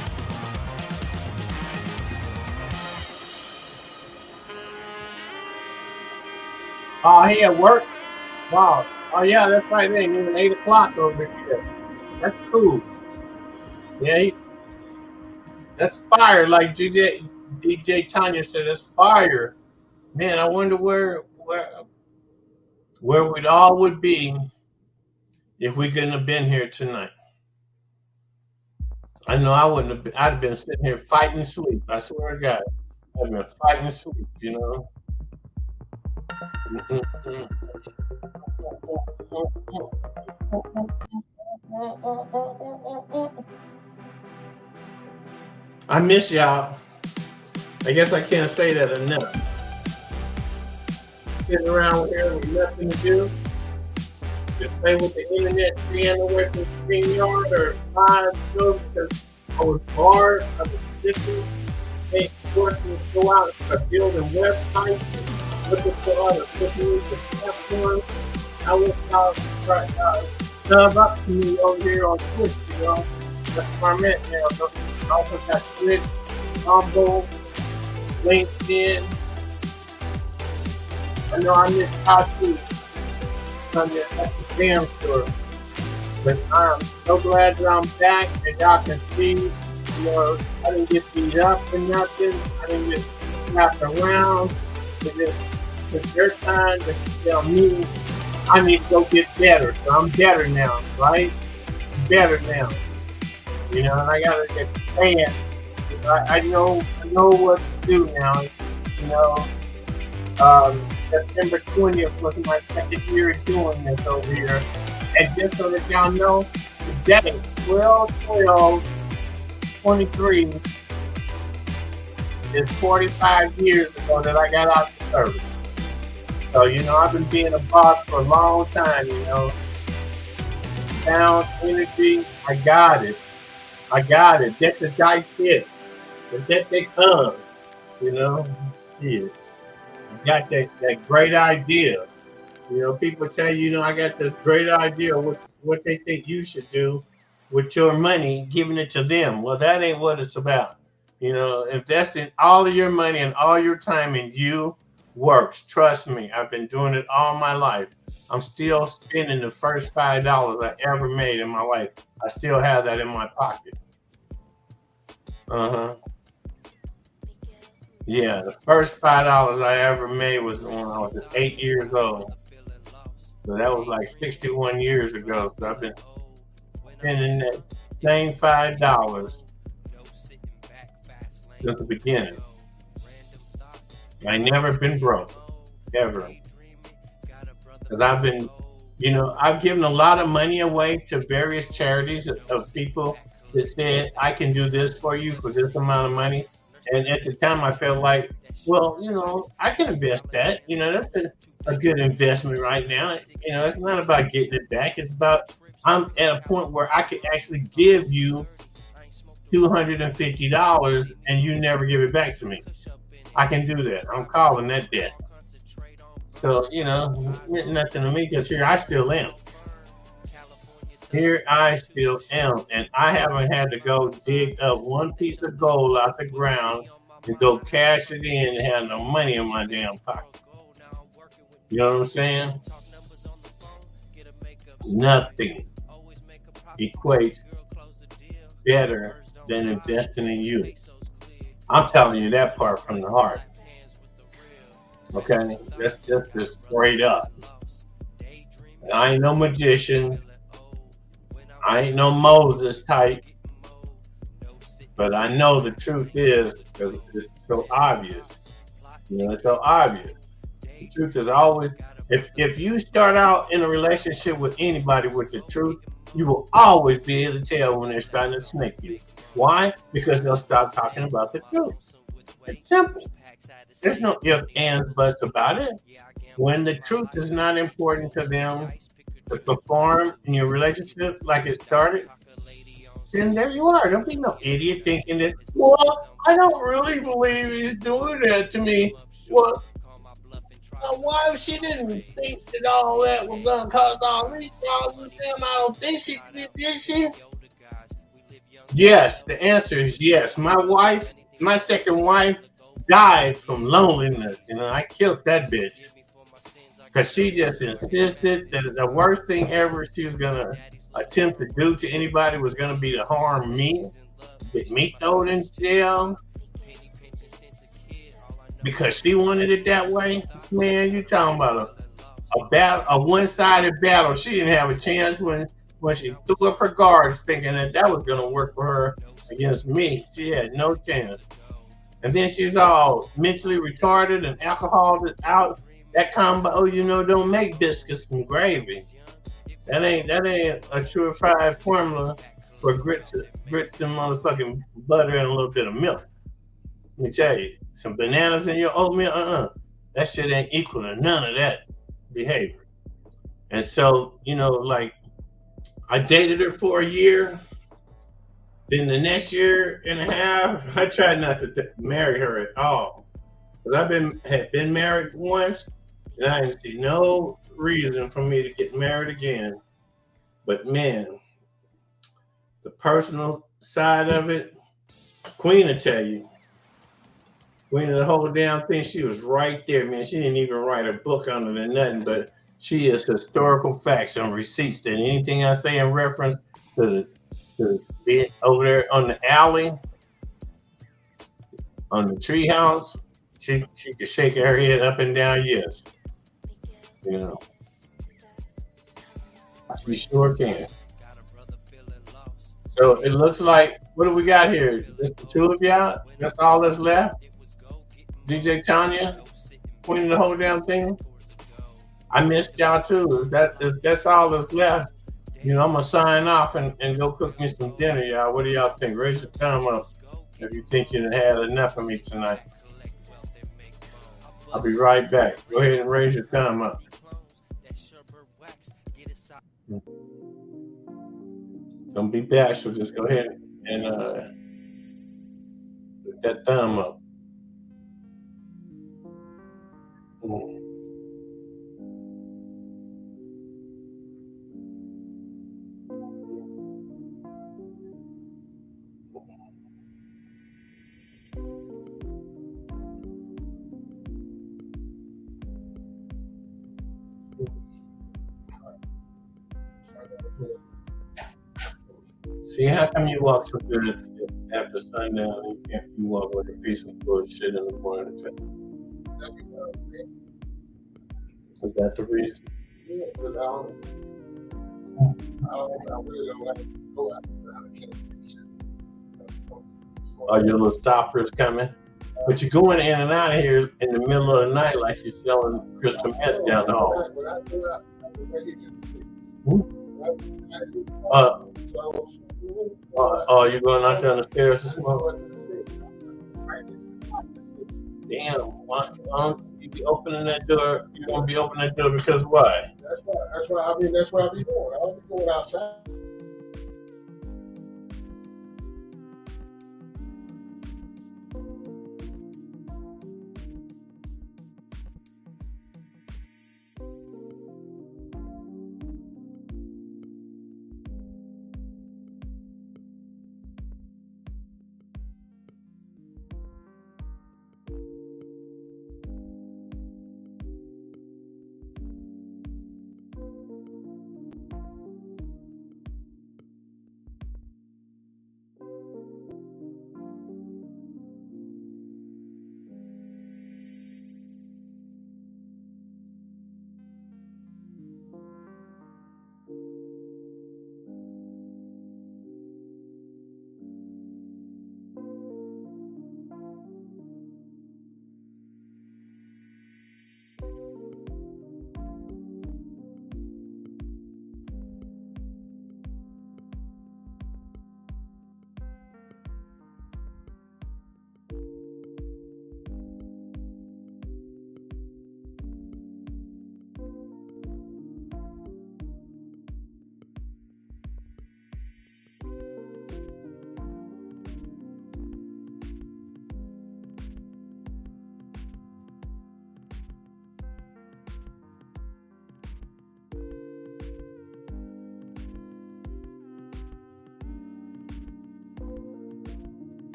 A: Oh, he at work? Wow. Oh, yeah, that's right. It ain't even 8 o'clock over here. That's cool. Yeah, that's fire. Like DJ Tanya said, that's fire. Man, I wonder where we all would be if we couldn't have been here tonight. I know I wouldn't have been. I'd have been sitting here fighting sleep. I swear to God. I'd have been fighting sleep, you know. I miss y'all. I guess I can't say that enough. Sitting around here with nothing to do. Just play with the internet, staying away from StreamYard or live shows because I was bored. I was listening. They forced me to go out and start building websites, looking for other companies and platforms. I was out sub up to me over here on Twitch, you know. That's where I'm at now. So I also got Twitch, Rumble, LinkedIn. I know I missed out too. At the damn store. But I'm so glad that I'm back and y'all can see, you know, I didn't get beat up or nothing. I didn't get slapped around. It's their time to tell me I need to go get better. So I'm better now, right? I'm better now. You know, and I gotta get paid. I know what to do now. You know, September 20th was my second year doing this over here. And just so that y'all know, today, 12/12/23 is 45 years ago that I got out of service. So, you know, I've been being a boss for a long time, you know. Sound, energy, I got it. I got it. Let the dice hit. Let they come, you know. See it. I got that great idea. You know, people tell you, know, I got this great idea of what they think you should do with your money, giving it to them. Well, that ain't what it's about. You know, investing all of your money and all your time in you works. Trust me, I've been doing it all my life. I'm still spending the first $5 I ever made in my life. I still have that in my pocket. Yeah, the first $5 I ever made was when I was 8 years old. So that was like 61 years ago. So I've been spending that same $5 since the beginning. I never been broke, ever. Because I've been, you know, I've given a lot of money away to various charities of people that said, I can do this for you for this amount of money. And at the time I felt like, well, you know, I can invest that. You know, that's a good investment right now. You know, it's not about getting it back. It's about, I'm at a point where I could actually give you $250 and you never give it back to me. I can do that. I'm calling that debt. So, you know, it meant nothing to me because here I still am. Here I still am. And I haven't had to go dig up one piece of gold out the ground and go cash it in and have no money in my damn pocket. You know what I'm saying? Nothing equates better than investing in you. I'm telling you that part from the heart. Okay? That's just straight up. And I ain't no magician. I ain't no Moses type. But I know the truth is, because it's so obvious. You know, it's so obvious. The truth is always, if you start out in a relationship with anybody with the truth, you will always be able to tell when they're starting to snake you. Why? Because they'll stop talking about the truth. It's simple. There's no ifs, ands, buts about it. When the truth is not important to them to perform in your relationship like it started, then there you are. Don't be no idiot thinking that, well, I don't really believe he's doing that to me. Well, why if she didn't think that all that was going to cause all these problems? I don't think she did she? Yes, the answer is yes. My wife, my second wife, died from loneliness. You know, I killed that bitch because she just insisted that the worst thing ever she was going to attempt to do to anybody was going to be to harm me, get me thrown in jail. Because she wanted it that way, man. You talking about a battle, a one-sided battle. She didn't have a chance when she threw up her guards, thinking that was going to work for her against me. She had no chance. And then she's all mentally retarded and alcohol out. That combo, you know, don't make biscuits and gravy. That ain't a surefire formula for grits and motherfucking butter and a little bit of milk. Let me tell you, some bananas in your oatmeal, that shit ain't equal to none of that behavior. And so, you know, like, I dated her for a year. Then the next year and a half, I tried not to marry her at all. Because had been married once, and I didn't see no reason for me to get married again. But man, the personal side of it, Queen will tell you. Queen of the whole damn thing, she was right there, man. She didn't even write a book on it or nothing, but she is historical facts on receipts. And anything I say in reference to being over there on the alley, on the treehouse, she could shake her head up and down, yes. You know, she sure can. So it looks like, what do we got here? Just the two of y'all? That's all that's left? DJ Tanya, Queen of the whole damn thing. I missed y'all too. If that's all that's left, you know, I'm gonna sign off and go cook me some dinner, y'all. What do y'all think? Raise your thumb up if you think you had enough of me tonight. I'll be right back. Go ahead and raise your thumb up. Don't be bashful. Just go ahead and put that thumb up. See, how come you walk so good after sundown and you walk with a piece of bullshit in the morning? Is that the reason?
E: Yeah, but I really don't like to go out there. I can't.
A: Are your little stoppers coming? But you're going in and out of here in the middle of the night like you're selling crystal meth down the hall.
E: When I go out, I get to
A: you're going out there on the stairs to smoke? Damn, why don't you be opening that door? You won't be opening that door because why?
E: That's why I be going. I don't be going outside.